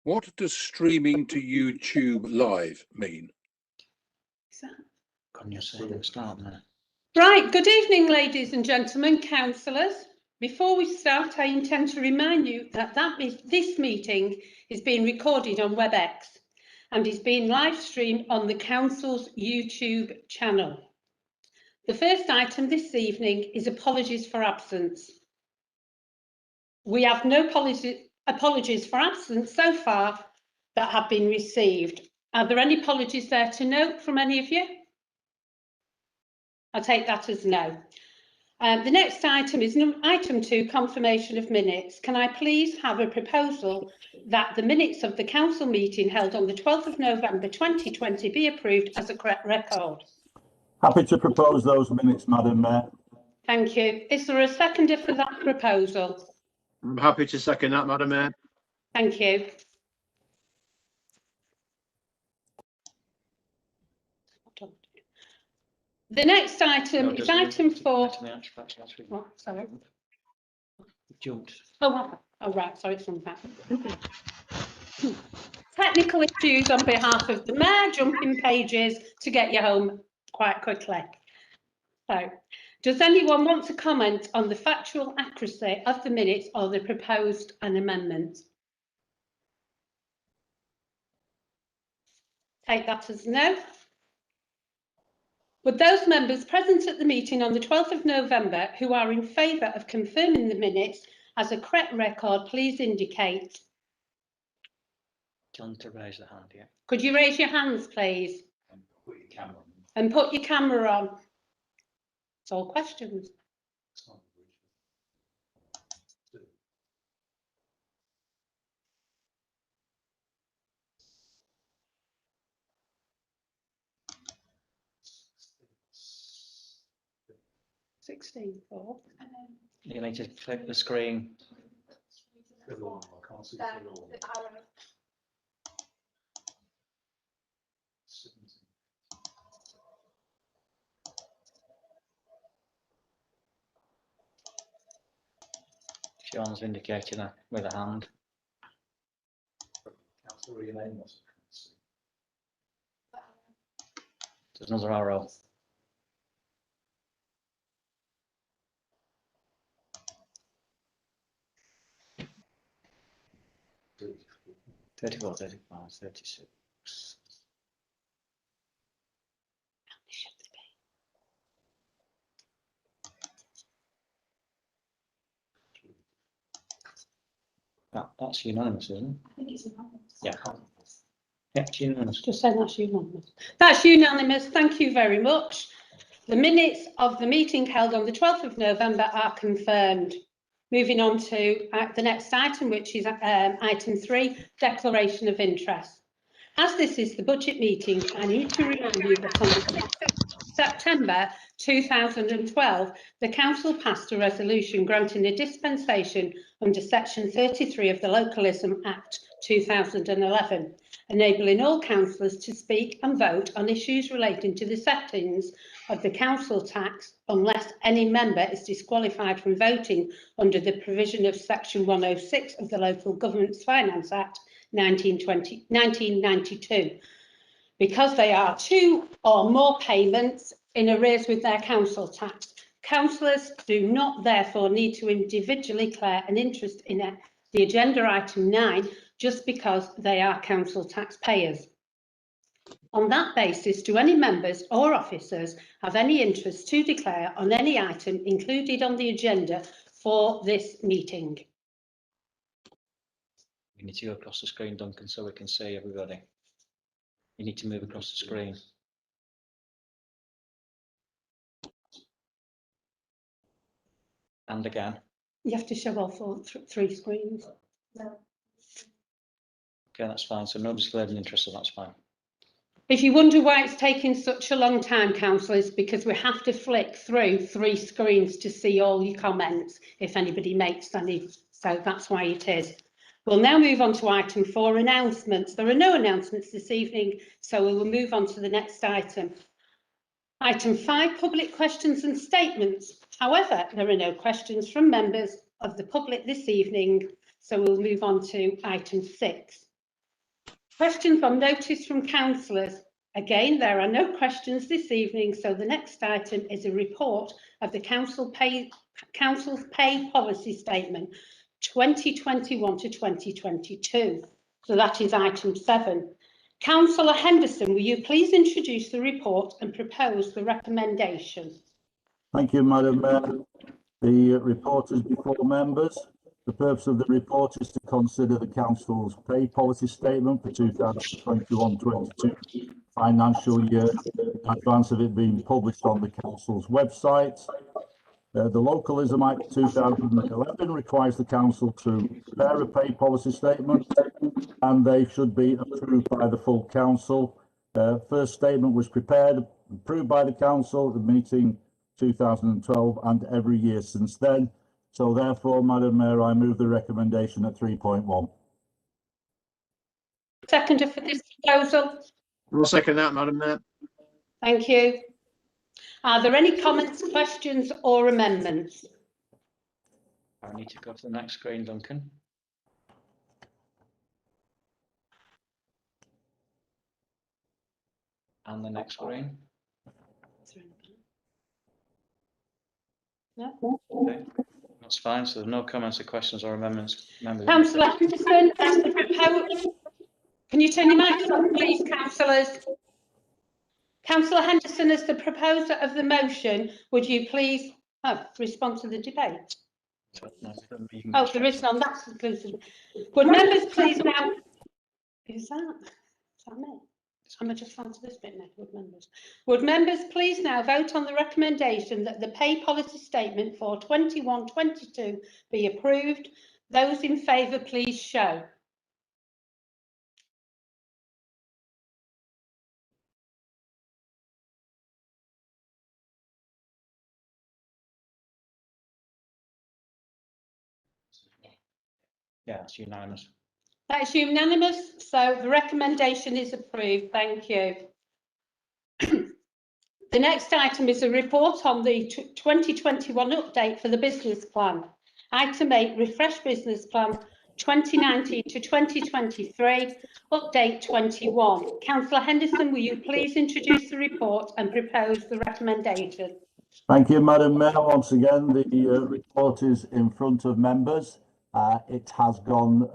What does streaming to YouTube live mean? Right, good evening, ladies and gentlemen, councillors. Before we start, I intend to remind you that this meeting is being recorded on WebEx and is being live streamed on the council's YouTube channel. The first item this evening is apologies for absence. We have no apologies for absence so far that have been received. Are there any apologies there to note from any of you? I'll take that as no. The next item is item 2, confirmation of minutes. Can I please have a proposal that the minutes of the council meeting held on the 12th of November 2020 be approved as a correct record? Happy to propose those minutes, Madam Mayor. Thank you. Is there a seconder for that proposal? I'm happy to second that, Madam Mayor. Thank you. The next item is item 4. What? Sorry. Jumped. Oh, right. Sorry, it's on the back. Technical issues on behalf of the Mayor, jumping pages to get you home quite quickly. So, does anyone want to comment on the factual accuracy of the minutes or the proposed an amendment? Take that as no. Would those members present at the meeting on the 12th of November who are in favour of confirming the minutes as a correct record, please indicate? John to raise the hand, yeah. Could you raise your hands, please? And put your camera on. And put your camera on. It's all questions. 16 4. You need to click the screen. Sean's indicating that with a hand. There's another arrow. Thirty-four, 35, 36. That's unanimous, isn't it? I think it's unanimous. Yeah. Yeah, it's unanimous. Just say that's unanimous. That's unanimous. Thank you very much. The minutes of the meeting held on the 12th of November are confirmed. Moving on to the next item, which is item 3, declaration of interest. As this is the budget meeting, I need to remind you that on the 6th of September 2012, the Council passed a resolution granting a dispensation under Section 33 of the Localism Act 2011, enabling all councillors to speak and vote on issues relating to the settings of the council tax unless any member is disqualified from voting under the provision of Section 106 of the Local Government's Finance Act 1992, because they are 2 or more payments in arrears with their council tax. Councillors do not therefore need to individually declare an interest in the agenda item 9 just because they are council taxpayers. On that basis, do any members or officers have any interest to declare on any item included on the agenda for this meeting? We need to go across the screen, Duncan, so we can see everybody. You need to move across the screen. And again. You have to show all 3 screens. Okay, that's fine. So nobody's declared an interest, so that's fine. If you wonder why it's taking such a long time, councillors, because we have to flick through 3 screens to see all your comments if anybody makes any. So that's why it is. We'll now move on to item 4, announcements. There are no announcements this evening, so we will move on to the next item. Item 5, public questions and statements. However, there are no questions from members of the public this evening, so we'll move on to item 6. Questions on notice from councillors. Again, there are no questions this evening, so the next item is a report of the council's pay policy statement 2021 to 2022. So that is item 7. Councillor Henderson, will you please introduce the report and propose the recommendation? Thank you, Madam Mayor. The report is before members. The purpose of the report is to consider the council's pay policy statement for 2021-22 financial year in advance of it being published on the council's website. The Localism Act 2011 requires the council to prepare a pay policy statement, and they should be approved by the full council. First statement was prepared, approved by the council at the meeting 2012 and every year since then. So therefore, Madam Mayor, I move the recommendation at 3.1. Seconder for this proposal? I'll second that, Madam Mayor. Thank you. Are there any comments, questions or amendments? I need to go to the next screen, Duncan. And the next screen. No? Okay. That's fine. So there's no comments or questions or amendments. Councillor Henderson, as the proposal. Can you turn your mics on, please, councillors? Councillor Henderson, as the proposer of the motion, would you please respond to the debate? Oh, there is none. That's inclusive. Would members please now? Is that me? I'm going to just answer this bit now. Would members please now vote on the recommendation that the pay policy statement for 21-22 be approved? Those in favour, please show. Yeah, it's unanimous. That's unanimous, so the recommendation is approved. Thank you. The next item is a report on the 2021 update for the business plan. Item 8, refresh business plan 2019 to 2023, update 21. Councillor Henderson, will you please introduce the report and propose the recommendation? Thank you, Madam Mayor. Once again, the report is in front of members. It has gone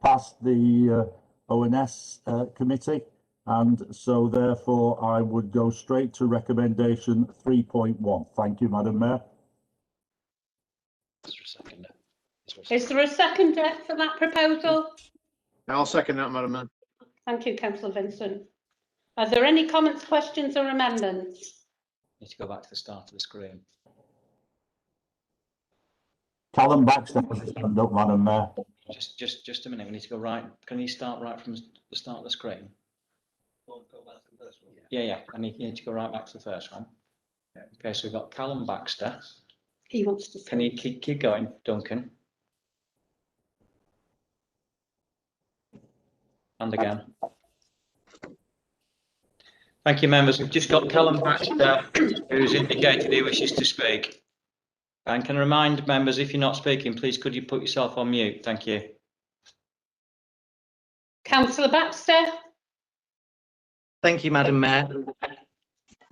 past the ONS committee, and so therefore I would go straight to recommendation 3.1. Thank you, Madam Mayor. Is there a seconder for that proposal? I'll second that, Madam Mayor. Thank you, Councillor Vincent. Are there any comments, questions or amendments? Need to go back to the start of the screen. Callum Baxter has his hand up, Madam Mayor. Just a minute. We need to go right. Can you start right from the start of the screen? Yeah. I need to go right back to the first one. Okay, so we've got Callum Baxter. He wants to. Can you keep going, Duncan? And again. Thank you, members. We've just got Callum Baxter, who's indicated he wishes to speak. And can I remind members, if you're not speaking, please could you put yourself on mute? Thank you. Councillor Baxter. Thank you, Madam Mayor.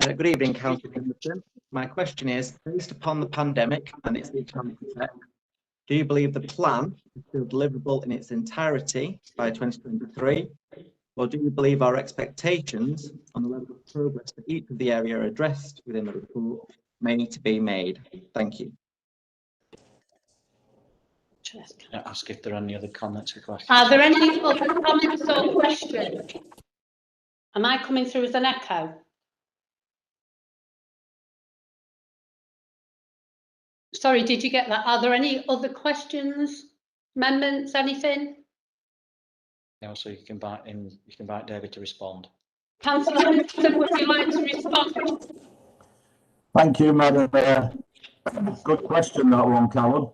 Good evening, Councillor Henderson. My question is, based upon the pandemic and its economic effect, do you believe the plan is still deliverable in its entirety by 2023? Or do you believe our expectations on the level of progress for each of the area addressed within the report may need to be made? Thank you. Ask if there are any other comments or questions. Are there any other comments or questions? Am I coming through as an echo? Sorry, did you get that? Are there any other questions, amendments, anything? No, so you can invite David to respond. Councillor Henderson, would you like to respond? Thank you, Madam Mayor. Good question, that one, Callum.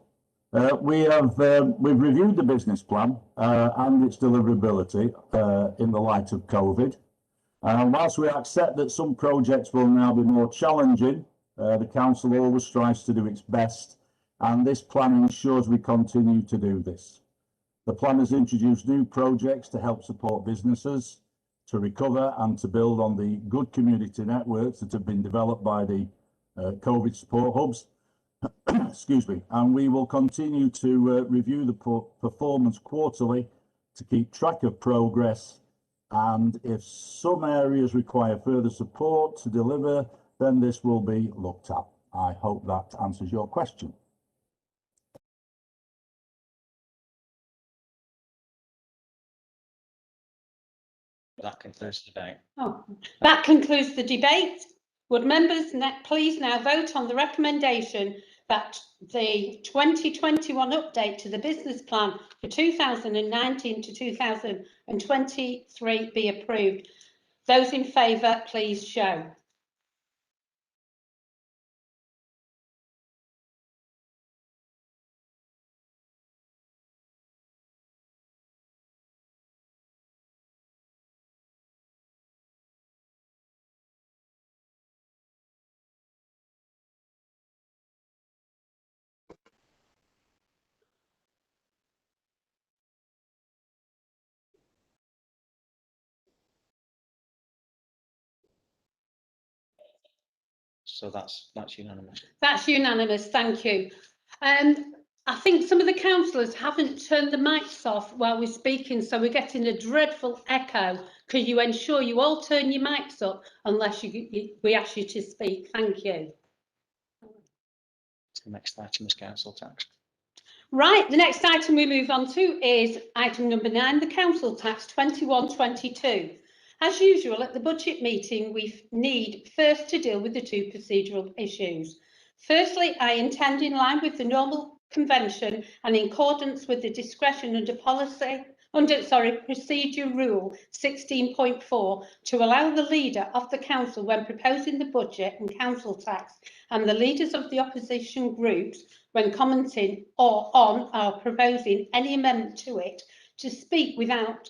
We've reviewed the business plan and its deliverability in the light of COVID. Whilst we accept that some projects will now be more challenging, the council always strives to do its best, and this plan ensures we continue to do this. The plan has introduced new projects to help support businesses to recover and to build on the good community networks that have been developed by the COVID support hubs. Excuse me. And we will continue to review the performance quarterly to keep track of progress. And if some areas require further support to deliver, then this will be looked at. I hope that answers your question. That concludes the debate. Oh, that concludes the debate. Would members please now vote on the recommendation that the 2021 update to the business plan for 2019 to 2023 be approved? Those in favour, please show. So that's unanimous. That's unanimous, thank you. I think some of the councillors haven't turned the mics off while we're speaking, so we're getting a dreadful echo. Could you ensure you all turn your mics up unless we ask you to speak? Thank you. The next item is council tax. Right, the next item we move on to is item number 9, the council tax 21-22. As usual at the budget meeting, we need first to deal with the two procedural issues. Firstly, I intend, in line with the normal convention and in accordance with the discretion procedure rule 16.4, to allow the leader of the council, when proposing the budget and council tax, and the leaders of the opposition groups when commenting or proposing any amendment to it, to speak without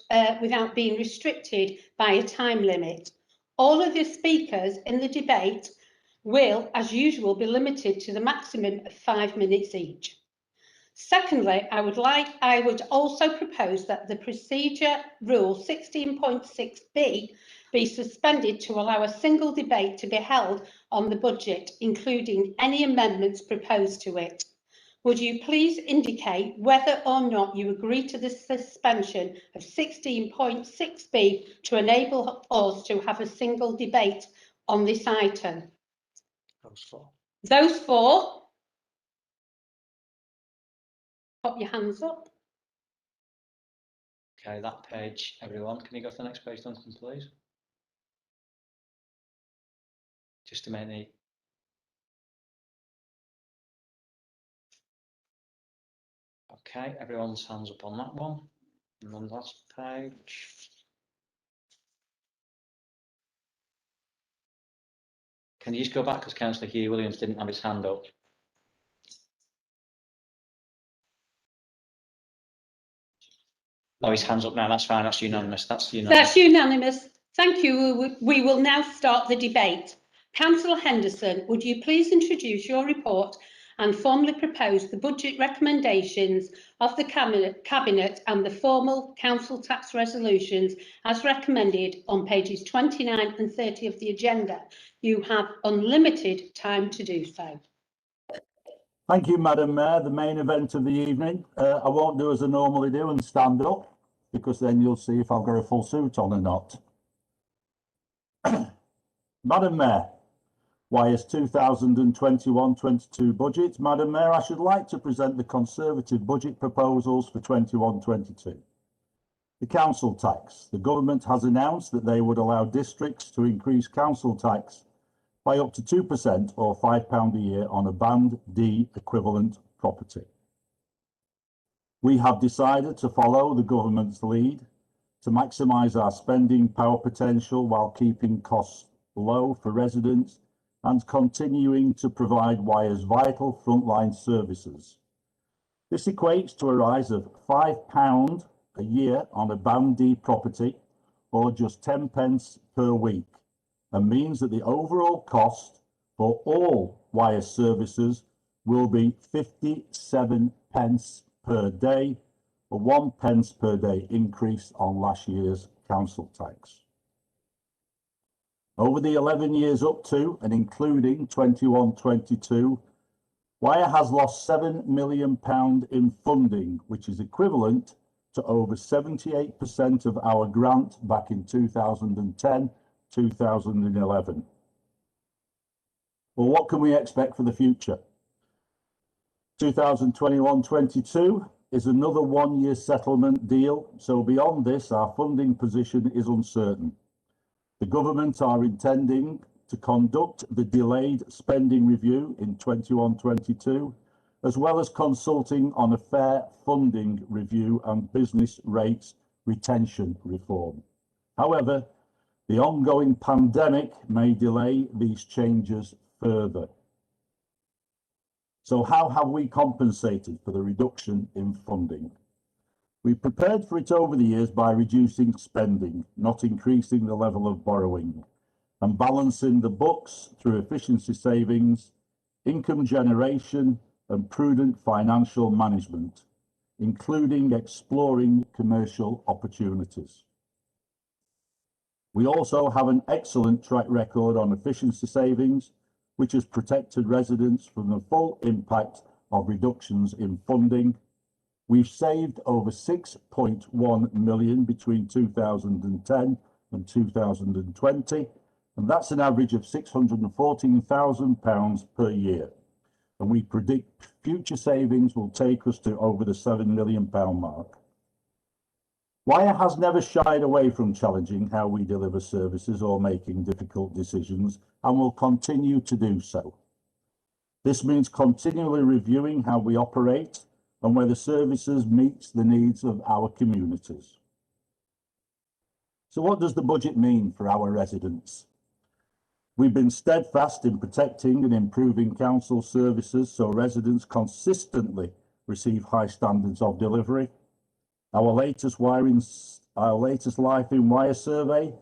being restricted by a time limit. All of the speakers in the debate will, as usual, be limited to the maximum of 5 minutes each. Secondly, I would also propose that the procedure rule 16.6b be suspended to allow a single debate to be held on the budget, including any amendments proposed to it. Would you please indicate whether or not you agree to the suspension of 16.6b to enable us to have a single debate on this item? Those four. Those four, put your hands up. Okay, that page, everyone, can you go to the next page, Duncan, please? Just to make the... Okay, everyone's hands up on that one. And on the last page. Can you just go back, because Councillor Hugh Williams didn't have his hand up. Oh, his hand's up now, that's fine, that's unanimous, that's unanimous. That's unanimous. Thank you. We will now start the debate. Councillor Henderson, would you please introduce your report and formally propose the budget recommendations of the Cabinet and the formal council tax resolutions as recommended on pages 29 and 30 of the agenda. You have unlimited time to do so. Thank you, Madam Mayor. The main event of the evening. I won't do as I normally do and stand up, because then you'll see if I've got a full suit on or not. Madam Mayor, Wyre's 2021-22 budget. Madam Mayor, I should like to present the Conservative budget proposals for 21-22. The council tax. The government has announced that they would allow districts to increase council tax by up to 2% or £5 a year on a Band D equivalent property. We have decided to follow the government's lead to maximise our spending power potential while keeping costs low for residents and continuing to provide Wyre's vital frontline services. This equates to a rise of £5 a year on a Band D property, or just 10 pence per week, and means that the overall cost for all Wyre services will be 57 pence per day, a 1 pence per day increase on last year's council tax. Over the 11 years up to and including 21-22, Wyre has lost £7 million in funding, which is equivalent to over 78% of our grant back in 2010-2011. Well, what can we expect for the future? 2021-22 is another one-year settlement deal, so beyond this, our funding position is uncertain. The government are intending to conduct the delayed spending review in 21-22, as well as consulting on a fair funding review and business rates retention reform. However, the ongoing pandemic may delay these changes further. So how have we compensated for the reduction in funding? We prepared for it over the years by reducing spending, not increasing the level of borrowing, and balancing the books through efficiency savings, income generation, and prudent financial management, including exploring commercial opportunities. We also have an excellent track record on efficiency savings, which has protected residents from the full impact of reductions in funding. We've saved over 6.1 million between 2010 and 2020, and that's an average of £614,000 per year. And we predict future savings will take us to over the £7 million mark. Wyre has never shied away from challenging how we deliver services or making difficult decisions, and will continue to do so. This means continually reviewing how we operate and whether services meet the needs of our communities. So what does the budget mean for our residents? We've been steadfast in protecting and improving council services so residents consistently receive high standards of delivery. Our latest Life in Wyre survey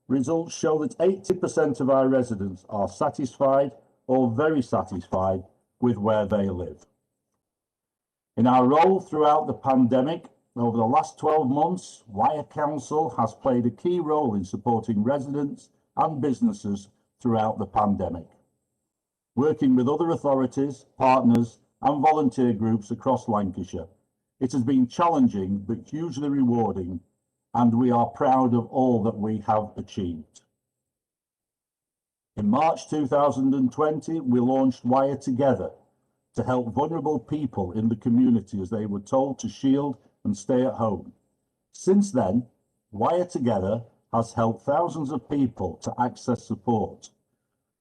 results show that 80% of our residents are satisfied or very satisfied with where they live. In our role throughout the pandemic, over the last 12 months, Wyre Council has played a key role in supporting residents and businesses throughout the pandemic. Working with other authorities, partners, and volunteer groups across Lancashire, it has been challenging but hugely rewarding, and we are proud of all that we have achieved. In March 2020, we launched Wyre Together to help vulnerable people in the community as they were told to shield and stay at home. Since then, Wyre Together has helped thousands of people to access support.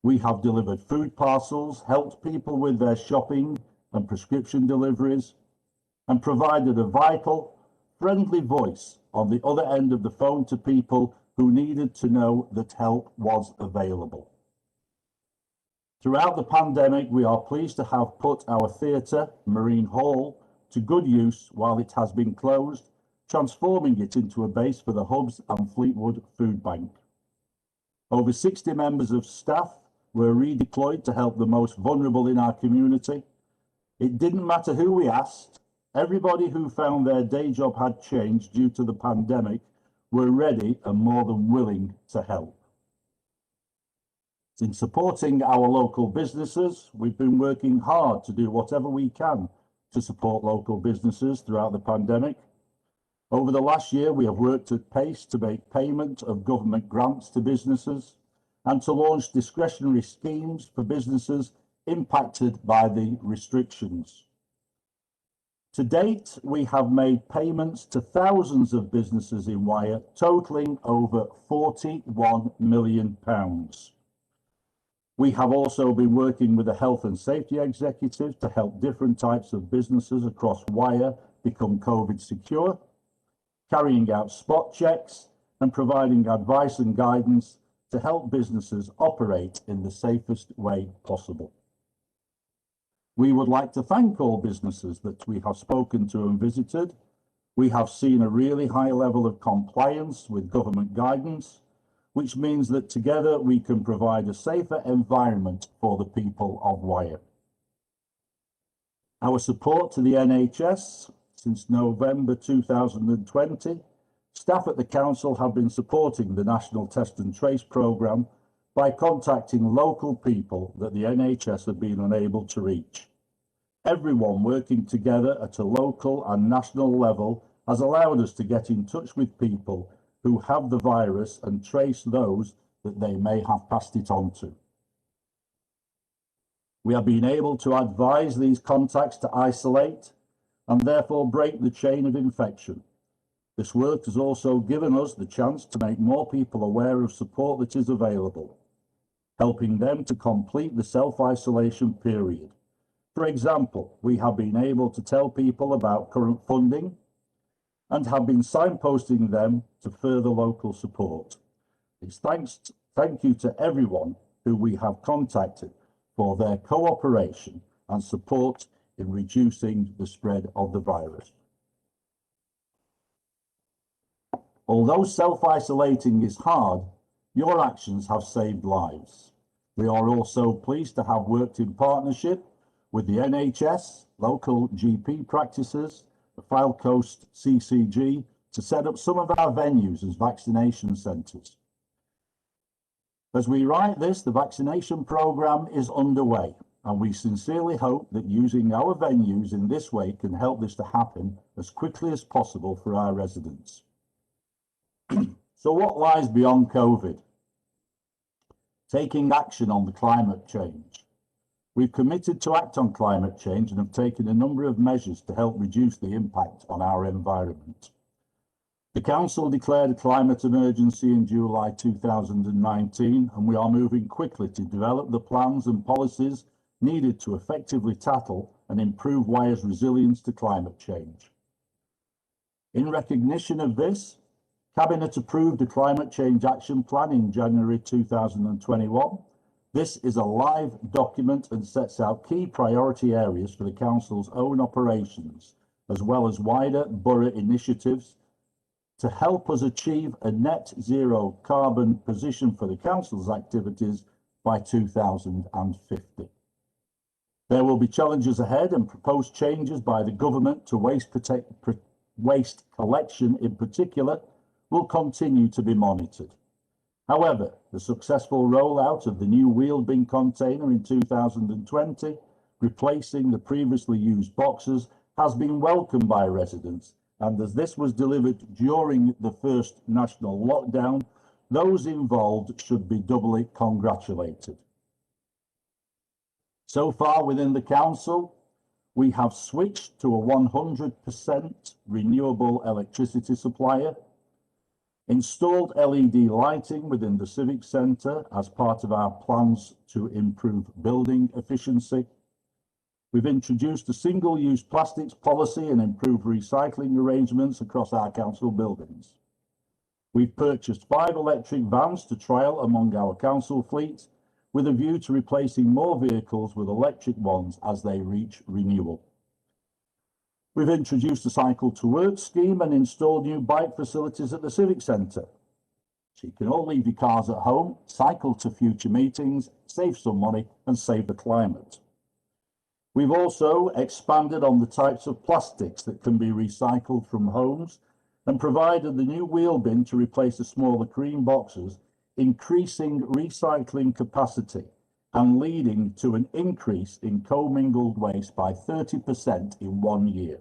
We have delivered food parcels, helped people with their shopping and prescription deliveries, and provided a vital, friendly voice on the other end of the phone to people who needed to know that help was available. Throughout the pandemic, we are pleased to have put our theatre, Marine Hall, to good use while it has been closed, transforming it into a base for the Hubs and Fleetwood Food Bank. Over 60 members of staff were redeployed to help the most vulnerable in our community. It didn't matter who we asked, everybody who found their day job had changed due to the pandemic were ready and more than willing to help. In supporting our local businesses, we've been working hard to do whatever we can to support local businesses throughout the pandemic. Over the last year, we have worked at pace to make payment of government grants to businesses and to launch discretionary schemes for businesses impacted by the restrictions. To date, we have made payments to thousands of businesses in Wyre, totaling over £41 million. We have also been working with the Health and Safety Executive to help different types of businesses across Wyre become COVID secure, carrying out spot checks and providing advice and guidance to help businesses operate in the safest way possible. We would like to thank all businesses that we have spoken to and visited. We have seen a really high level of compliance with government guidance, which means that together we can provide a safer environment for the people of Wyre. Our support to the NHS Since November 2020, staff at the council have been supporting the National Test and Trace programme by contacting local people that the NHS have been unable to reach. Everyone working together at a local and national level has allowed us to get in touch with people who have the virus and trace those that they may have passed it on to. We have been able to advise these contacts to isolate and therefore break the chain of infection. This work has also given us the chance to make more people aware of support that is available, helping them to complete the self-isolation period. For example, we have been able to tell people about current funding and have been signposting them to further local support. It's thank you to everyone who we have contacted for their cooperation and support in reducing the spread of the virus. Although self-isolating is hard, your actions have saved lives. We are also pleased to have worked in partnership with the NHS, local GP practices, the Fylde Coast CCG to set up some of our venues as vaccination centres. As we write this, the vaccination programme is underway, and we sincerely hope that using our venues in this way can help this to happen as quickly as possible for our residents. So what lies beyond COVID? Taking action on the climate change. We've committed to act on climate change and have taken a number of measures to help reduce the impact on our environment. The Council declared a climate emergency in July 2019, and we are moving quickly to develop the plans and policies needed to effectively tackle and improve Wyre's resilience to climate change. In recognition of this, Cabinet approved a Climate Change Action Plan in January 2021. This is a live document and sets out key priority areas for the Council's own operations, as well as wider borough initiatives to help us achieve a net zero carbon position for the Council's activities by 2050. There will be challenges ahead, and proposed changes by the government to waste collection in particular will continue to be monitored. However, the successful rollout of the new wheeled bin container in 2020, replacing the previously used boxes, has been welcomed by residents, and as this was delivered during the first national lockdown, those involved should be doubly congratulated. So far within the Council, we have switched to a 100% renewable electricity supplier, installed LED lighting within the Civic Centre as part of our plans to improve building efficiency. We've introduced a single-use plastics policy and improved recycling arrangements across our council buildings. We've purchased 5 electric vans to trial among our council fleet, with a view to replacing more vehicles with electric ones as they reach renewal. We've introduced a cycle to work scheme and installed new bike facilities at the Civic Centre. So you can all leave your cars at home, cycle to future meetings, save some money and save the climate. We've also expanded on the types of plastics that can be recycled from homes and provided the new wheel bin to replace the smaller cream boxes, increasing recycling capacity and leading to an increase in commingled waste by 30% in 1 year.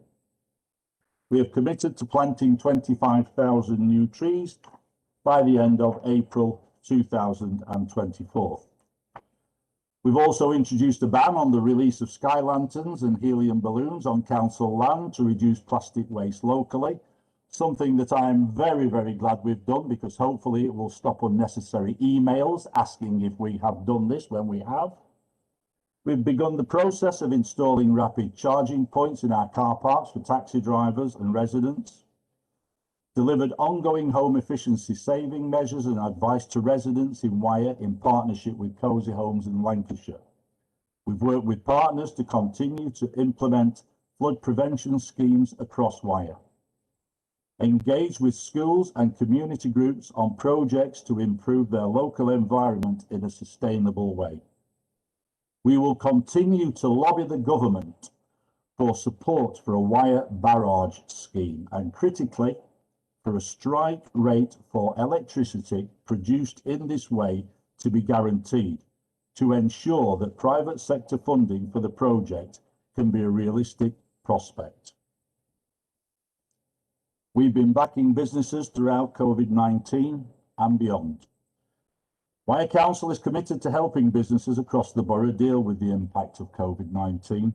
We have committed to planting 25,000 new trees by the end of April 2024. We've also introduced a ban on the release of sky lanterns and helium balloons on council land to reduce plastic waste locally, something that I'm very, very glad we've done, because hopefully it will stop unnecessary emails asking if we have done this when we have. We've begun the process of installing rapid charging points in our car parks for taxi drivers and residents, delivered ongoing home efficiency saving measures and advice to residents in Wyre in partnership with Cozy Homes in Lancashire. We've worked with partners to continue to implement flood prevention schemes across Wyre, engage with schools and community groups on projects to improve their local environment in a sustainable way. We will continue to lobby the government for support for a Wyre barrage scheme and critically for a strike rate for electricity produced in this way to be guaranteed to ensure that private sector funding for the project can be a realistic prospect. We've been backing businesses throughout COVID-19 and beyond. Wyre Council is committed to helping businesses across the borough deal with the impact of COVID-19.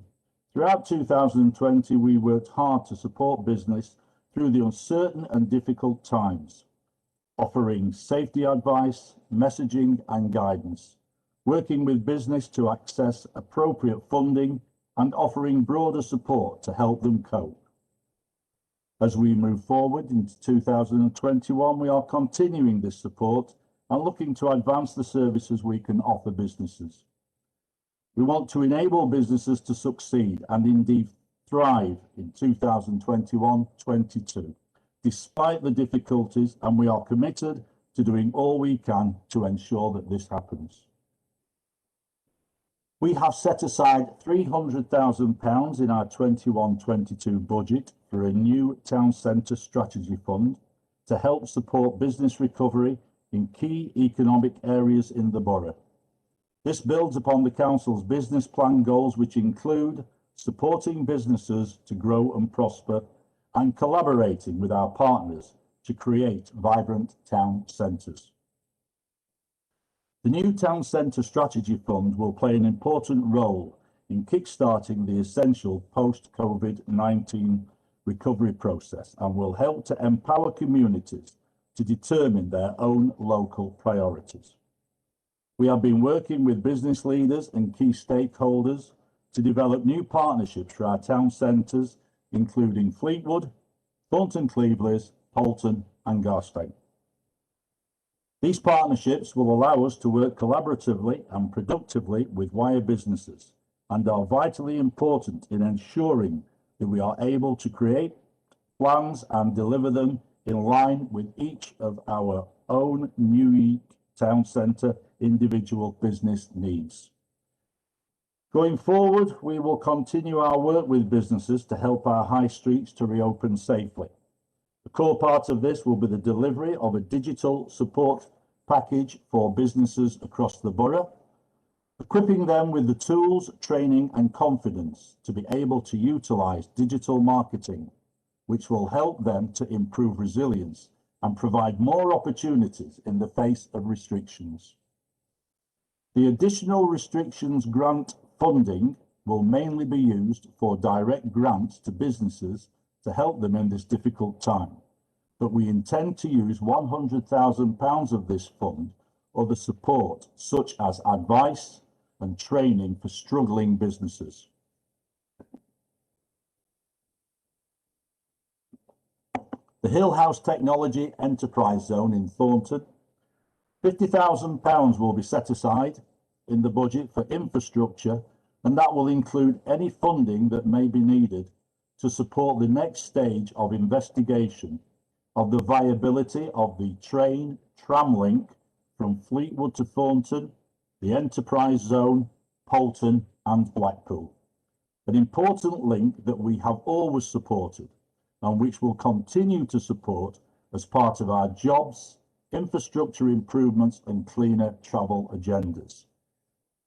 Throughout 2020, we worked hard to support business through the uncertain and difficult times, offering safety advice, messaging and guidance, working with business to access appropriate funding and offering broader support to help them cope. As we move forward into 2021, we are continuing this support and looking to advance the services we can offer businesses. We want to enable businesses to succeed and indeed thrive in 2021-22, despite the difficulties, and we are committed to doing all we can to ensure that this happens. We have set aside £300,000 in our 21-22 budget for a new town centre strategy fund to help support business recovery in key economic areas in the borough. This builds upon the council's business plan goals, which include supporting businesses to grow and prosper and collaborating with our partners to create vibrant town centres. The new Town Centre Strategy Fund will play an important role in kickstarting the essential post-COVID-19 recovery process and will help to empower communities to determine their own local priorities. We have been working with business leaders and key stakeholders to develop new partnerships for our town centres, including Fleetwood, Thornton Clevelys, Poulton and Garstang. These partnerships will allow us to work collaboratively and productively with Wyre businesses and are vitally important in ensuring that we are able to create plans and deliver them in line with each of our own unique town centre individual business needs. Going forward, we will continue our work with businesses to help our high streets to reopen safely. The core part of this will be the delivery of a digital support package for businesses across the borough, equipping them with the tools, training and confidence to be able to utilise digital marketing, which will help them to improve resilience and provide more opportunities in the face of restrictions. The additional restrictions grant funding will mainly be used for direct grants to businesses to help them in this difficult time, but we intend to use £100,000 of this fund or the support such as advice and training for struggling businesses. The Hill House Technology Enterprise Zone in Thornton, £50,000 will be set aside in the budget for infrastructure, and that will include any funding that may be needed to support the next stage of investigation of the viability of the tram link from Fleetwood to Thornton, the Enterprise Zone, Poulton and Blackpool. An important link that we have always supported and which will continue to support as part of our jobs, infrastructure improvements and cleaner travel agendas.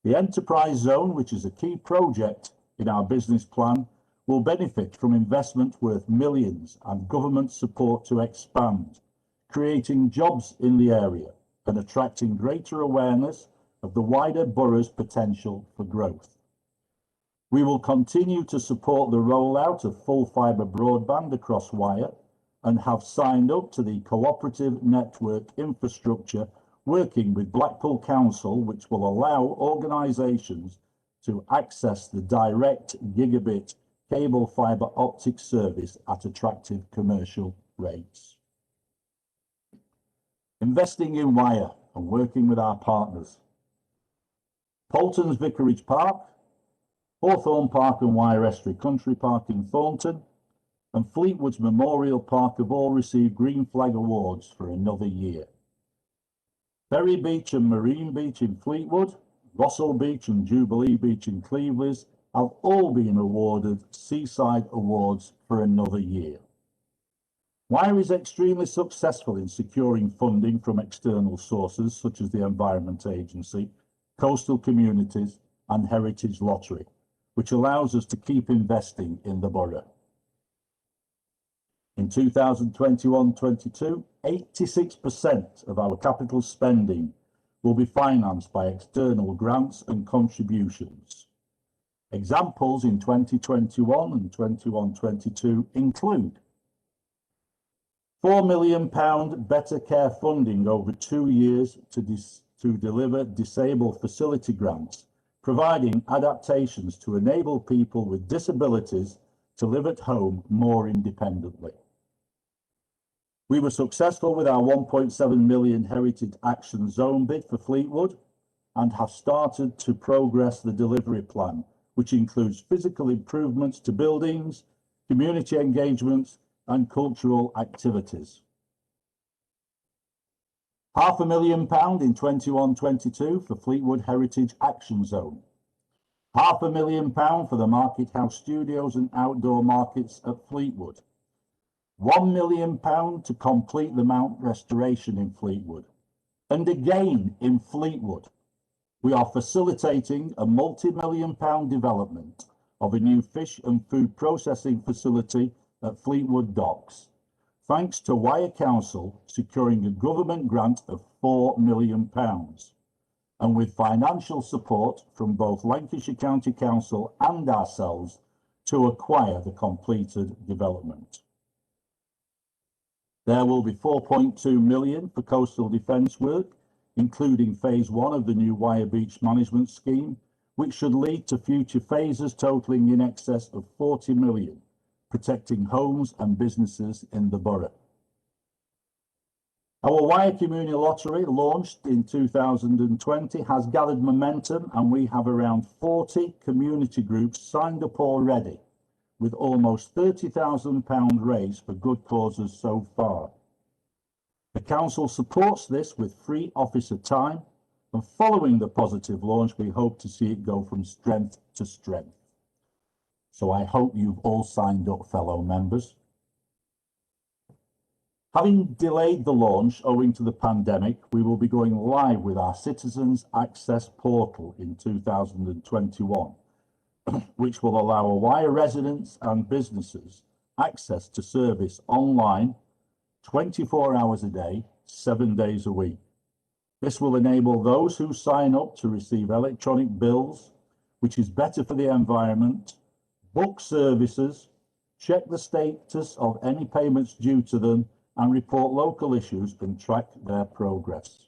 The Enterprise Zone, which is a key project in our business plan, will benefit from investment worth millions and government support to expand, creating jobs in the area and attracting greater awareness of the wider borough's potential for growth. We will continue to support the rollout of full fibre broadband across Wyre and have signed up to the cooperative network infrastructure working with Blackpool Council, which will allow organisations to access the direct gigabit cable fibre optic service at attractive commercial rates. Investing in Wyre and working with our partners. Poulton's Vicarage Park, Hawthorne Park and Wyre Estuary Country Park in Thornton, and Fleetwood's Memorial Park have all received Green Flag Awards for another year. Ferry Beach and Marine Beach in Fleetwood, Rossall Beach and Jubilee Beach in Clevelys have all been awarded Seaside Awards for another year. Wyre is extremely successful in securing funding from external sources such as the Environment Agency, coastal communities and Heritage Lottery, which allows us to keep investing in the borough. In 2021-22, 86% of our capital spending will be financed by external grants and contributions. Examples in 2021 and 21-22 include £4 million better care funding over 2 years to deliver disabled facility grants, providing adaptations to enable people with disabilities to live at home more independently. We were successful with our £1.7 million Heritage Action Zone bid for Fleetwood and have started to progress the delivery plan, which includes physical improvements to buildings, community engagements and cultural activities. £500,000 in 21-22 for Fleetwood Heritage Action Zone. £500,000 for the Market House Studios and outdoor markets at Fleetwood. £1 million to complete the Mount restoration in Fleetwood. And again in Fleetwood, we are facilitating a multi-million-pound development of a new fish and food processing facility at Fleetwood Docks, thanks to Wyre Council securing a government grant of £4 million, and with financial support from both Lancashire County Council and ourselves to acquire the completed development. There will be £4.2 million for coastal defence work, including phase 1 of the new Wyre Beach Management Scheme, which should lead to future phases totalling in excess of £40 million, protecting homes and businesses in the borough. Our Wyre Community Lottery, launched in 2020, has gathered momentum, and we have around 40 community groups signed up already, with almost £30,000 raised for good causes so far. The council supports this with free officer time, and following the positive launch, we hope to see it go from strength to strength. So I hope you've all signed up, fellow members. Having delayed the launch owing to the pandemic, we will be going live with our Citizens Access Portal in 2021, which will allow Wyre residents and businesses access to service online 24 hours a day, 7 days a week. This will enable those who sign up to receive electronic bills, which is better for the environment, book services, check the status of any payments due to them, and report local issues and track their progress.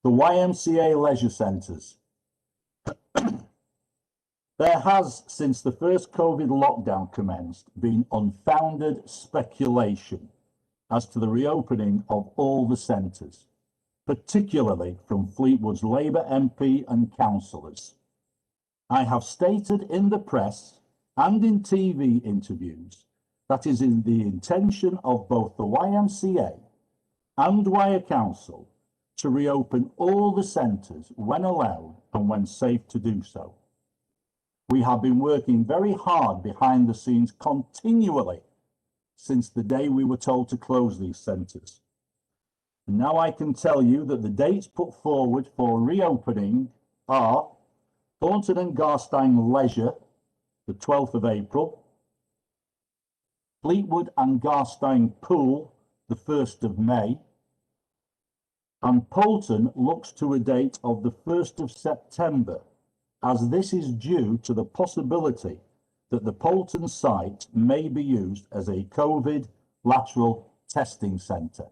The YMCA leisure centres. There has, since the first COVID lockdown commenced, been unfounded speculation as to the reopening of all the centres, particularly from Fleetwood's Labour MP and councillors. I have stated in the press and in TV interviews that is in the intention of both the YMCA and Wyre Council to reopen all the centres when allowed and when safe to do so. We have been working very hard behind the scenes continually since the day we were told to close these centres. Now I can tell you that the dates put forward for reopening are Thornton and Garstang Leisure, the 12th of April, Fleetwood and Garstang Pool, the 1st of May, and Poulton looks to a date of the 1st of September, as this is due to the possibility that the Poulton site may be used as a COVID lateral testing centre.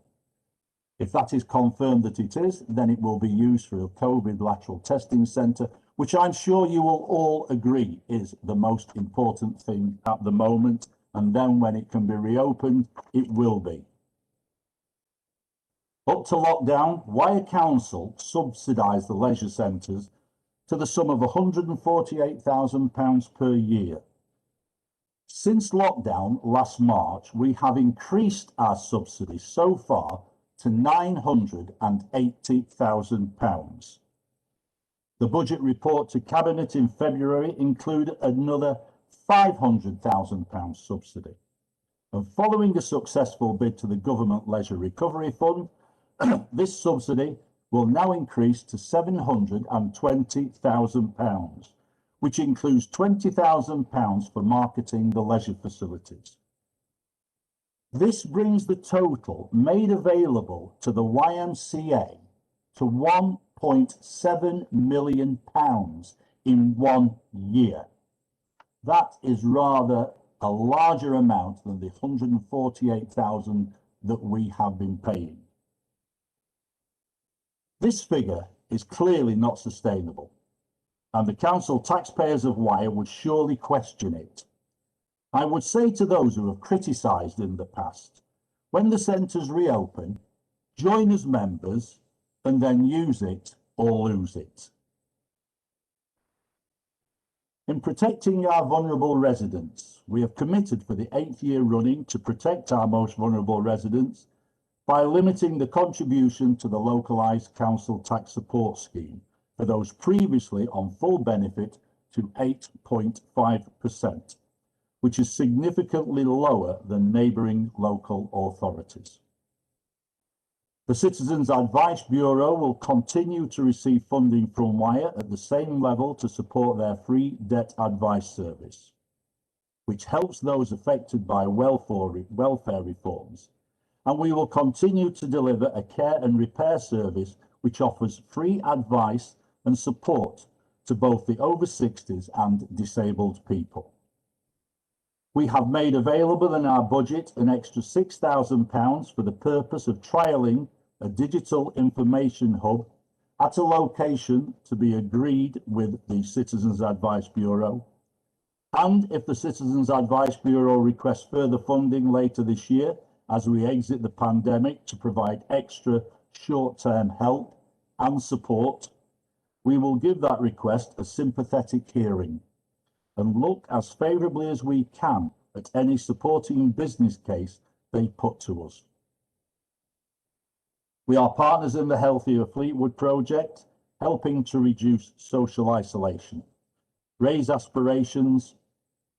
If that is confirmed that it is, then it will be used for a COVID lateral testing centre, which I'm sure you will all agree is the most important thing at the moment, and then when it can be reopened, it will be. Up to lockdown, Wyre Council subsidised the leisure centres to the sum of £148,000 per year. Since lockdown last March, we have increased our subsidy so far to £980,000. The budget report to Cabinet in February included another £500,000 subsidy. And following a successful bid to the Government Leisure Recovery Fund, this subsidy will now increase to £720,000, which includes £20,000 for marketing the leisure facilities. This brings the total made available to the YMCA to £1.7 million in 1 year. That is rather a larger amount than the £148,000 that we have been paying. This figure is clearly not sustainable, and the council taxpayers of Wyre would surely question it. I would say to those who have criticised in the past, when the centres reopen, join as members and then use it or lose it. In protecting our vulnerable residents, we have committed for the 8th year running to protect our most vulnerable residents by limiting the contribution to the localised council tax support scheme for those previously on full benefit to 8.5%, which is significantly lower than neighbouring local authorities. The Citizens Advice Bureau will continue to receive funding from Wyre at the same level to support their free debt advice service, which helps those affected by welfare reforms. And we will continue to deliver a care and repair service which offers free advice and support to both the over 60s and disabled people. We have made available in our budget an extra £6,000 for the purpose of trialling a digital information hub at a location to be agreed with the Citizens Advice Bureau. And if the Citizens Advice Bureau requests further funding later this year, as we exit the pandemic to provide extra short-term help and support, we will give that request a sympathetic hearing and look as favourably as we can at any supporting business case they put to us. We are partners in the Healthier Fleetwood project, helping to reduce social isolation, raise aspirations,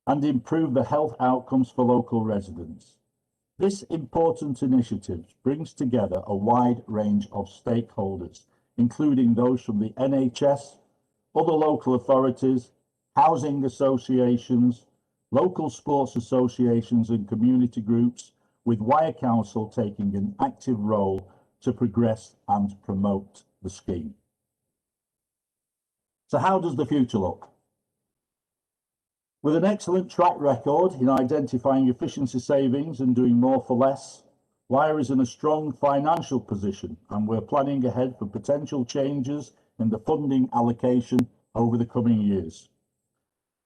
and improve the health outcomes for local residents. This important initiative brings together a wide range of stakeholders, including those from the NHS, other local authorities, housing associations, local sports associations and community groups, with Wyre Council taking an active role to progress and promote the scheme. So how does the future look? With an excellent track record in identifying efficiency savings and doing more for less, Wyre is in a strong financial position, and we're planning ahead for potential changes in the funding allocation over the coming years.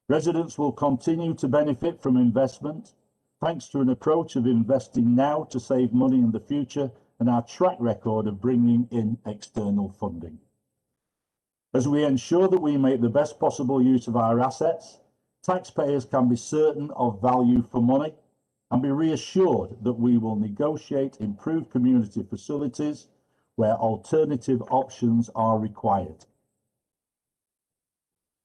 Residents will continue to benefit from investment, thanks to an approach of investing now to save money in the future and our track record of bringing in external funding. As we ensure that we make the best possible use of our assets, taxpayers can be certain of value for money and be reassured that we will negotiate improved community facilities where alternative options are required.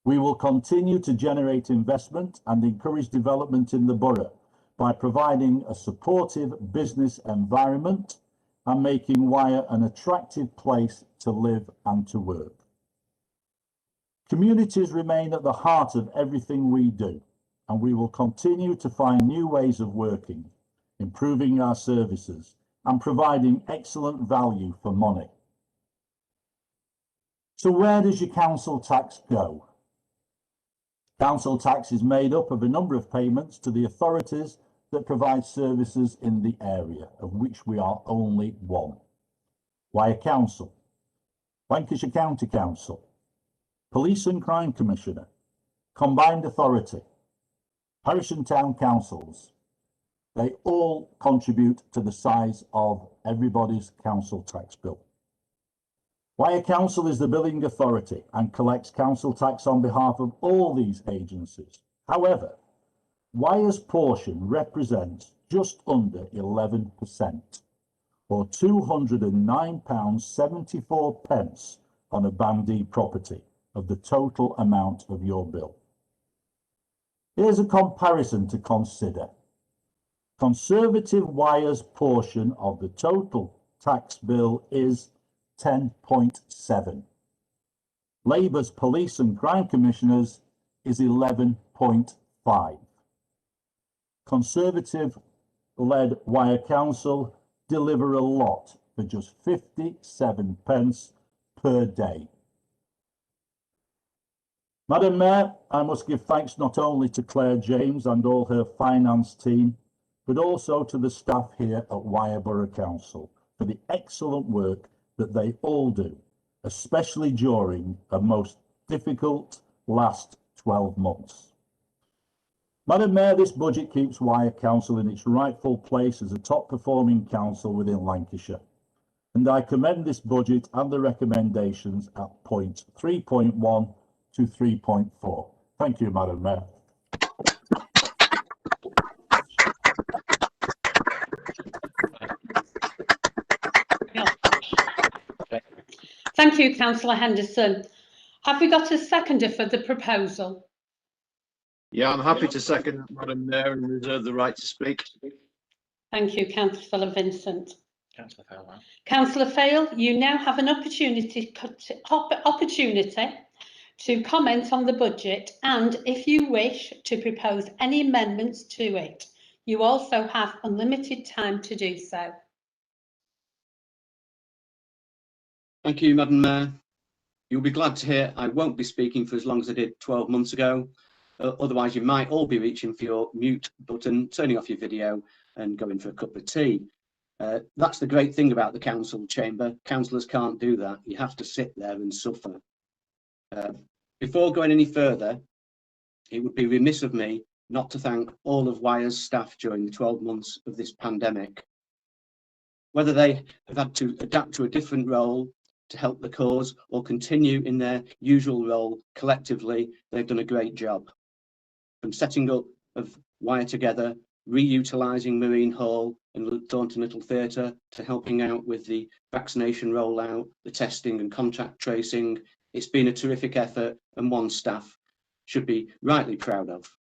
We will continue to generate investment and encourage development in the borough by providing a supportive business environment and making Wyre an attractive place to live and to work. Communities remain at the heart of everything we do, and we will continue to find new ways of working, improving our services and providing excellent value for money. So where does your council tax go? Council tax is made up of a number of payments to the authorities that provide services in the area, of which we are only one. Wyre Council, Lancashire County Council, Police and Crime Commissioner, Combined Authority, Parish and Town Councils. They all contribute to the size of everybody's council tax bill. Wyre Council is the billing authority and collects council tax on behalf of all these agencies. However, Wyre's portion represents just under 11%, or £209.74 on a Band D property, of the total amount of your bill. Here's a comparison to consider. Conservative Wyre's portion of the total tax bill is 10.7. Labour's Police and Crime Commissioners is 11.5. Conservative-led Wyre Council deliver a lot for just 57 pence per day. Madam Mayor, I must give thanks not only to Claire James and all her finance team, but also to the staff here at Wyre Borough Council for the excellent work that they all do, especially during a most difficult last 12 months. Madam Mayor, this budget keeps Wyre Council in its rightful place as a top performing council within Lancashire. And I commend this budget and the recommendations at points 3.1 to 3.4. Thank you, Madam Mayor. Thank you, Councillor Henderson. Have we got a seconder for the proposal? Yeah, I'm happy to second that, Madam Mayor, and reserve the right to speak. Thank you, Councillor Vincent. Councillor Fail. Councillor Fail, you now have an opportunity to comment on the budget, and if you wish to propose any amendments to it, you also have unlimited time to do so. Thank you, Madam Mayor. You'll be glad to hear I won't be speaking for as long as I did 12 months ago. Otherwise, you might all be reaching for your mute button, turning off your video and going for a cup of tea. That's the great thing about the council chamber. Councillors can't do that. You have to sit there and suffer. Before going any further, it would be remiss of me not to thank all of Wyre's staff during the 12 months of this pandemic. Whether they have had to adapt to a different role to help the cause or continue in their usual role, collectively, they've done a great job. From setting up of Wyre Together, reutilising Marine Hall and Thornton Little Theatre, to helping out with the vaccination rollout, the testing and contact tracing, it's been a terrific effort and one staff should be rightly proud of.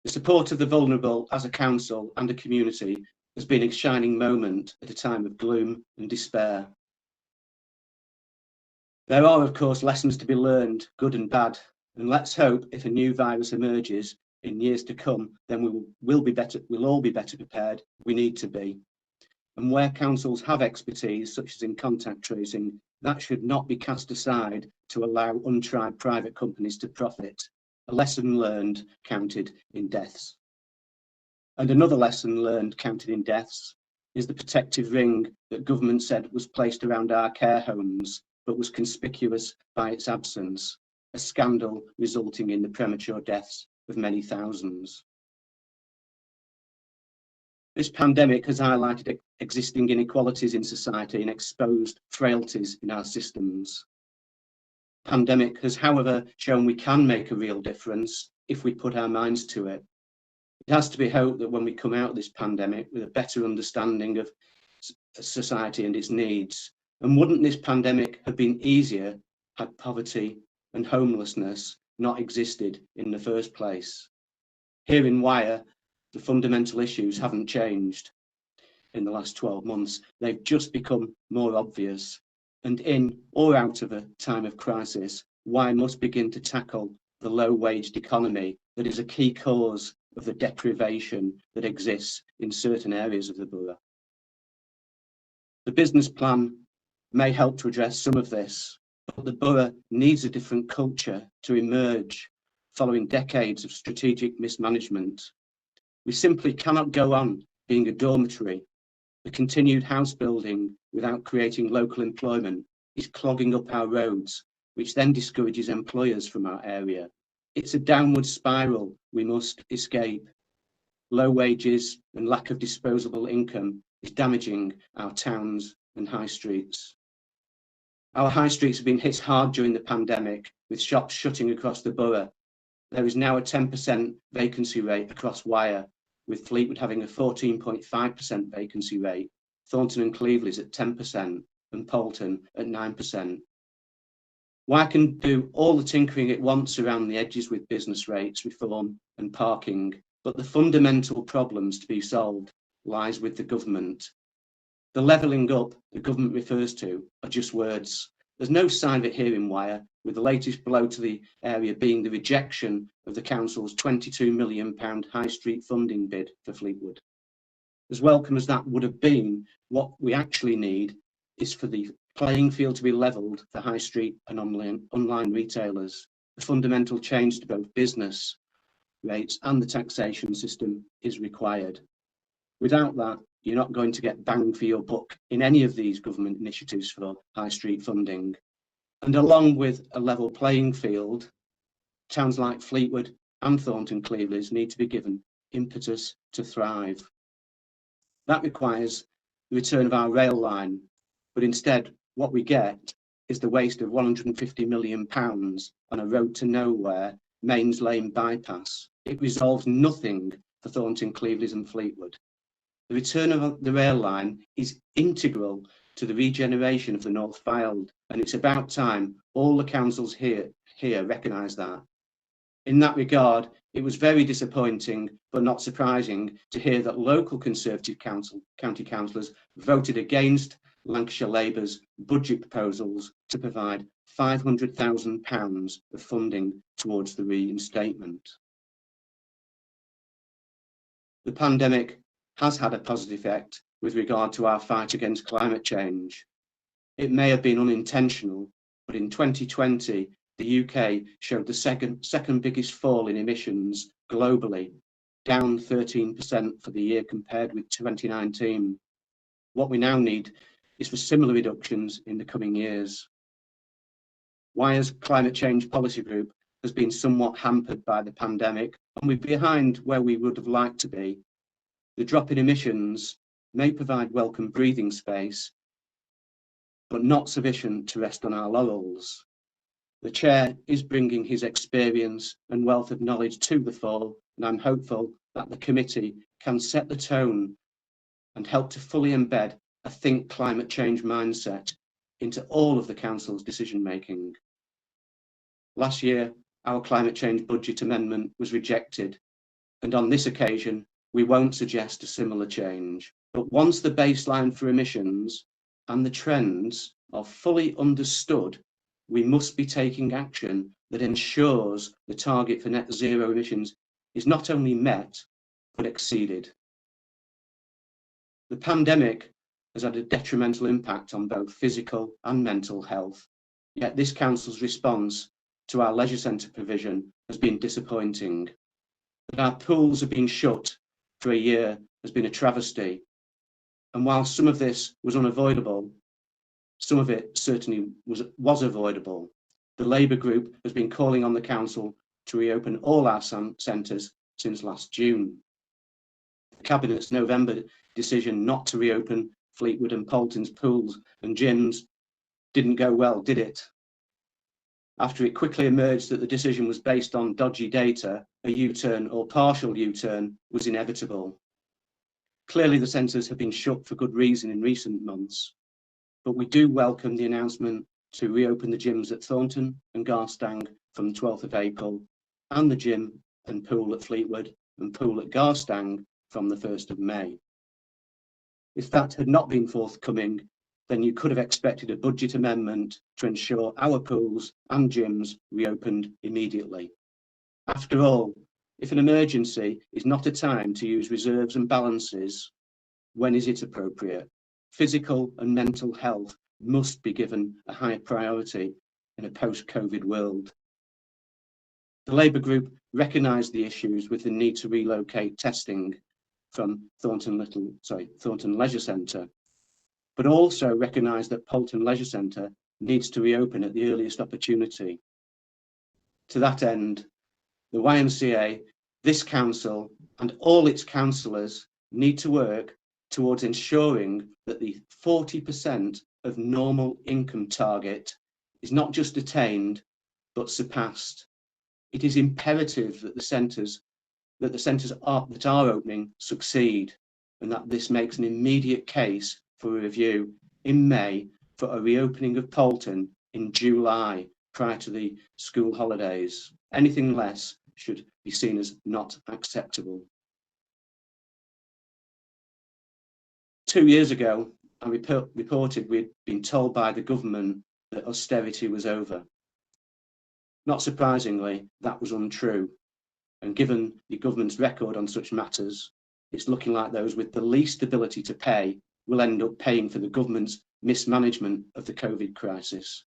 The support of the vulnerable as a council and a community has been a shining moment at a time of gloom and despair. There are, of course, lessons to be learned, good and bad, and let's hope if a new virus emerges in years to come, then we'll all be better prepared. We need to be. And where councils have expertise, such as in contact tracing, that should not be cast aside to allow untried private companies to profit. A lesson learned counted in deaths. And another lesson learned counted in deaths is the protective ring that government said was placed around our care homes, but was conspicuous by its absence, a scandal resulting in the premature deaths of many thousands. This pandemic has highlighted existing inequalities in society and exposed frailties in our systems. Pandemic has, however, shown we can make a real difference if we put our minds to it. It has to be hoped that when we come out of this pandemic with a better understanding of society and its needs, and wouldn't this pandemic have been easier had poverty and homelessness not existed in the first place? Here in Wyre, the fundamental issues haven't changed in the last 12 months. They've just become more obvious. And in or out of a time of crisis, Wyre must begin to tackle the low-waged economy that is a key cause of the deprivation that exists in certain areas of the borough. The business plan may help to address some of this, but the borough needs a different culture to emerge following decades of strategic mismanagement. We simply cannot go on being a dormitory. The continued house building without creating local employment is clogging up our roads, which then discourages employers from our area. It's a downward spiral we must escape. Low wages and lack of disposable income is damaging our towns and high streets. Our high streets have been hit hard during the pandemic, with shops shutting across the borough. There is now a 10% vacancy rate across Wyre, with Fleetwood having a 14.5% vacancy rate, Thornton and Cleveland's at 10%, and Poulton at 9%. Wyre can do all the tinkering it wants around the edges with business rates, reform and parking, but the fundamental problems to be solved lies with the government. The levelling up the government refers to are just words. There's no sign of it here in Wyre, with the latest blow to the area being the rejection of the council's £22 million high street funding bid for Fleetwood. As welcome as that would have been, what we actually need is for the playing field to be levelled for high street and online retailers. The fundamental change to both business rates and the taxation system is required. Without that, you're not going to get bang for your buck in any of these government initiatives for high street funding. And along with a level playing field, towns like Fleetwood and Thornton Cleveland need to be given impetus to thrive. That requires the return of our rail line, but instead what we get is the waste of £150 million on a road to nowhere Mains Lane bypass. It resolves nothing for Thornton Cleveland and Fleetwood. The return of the rail line is integral to the regeneration of the North Fylde, and it's about time all the councils here recognise that. In that regard, it was very disappointing, but not surprising, to hear that local Conservative county councillors voted against Lancashire Labour's budget proposals to provide £500,000 of funding towards the reinstatement. The pandemic has had a positive effect with regard to our fight against climate change. It may have been unintentional, but in 2020, the UK showed the second biggest fall in emissions globally, down 13% for the year compared with 2019. What we now need is for similar reductions in the coming years. Wyre's climate change policy group has been somewhat hampered by the pandemic, and we're behind where we would have liked to be. The drop in emissions may provide welcome breathing space, but not sufficient to rest on our laurels. The Chair is bringing his experience and wealth of knowledge to the fore, and I'm hopeful that the committee can set the tone and help to fully embed a think climate change mindset into all of the council's decision making. Last year, our climate change budget amendment was rejected, and on this occasion, we won't suggest a similar change. But once the baseline for emissions and the trends are fully understood, we must be taking action that ensures the target for net zero emissions is not only met, but exceeded. The pandemic has had a detrimental impact on both physical and mental health, yet this council's response to our leisure centre provision has been disappointing. That our pools have been shut for a year has been a travesty, and while some of this was unavoidable, some of it certainly was avoidable. The Labour group has been calling on the council to reopen all our centres since last June. The Cabinet's November decision not to reopen Fleetwood and Poulton's pools and gyms didn't go well, did it? After it quickly emerged that the decision was based on dodgy data, a U-turn or partial U-turn was inevitable. Clearly the centres have been shut for good reason in recent months, but we do welcome the announcement to reopen the gyms at Thornton and Garstang from the 12th of April, and the gym and pool at Fleetwood and pool at Garstang from the 1st of May. If that had not been forthcoming, then you could have expected a budget amendment to ensure our pools and gyms reopened immediately. After all, if an emergency is not a time to use reserves and balances, when is it appropriate? Physical and mental health must be given a higher priority in a post-COVID world. The Labour group recognised the issues with the need to relocate testing from Thornton Leisure Centre, but also recognised that Poulton Leisure Centre needs to reopen at the earliest opportunity. To that end, the YMCA, this council and all its councillors need to work towards ensuring that the 40% of normal income target is not just attained, but surpassed. It is imperative that the centres that are opening succeed, and that this makes an immediate case for a review in May for a reopening of Poulton in July, prior to the school holidays. Anything less should be seen as not acceptable. 2 years ago, I reported we'd been told by the government that austerity was over. Not surprisingly, that was untrue. And given the government's record on such matters, it's looking like those with the least ability to pay will end up paying for the government's mismanagement of the COVID crisis.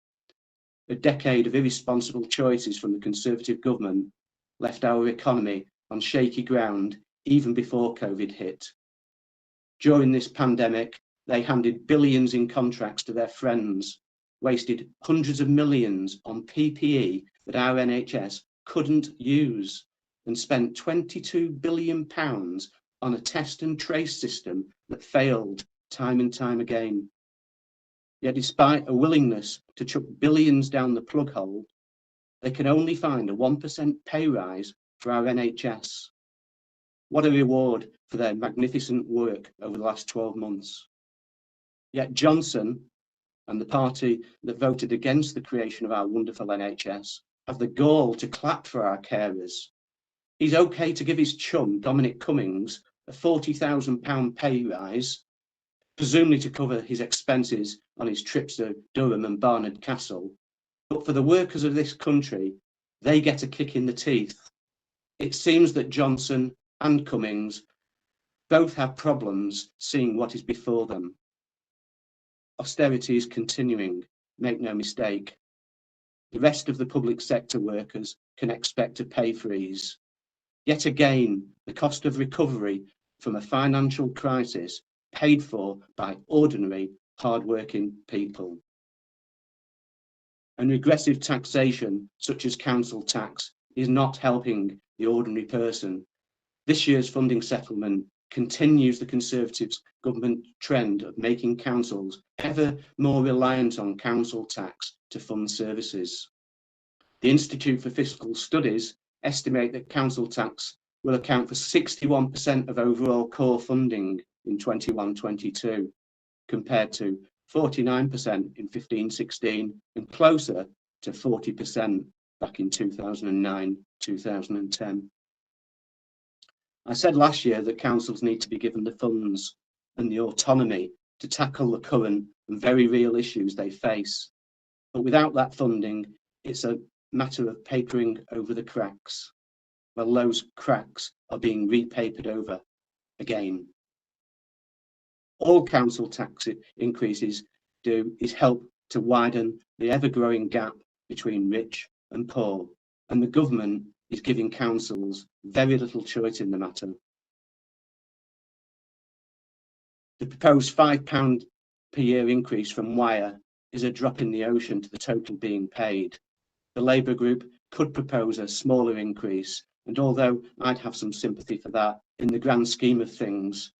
A decade of irresponsible choices from the Conservative government left our economy on shaky ground even before COVID hit. During this pandemic, they handed billions in contracts to their friends, wasted hundreds of millions on PPE that our NHS couldn't use, and spent £22 billion on a test and trace system that failed time and time again. Yet despite a willingness to chuck billions down the plug hole, they can only find a 1% pay rise for our NHS. What a reward for their magnificent work over the last 12 months. Yet Johnson and the party that voted against the creation of our wonderful NHS have the gall to clap for our carers. He's okay to give his chum, Dominic Cummings, a £40,000 pay rise, presumably to cover his expenses on his trips to Durham and Barnard Castle. But for the workers of this country, they get a kick in the teeth. It seems that Johnson and Cummings both have problems seeing what is before them. Austerity is continuing, make no mistake. The rest of the public sector workers can expect a pay freeze. Yet again, the cost of recovery from a financial crisis paid for by ordinary, hard-working people. And regressive taxation, such as council tax, is not helping the ordinary person. This year's funding settlement continues the Conservatives' government trend of making councils ever more reliant on council tax to fund services. The Institute for Fiscal Studies estimate that council tax will account for 61% of overall core funding in 21-22, compared to 49% in 15-16 and closer to 40% back in 2009-2010. I said last year that councils need to be given the funds and the autonomy to tackle the current and very real issues they face. But without that funding, it's a matter of papering over the cracks. Well, those cracks are being repapered over again. All council tax increases do is help to widen the ever-growing gap between rich and poor, and the government is giving councils very little choice in the matter. The proposed £5 per year increase from Wyre is a drop in the ocean to the total being paid. The Labour group could propose a smaller increase, and although I'd have some sympathy for that, in the grand scheme of things,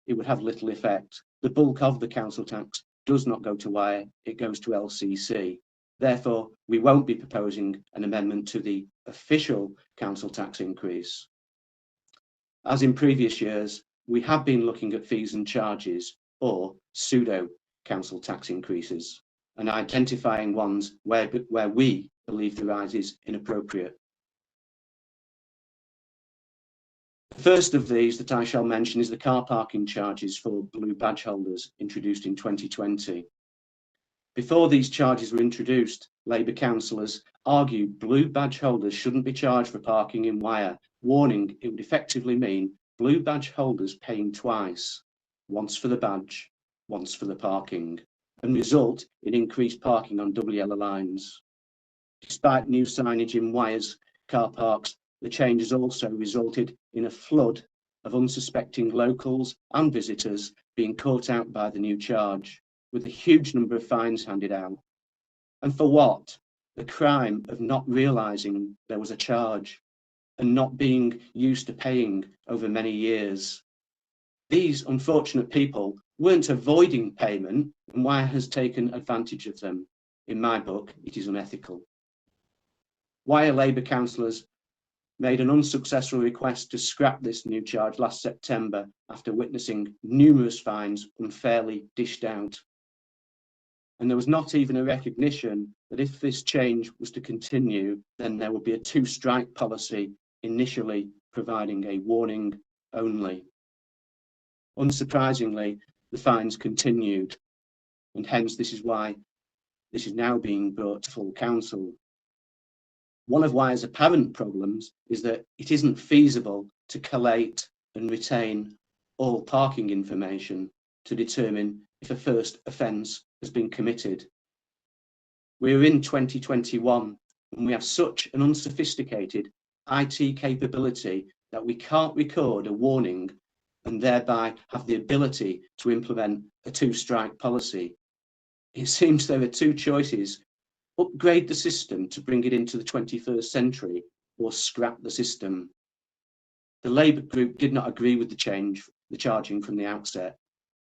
it would have little effect. The bulk of the council tax does not go to Wyre, it goes to LCC. Therefore, we won't be proposing an amendment to the official council tax increase. As in previous years, we have been looking at fees and charges, or pseudo council tax increases, and identifying ones where we believe the rise is inappropriate. The first of these that I shall mention is the car parking charges for blue badge holders introduced in 2020. Before these charges were introduced, Labour councillors argued blue badge holders shouldn't be charged for parking in Wyre, warning it would effectively mean blue badge holders paying twice, once for the badge, once for the parking, and result in increased parking on double yellow lines. Despite new signage in Wyre's car parks, the change has also resulted in a flood of unsuspecting locals and visitors being caught out by the new charge, with a huge number of fines handed out. And for what? The crime of not realising there was a charge and not being used to paying over many years. These unfortunate people weren't avoiding payment, and Wyre has taken advantage of them. In my book, it is unethical. Wyre Labour councillors made an unsuccessful request to scrap this new charge last September after witnessing numerous fines unfairly dished out. and there was not even a recognition that if this change was to continue, then there would be a two-strike policy, initially providing a warning only. Unsurprisingly, the fines continued, and hence this is why this is now being brought to full council. One of Wyre's apparent problems is that it isn't feasible to collate and retain all parking information to determine if a first offence has been committed. We're in 2021 and we have such an unsophisticated IT capability that we can't record a warning and thereby have the ability to implement a two-strike policy. It seems there are two choices: upgrade the system to bring it into the 21st century, or scrap the system. The Labour group did not agree with the charging from the outset,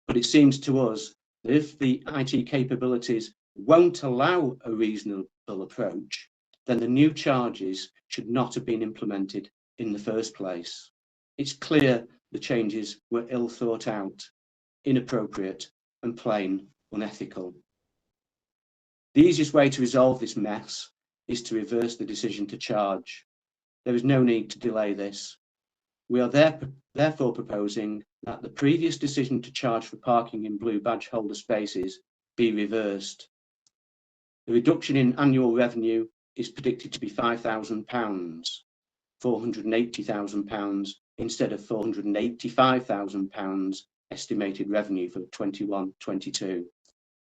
but it seems to us that if the IT capabilities won't allow a reasonable approach, then the new charges should not have been implemented in the first place. It's clear the changes were ill thought out, inappropriate, and plain unethical. The easiest way to resolve this mess is to reverse the decision to charge. There is no need to delay this. We are therefore proposing that the previous decision to charge for parking in blue badge holder spaces be reversed. The reduction in annual revenue is predicted to be £5,000, £480,000 instead of £485,000 estimated revenue for 21-22,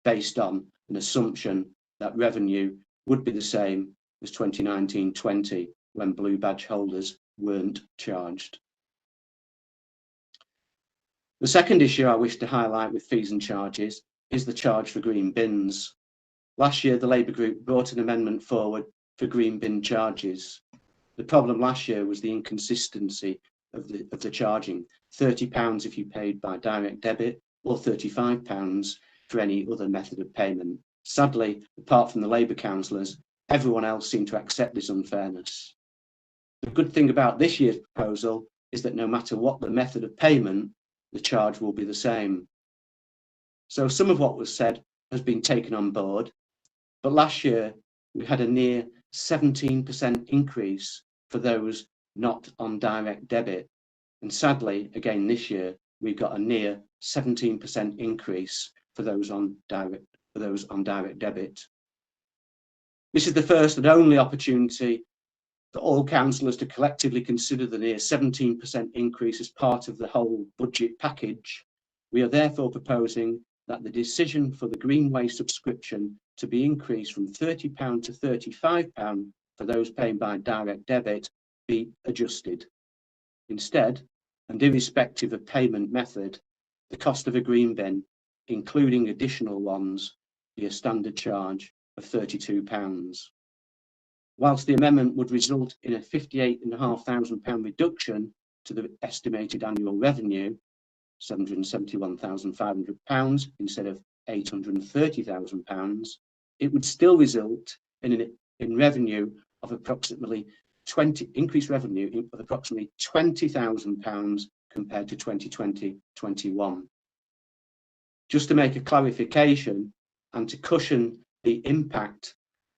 based on an assumption that revenue would be the same as 2019-20, when blue badge holders weren't charged. The second issue I wish to highlight with fees and charges is the charge for green bins. Last year, the Labour group brought an amendment forward for green bin charges. The problem last year was the inconsistency of the charging: £30 if you paid by direct debit, or £35 for any other method of payment. Sadly, apart from the Labour councillors, everyone else seemed to accept this unfairness. The good thing about this year's proposal is that no matter what the method of payment, the charge will be the same. So some of what was said has been taken on board, but last year we had a near 17% increase for those not on direct debit, and sadly again this year we've got a near 17% increase for those on direct debit. This is the first and only opportunity for all councillors to collectively consider the near 17% increase as part of the whole budget package. We are therefore proposing that the decision for the Greenway subscription to be increased from £30 to £35 for those paying by direct debit be adjusted. Instead, and irrespective of payment method, the cost of a green bin, including additional ones, be a standard charge of £32. Whilst the amendment would result in a £58,500 reduction to the estimated annual revenue, £771,500 instead of £830,000, it would still result in revenue of approximately increased revenue of approximately £20,000 compared to 2020-21. Just to make a clarification and to cushion the impact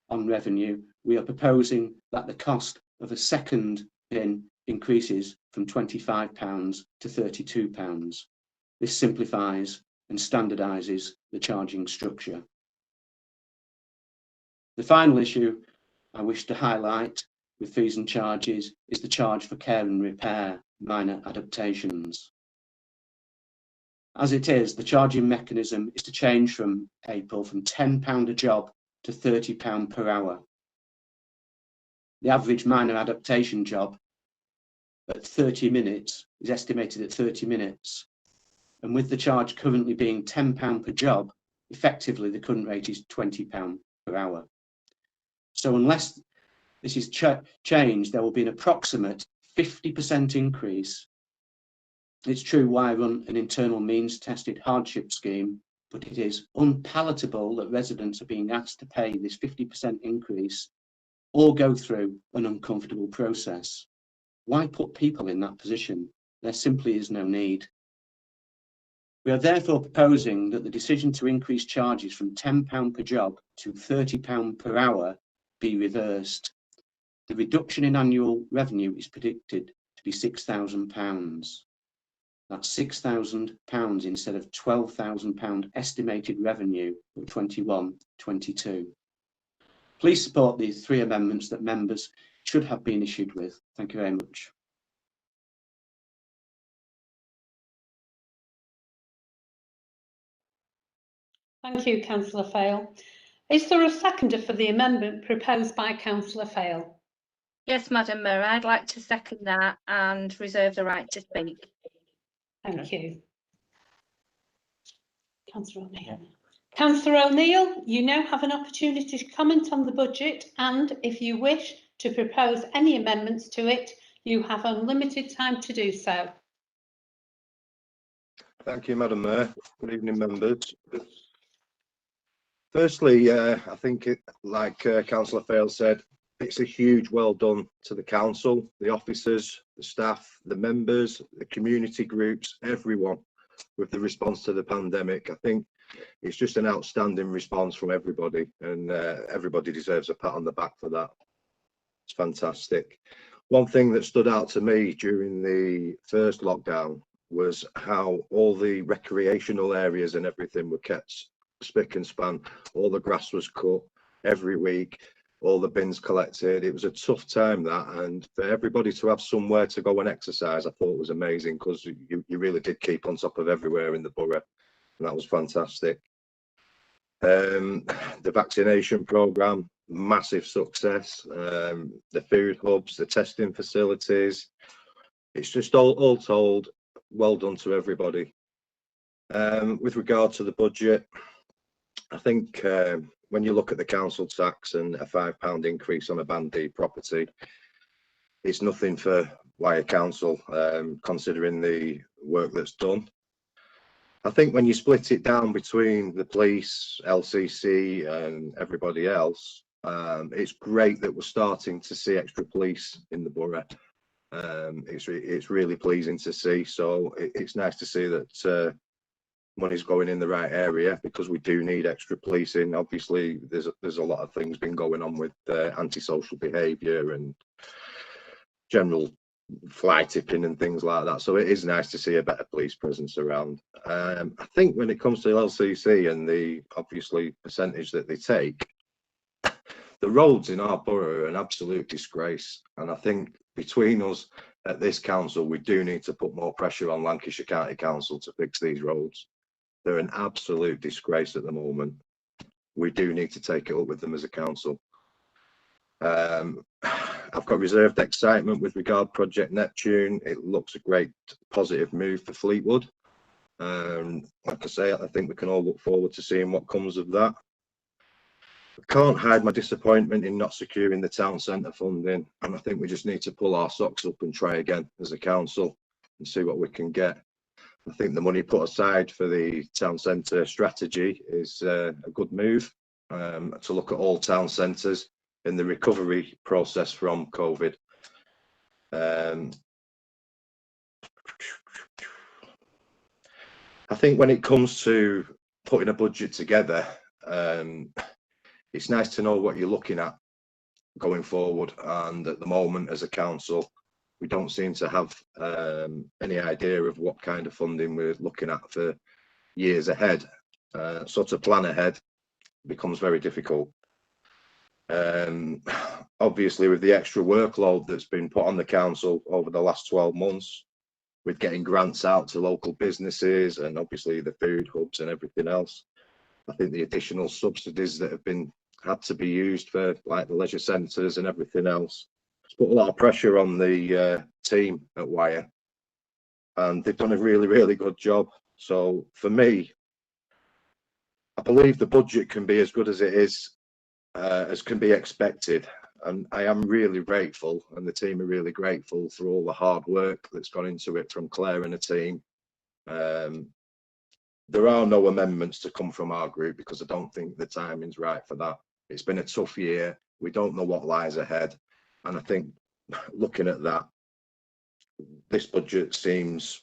on revenue, we are proposing that the cost of a second bin increases from £25 to £32. This simplifies and standardises the charging structure. The final issue I wish to highlight with fees and charges is the charge for care and repair minor adaptations. As it is, the charging mechanism is to change from April from £10 a job to £30 per hour. The average minor adaptation job at 30 minutes is estimated at 30 minutes. And with the charge currently being £10 per job, effectively the current rate is £20 per hour. So unless this is changed, there will be an approximate 50% increase. It's true Wyre run an internal means tested hardship scheme, but it is unpalatable that residents are being asked to pay this 50% increase or go through an uncomfortable process. Why put people in that position? There simply is no need. We are therefore proposing that the decision to increase charges from £10 per job to £30 per hour be reversed. The reduction in annual revenue is predicted to be £6,000. That's £6,000 instead of £12,000 estimated revenue for 21-22. Please support these 3 amendments that members should have been issued with. Thank you very much. Thank you, Councillor Fail. Is there a seconder for the amendment proposed by Councillor Fail? Yes, Madam Mayor, I'd like to second that and reserve the right to speak. Thank you. Councillor O'Neill. Councillor O'Neill, you now have an opportunity to comment on the budget, and if you wish to propose any amendments to it, you have unlimited time to do so. Thank you, Madam Mayor. Good evening, members. Firstly, I think, like Councillor Fail said, it's a huge well done to the council, the officers, the staff, the members, the community groups, everyone with the response to the pandemic. I think it's just an outstanding response from everybody, and everybody deserves a pat on the back for that. It's fantastic. One thing that stood out to me during the first lockdown was how all the recreational areas and everything were kept spick and span. All the grass was cut every week, all the bins collected. It was a tough time, that, and for everybody to have somewhere to go and exercise, I thought was amazing, because you really did keep on top of everywhere in the borough, and that was fantastic. The vaccination programme, massive success. The food hubs, the testing facilities, it's just all told, well done to everybody. With regard to the budget, I think when you look at the council tax and a £5 increase on a Band D property, it's nothing for Wyre Council, considering the work that's done. I think when you split it down between the police, LCC and everybody else, it's great that we're starting to see extra police in the borough. It's really pleasing to see, so it's nice to see that money's going in the right area, because we do need extra policing. Obviously there's a lot of things been going on with antisocial behaviour and general fly tipping and things like that, so it is nice to see a better police presence around. I think when it comes to LCC and the obviously percentage that they take, the roads in our borough are an absolute disgrace, and I think between us at this council we do need to put more pressure on Lancashire County Council to fix these roads. They're an absolute disgrace at the moment. We do need to take it up with them as a council. I've got reserved excitement with regard Project Neptune. It looks a great positive move for Fleetwood. Like I say, I think we can all look forward to seeing what comes of that. I can't hide my disappointment in not securing the town centre funding, and I think we just need to pull our socks up and try again as a council and see what we can get. I think the money put aside for the town centre strategy is a good move, to look at all town centres in the recovery process from COVID. I think when it comes to putting a budget together, it's nice to know what you're looking at going forward, and at the moment as a council we don't seem to have any idea of what kind of funding we're looking at for years ahead. So to plan ahead becomes very difficult. Obviously with the extra workload that's been put on the council over the last 12 months, with getting grants out to local businesses and obviously the food hubs and everything else, I think the additional subsidies that have been had to be used for like the leisure centres and everything else, it's put a lot of pressure on the team at Wyre, and they've done a really good job. So for me, I believe the budget can be as good as it is, as can be expected, and I am really grateful, and the team are really grateful for all the hard work that's gone into it from Claire and the team. There are no amendments to come from our group because I don't think the timing's right for that. It's been a tough year. We don't know what lies ahead, and I think looking at that, this budget seems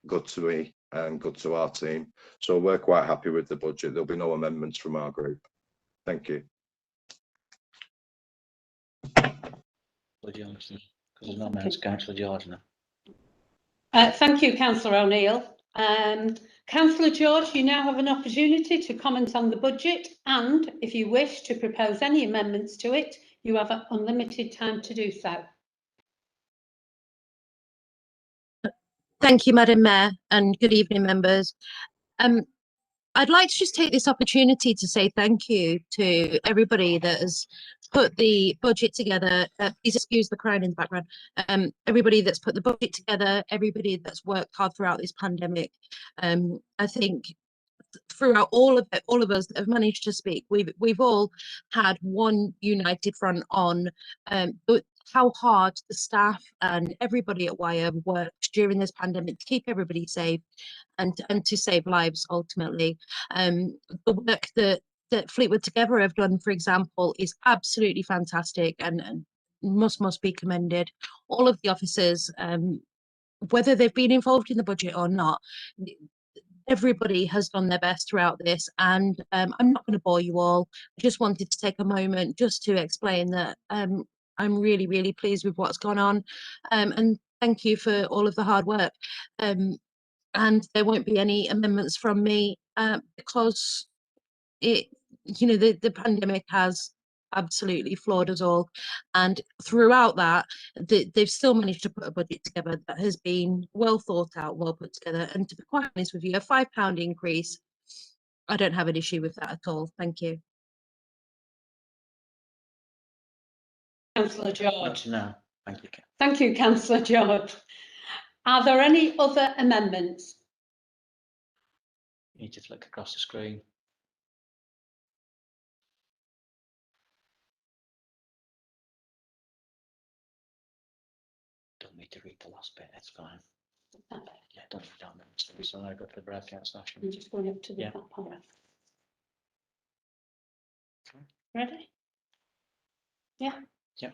good to me. and good to our team. So we're quite happy with the budget. There'll be no amendments from our group. Thank you. Councillor George now. Thank you, Councillor O'Neill. Councillor George, you now have an opportunity to comment on the budget, and if you wish to propose any amendments to it, you have unlimited time to do so. Thank you, Madam Mayor, and good evening, members. I'd like to just take this opportunity to say thank you to everybody that has put the budget together. Please excuse the crowd in the background. Everybody that's put the budget together, everybody that's worked hard throughout this pandemic. I think throughout all of us that have managed to speak, we've all had one united front on how hard the staff and everybody at Wyre worked during this pandemic to keep everybody safe and to save lives ultimately. The work that Fleetwood Together have done, for example, is absolutely fantastic and must be commended. All of the officers, whether they've been involved in the budget or not, everybody has done their best throughout this, and I'm not going to bore you all. I just wanted to take a moment just to explain that I'm really, really pleased with what's gone on, and thank you for all of the hard work. And there won't be any amendments from me because the pandemic has absolutely floored us all, and throughout that they've still managed to put a budget together that has been well thought out, well put together, and to be quite honest with you, a £5 increase, I don't have an issue with that at all. Thank you. Councillor George. No, thank you. Thank you, Councillor George. Are there any other amendments? You need to flick across the screen. Don't need to read the last bit, it's fine. Yeah, don't so I go to the broadcast session. I'm just going up to the Yeah. that paragraph. Ready? Yeah. Yeah.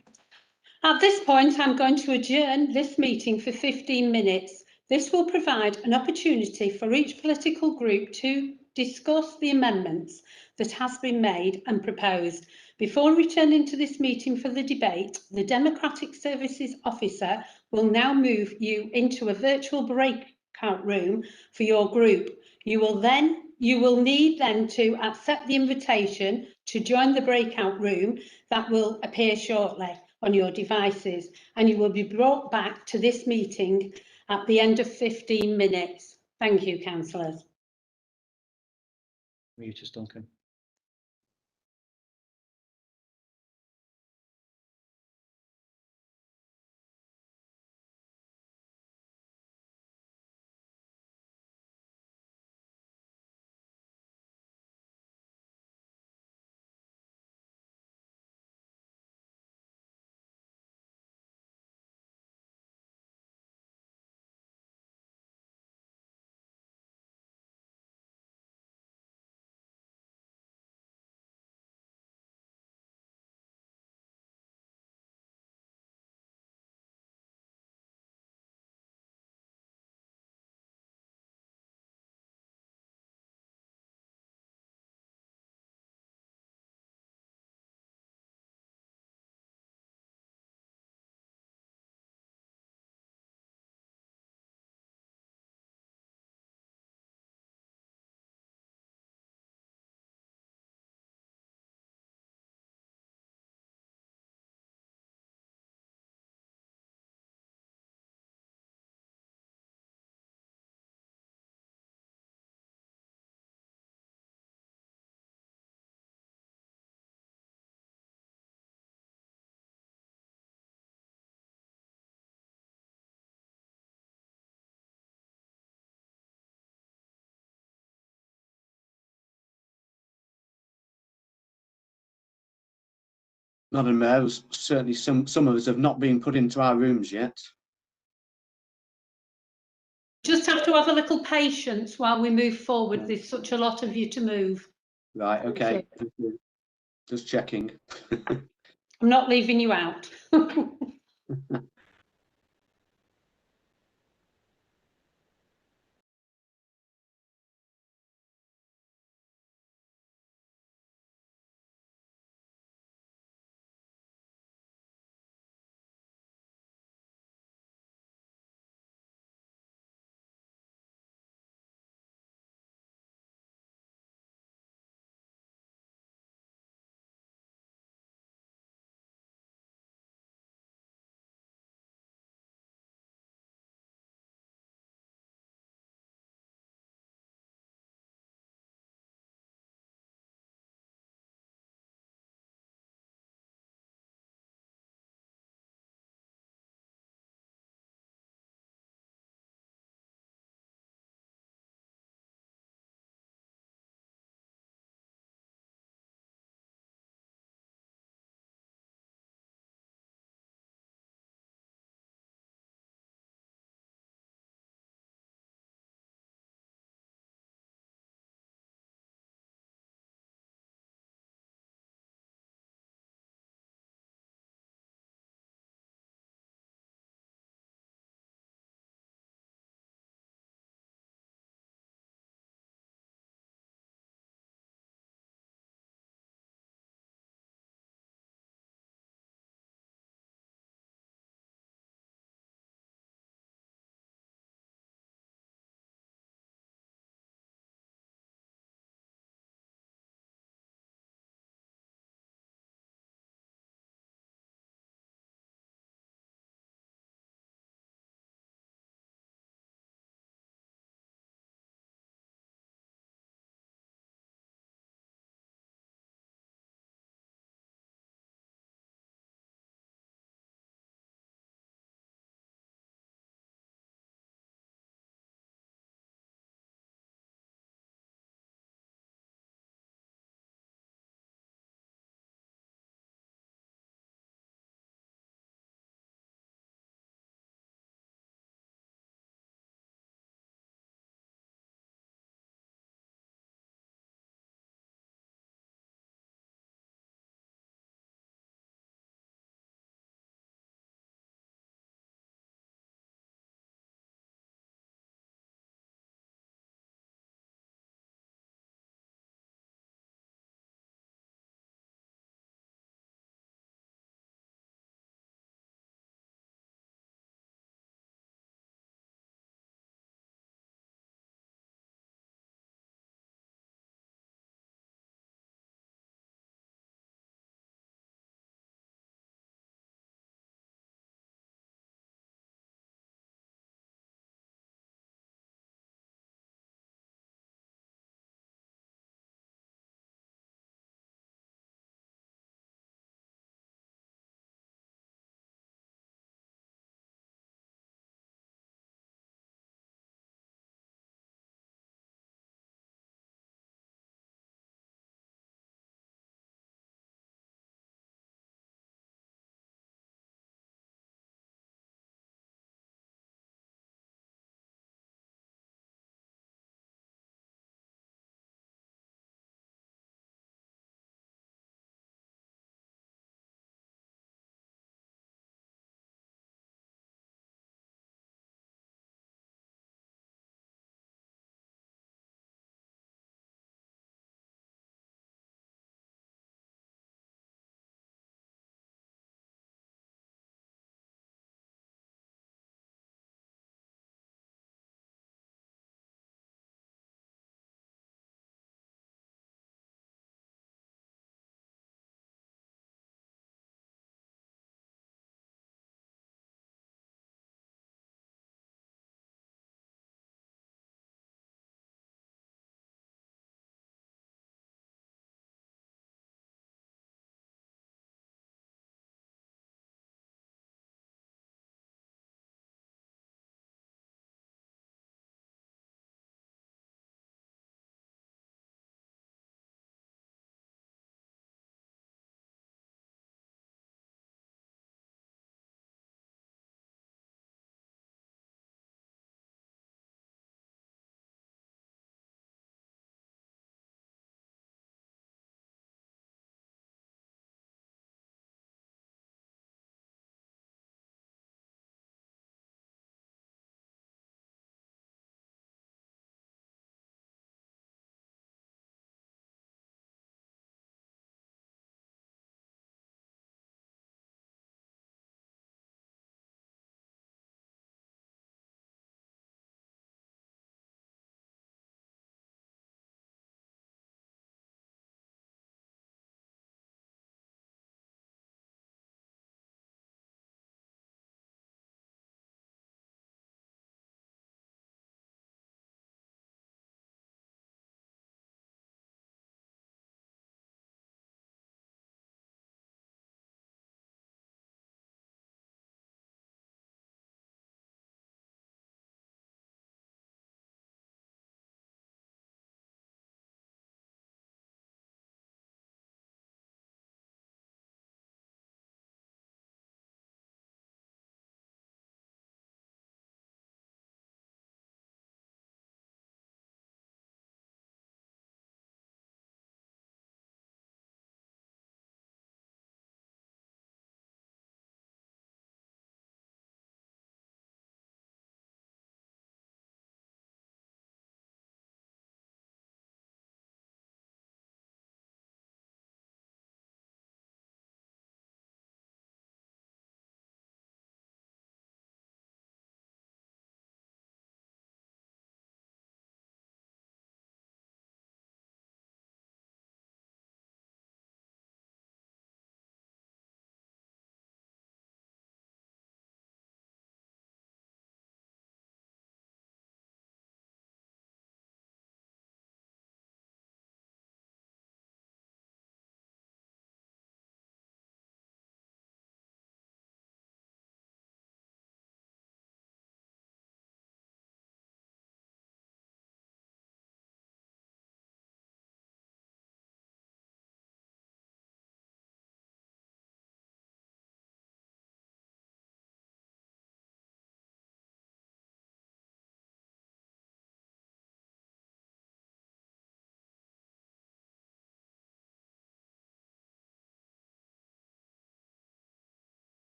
At this point, I'm going to adjourn this meeting for 15 minutes. This will provide an opportunity for each political group to discuss the amendments that has been made and proposed. Before returning to this meeting for the debate, the Democratic Services Officer will now move you into a virtual breakout room for your group. You will need then to accept the invitation to join the breakout room that will appear shortly on your devices, and you will be brought back to this meeting at the end of 15 minutes. Thank you, councillors. Mute us, Duncan. Madam Mayor, certainly some of us have not been put into our rooms yet. Just have to have a little patience while we move forward. There's such a lot of you to move. Right, okay. Just checking. I'm not leaving you out.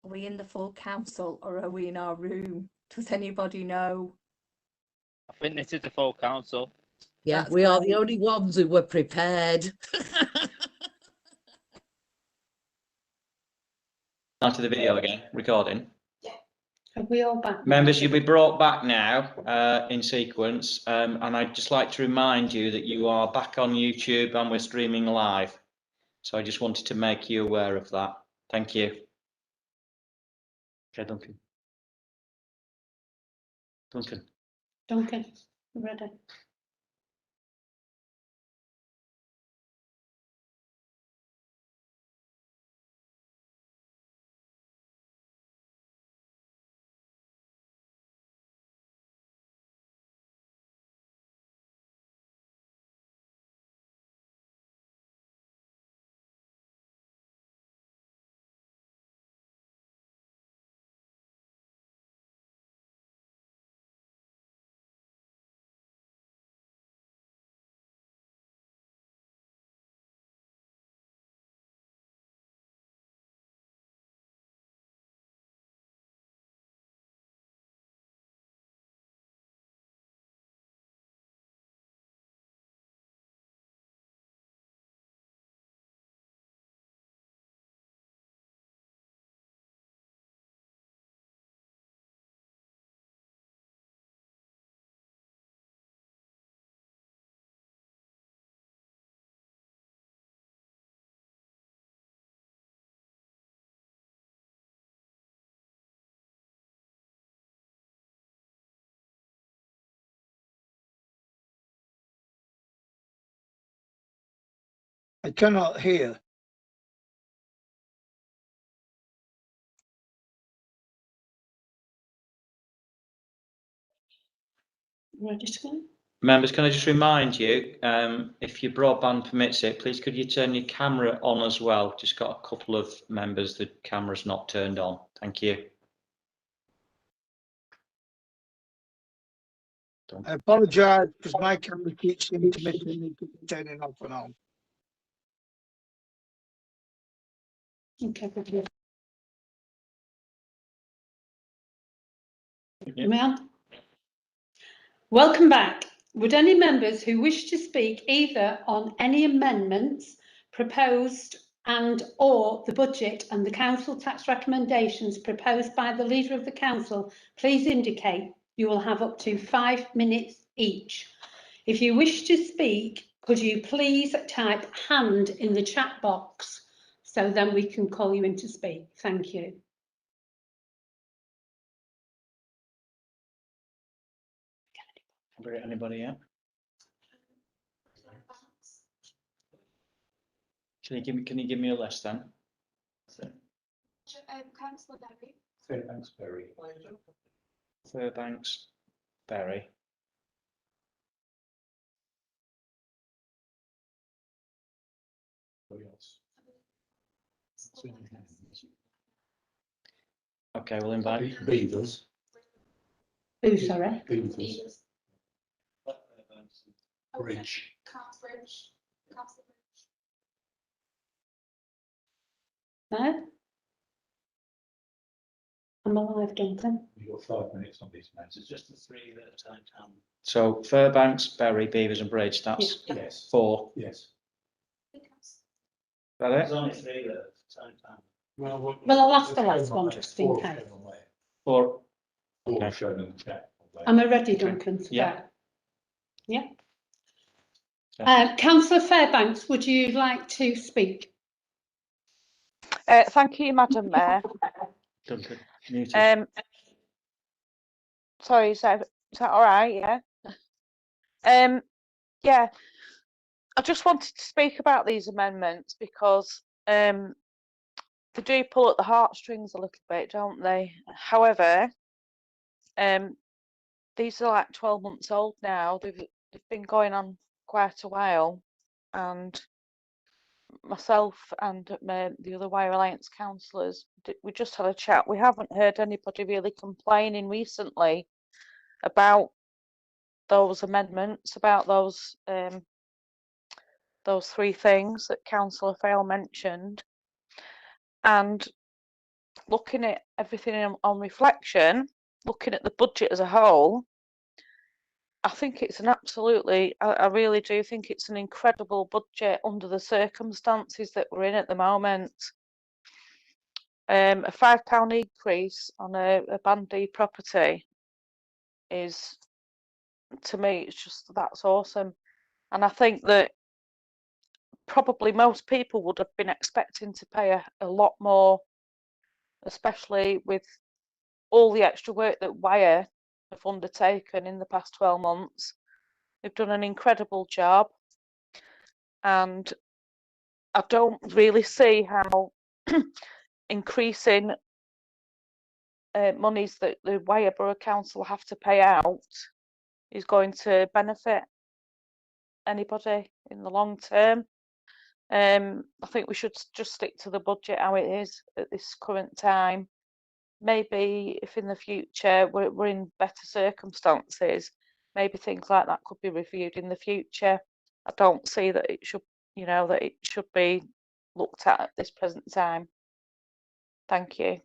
Are we in the full council or are we in our room? Does anybody know? I think this is the full council. Yeah, That's we are the great. only ones who were prepared. Now to the video again, recording. Are we all back? Members, you'll be brought back now in sequence, and I'd just like to remind you that you are back on YouTube and we're streaming live. So I just wanted to make you aware of that. Thank you. Okay, Duncan. Duncan, ready? I cannot hear. Ready to go? Members, can I just remind you, if your broadband permits it, please could you turn your camera on as well? Just got a couple of members, the camera's not turned on. Thank you. I apologise because my camera keeps intermittently turning off and on. Okay, good. Am I on? Welcome back. Would any members who wish to speak either on any amendments proposed and or the budget and the council tax recommendations proposed by the leader of the council, please indicate. You will have up to 5 minutes each. If you wish to speak, could you please type hand in the chat box so then we can call you in to speak. Thank you. Anybody yet? Can you give me a list then? Councillor Berry. Fairbanks Berry. Fairbanks Berry. Okay, we'll invite Beavers. Who, sorry? Beavers. Bridge. Bridge. No? I'm alive, Duncan. You've got 5 minutes on these matters. It's just the three that are tied down. So Fairbanks, Berry, Beavers and Bridge, that's Yes. 4. Yes. That There's it? only three that are tied down. Well, I'll ask the last one just in case. 4. All Okay. shown in the chat. Am I ready, Duncan? For Yeah. that? Yeah. Councillor Fairbanks, would you like to speak? Thank you, Madam Mayor. Duncan, muted. Sorry, is that all right? Yeah. Yeah. I just wanted to speak about these amendments because they do pull at the heartstrings a little bit, don't they? However, these are like 12 months old now. They've been going on quite a while, and myself and the other Wyre Alliance councillors, we just had a chat. We haven't heard anybody really complaining recently about those amendments, about those 3 things that Councillor Fail mentioned. And looking at everything on reflection, looking at the budget as a whole, I think it's an absolutely, I really do think it's an incredible budget under the circumstances that we're in at the moment. A £5 increase on a Band D property is, to me, it's just, that's awesome. And I think that probably most people would have been expecting to pay a lot more, especially with all the extra work that Wyre have undertaken in the past 12 months. They've done an incredible job, and I don't really see how increasing monies that the Wyre Borough Council have to pay out is going to benefit anybody in the long term. I think we should just stick to the budget how it is at this current time. Maybe if in the future we're in better circumstances, maybe things like that could be reviewed in the future. I don't see that it should, that it should be looked at this present time. Thank you.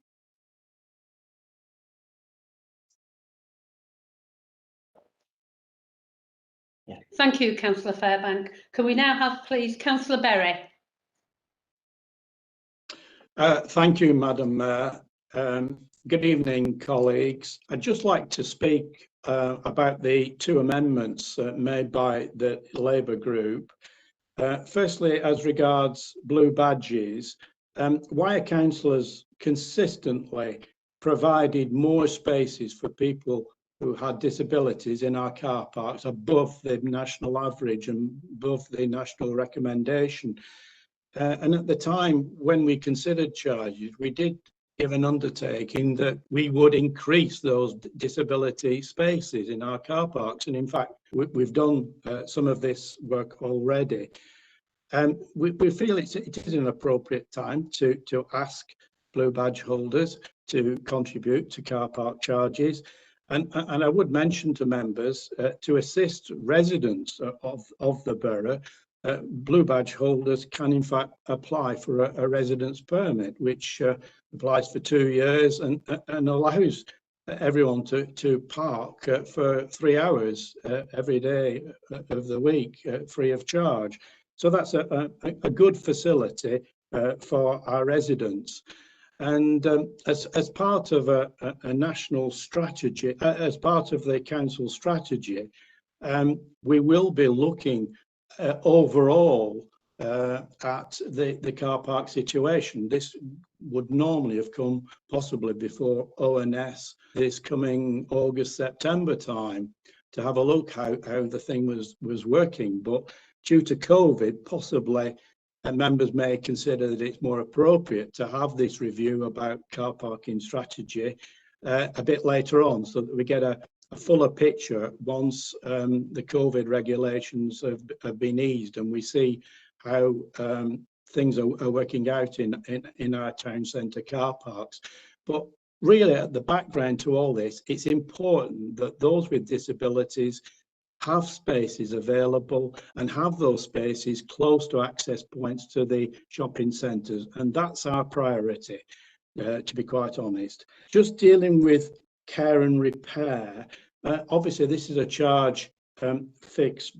Thank you, Councillor Fairbank. Can we now have, please, Councillor Berry? Thank you, Madam Mayor. Good evening, colleagues. I'd just like to speak about the two amendments made by the Labour group. Firstly, as regards blue badges, Wyre councillors consistently provided more spaces for people who had disabilities in our car parks above the national average and above the national recommendation. And at the time when we considered charges, we did give an undertaking that we would increase those disability spaces in our car parks. And in fact, we've done some of this work already. We feel it is an appropriate time to ask blue badge holders to contribute to car park charges. And I would mention to members to assist residents of the borough, blue badge holders can in fact apply for a residence permit, which applies for 2 years and allows everyone to park for 3 hours every day of the week, free of charge. So that's a good facility for our residents. And as part of a national strategy, as part of the council strategy, we will be looking overall at the car park situation. This would normally have come possibly before ONS this coming August, September time to have a look how the thing was working. But due to COVID, possibly members may consider that it's more appropriate to have this review about car parking strategy a bit later on, so that we get a fuller picture once the COVID regulations have been eased and we see how things are working out in our town centre car parks. But really, at the background to all this, it's important that those with disabilities have spaces available and have those spaces close to access points to the shopping centres, and that's our priority, to be quite honest. Just dealing with care and repair, obviously this is a charge fixed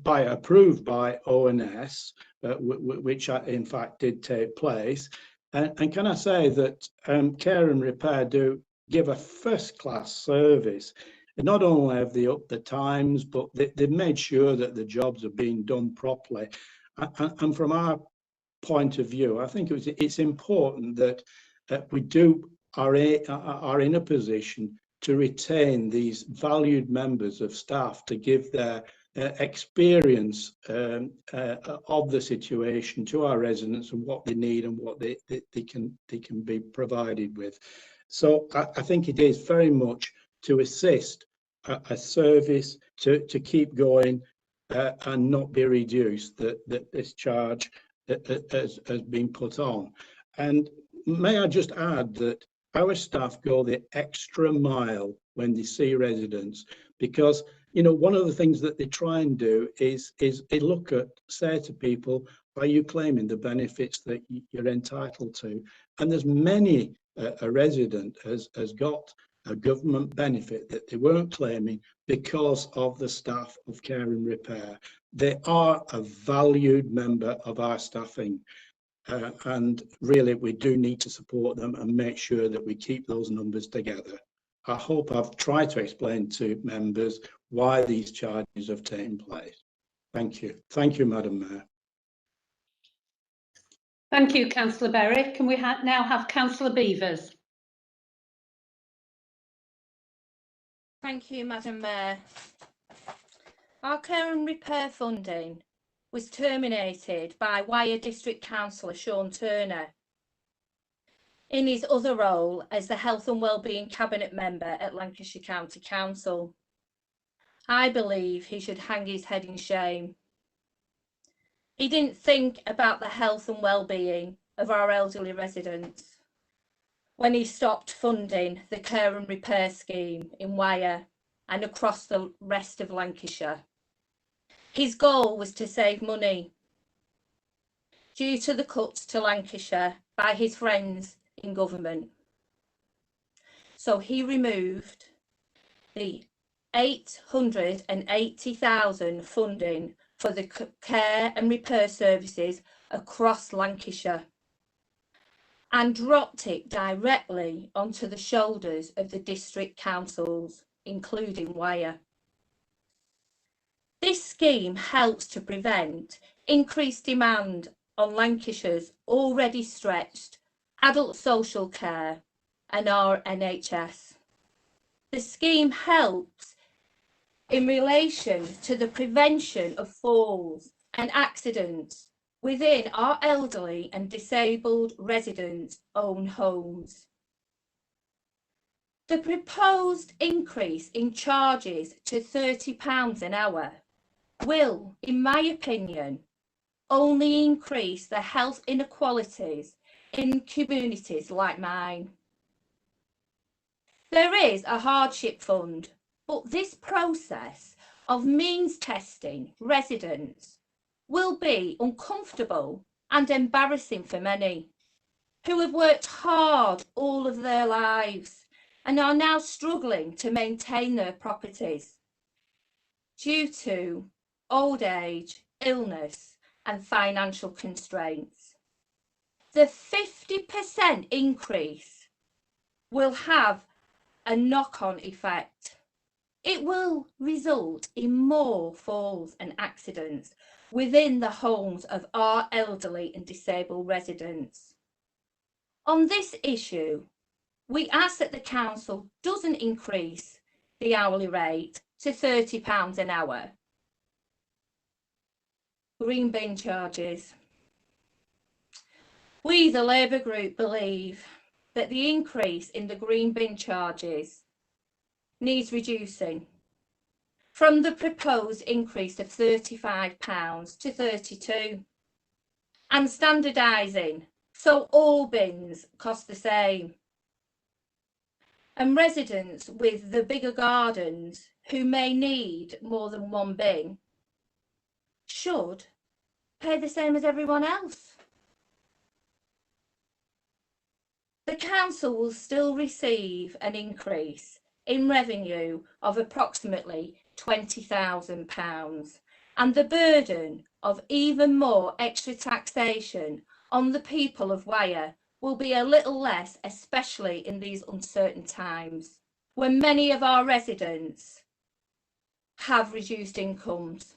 approved by ONS, which in fact did take place. And can I say that care and repair do give a first-class service. And not only have they upped the times, but they've made sure that the jobs are being done properly. And from our point of view, I think it's important that we are in a position to retain these valued members of staff to give their experience of the situation to our residents and what they need and what they can be provided with. So I think it is very much to assist a service to keep going and not be reduced, that this charge has been put on. And may I just add that our staff go the extra mile when they see residents, because one of the things that they try and do is say to people, Are you claiming the benefits that you're entitled to? And there's many, a resident has got a government benefit that they weren't claiming because of the staff of care and repair. They are a valued member of our staffing. And really, we do need to support them and make sure that we keep those numbers together. I hope I've tried to explain to members why these charges have taken place. Thank you. Thank you, Madam Mayor. Thank you, Councillor Berry. Can we now have Councillor Beavers? Thank you, Madam Mayor. Our care and repair funding was terminated by Wyre District Councillor Sean Turner in his other role as the Health and Wellbeing Cabinet Member at Lancashire County Council. I believe he should hang his head in shame. He didn't think about the health and well-being of our elderly residents when he stopped funding the care and repair scheme in Wyre and across the rest of Lancashire. His goal was to save money due to the cuts to Lancashire by his friends in government. So he removed the 880,000 funding for the care and repair services across Lancashire and dropped it directly onto the shoulders of the district councils, including Wyre. This scheme helps to prevent increased demand on Lancashire's already stretched adult social care and our NHS. The scheme helps in relation to the prevention of falls and accidents within our elderly and disabled residents' own homes. The proposed increase in charges to £30 an hour will, in my opinion, only increase the health inequalities in communities like mine. There is a hardship fund, but this process of means testing residents will be uncomfortable and embarrassing for many who have worked hard all of their lives and are now struggling to maintain their properties due to old age, illness and financial constraints. The 50% increase will have a knock-on effect. It will result in more falls and accidents within the homes of our elderly and disabled residents. On this issue, we ask that the council doesn't increase the hourly rate to £30 an hour. Green bin charges. We, the Labour group, believe that the increase in the green bin charges needs reducing from the proposed increase of £35 to £32 and standardising so all bins cost the same. And residents with the bigger gardens who may need more than one bin should pay the same as everyone else. The council will still receive an increase in revenue of approximately £20,000 and the burden of even more extra taxation on the people of Wyre will be a little less, especially in these uncertain times when many of our residents have reduced incomes.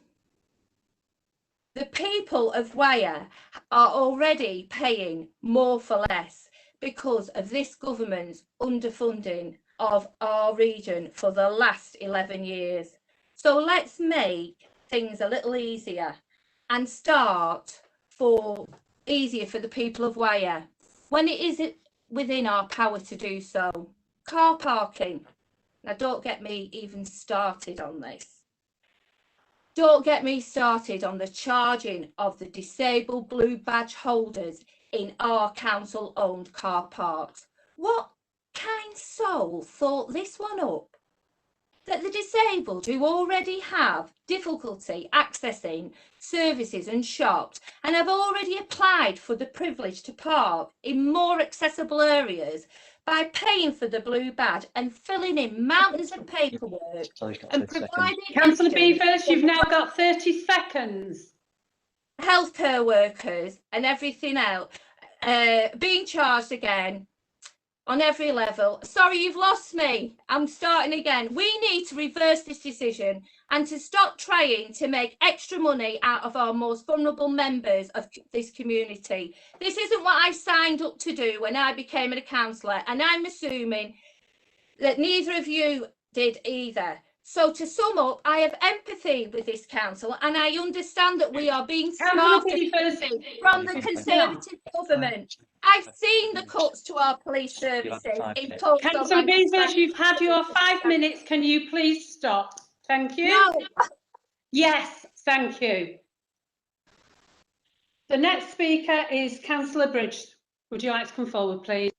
The people of Wyre are already paying more for less because of this government's underfunding of our region for the last 11 years. So let's make things a little easier and start easier for the people of Wyre when it is within our power to do so. Car parking. Now don't get me even started on this. Don't get me started on the charging of the disabled blue badge holders in our council-owned car parks. What kind soul thought this one up? that the disabled who already have difficulty accessing services and shops and have already applied for the privilege to park in more accessible areas by paying for the blue badge and filling in mountains of paperwork and providing Councillor evidence Beavers, you've now got 30 seconds. healthcare workers and everything else being charged again on every level. Sorry, you've lost me. I'm starting again. We need to reverse this decision and to stop trying to make extra money out of our most vulnerable members of this community. This isn't what I signed up to do when I became a councillor, and I'm assuming that neither of you did either. So to sum up, I have empathy with this council, and I understand that we are being smarter from the Conservative government. I've seen the cuts to our police services imposed on Councillor Beavers, you've had your 5 minutes. Can you please stop? Thank you. No. Yes, thank you. The next speaker is Councillor Bridge. Would you like to come forward, please?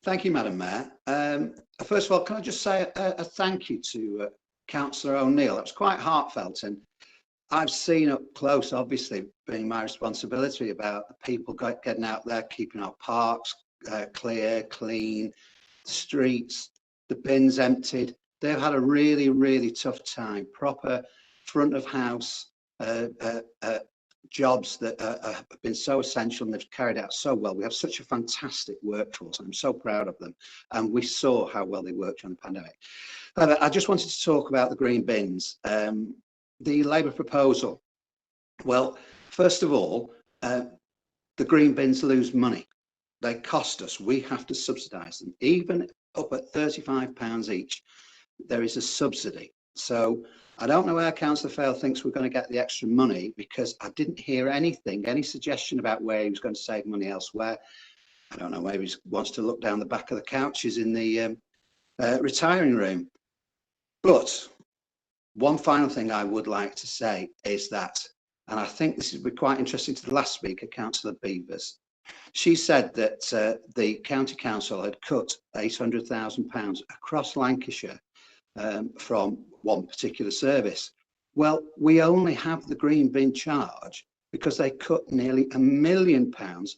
Thank you, Madam Mayor. First of all, can I just say a thank you to Councillor O'Neill. That was quite heartfelt, and I've seen up close, obviously, being my responsibility about the people getting out there, keeping our parks clear, clean, the streets, the bins emptied. They've had a really, really tough time. Proper front of house jobs that have been so essential, and they've carried out so well. We have such a fantastic workforce. I'm so proud of them, and we saw how well they worked during the pandemic. I just wanted to talk about the green bins. The Labour proposal. Well, first of all, the green bins lose money. They cost us. We have to subsidise them. Even up at £35 each, there is a subsidy. So I don't know where Councillor Fale thinks we're going to get the extra money, because I didn't hear anything, any suggestion about where he was going to save money elsewhere. I don't know, maybe he wants to look down the back of the couches in the retiring room. But one final thing I would like to say is that, and I think this would be quite interesting to the last speaker, Councillor Beavers. She said that the County Council had cut £800,000 across Lancashire from one particular service. Well, we only have the green bin charge because they cut nearly £1 million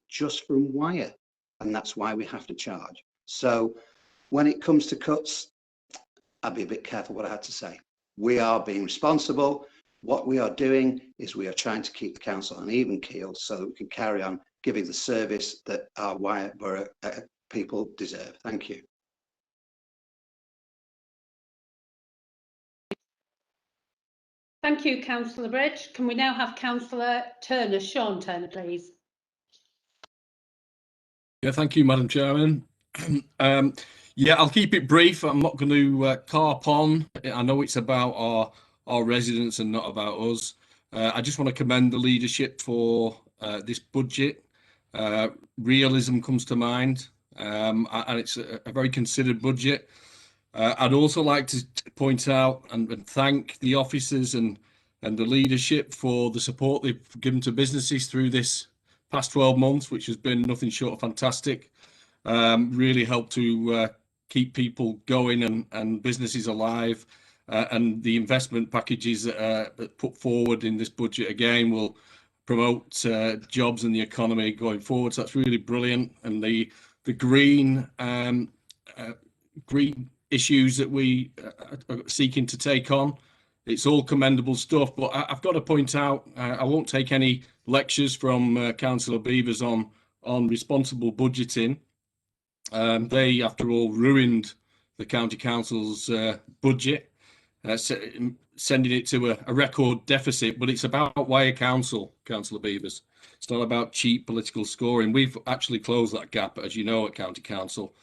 just from Wyre, and that's why we have to charge. So when it comes to cuts, I'll be a bit careful what I had to say. We are being responsible. What we are doing is we are trying to keep the council on even keel so that we can carry on giving the service that our Wyre Borough people deserve. Thank you. Thank you, Councillor Bridge. Can we now have Councillor Turner, Sean Turner, please? Yeah, thank you, Madam Chairman. Yeah, I'll keep it brief. I'm not going to carp on. I know it's about our residents and not about us. I just want to commend the leadership for this budget. Realism comes to mind, and it's a very considered budget. I'd also like to point out and thank the officers and the leadership for the support they've given to businesses through this past 12 months, which has been nothing short of fantastic. Really helped to keep people going and businesses alive. And the investment packages that put forward in this budget again will promote jobs in the economy going forward. So that's really brilliant. And the green green issues that we are seeking to take on, it's all commendable stuff. But I've got to point out, I won't take any lectures from Councillor Beavers on responsible budgeting. They, after all, ruined the County Council's budget, sending it to a record deficit. But it's about Wyre Council, Councillor Beavers. It's not about cheap political scoring. We've actually closed that gap, as you know, at County Council.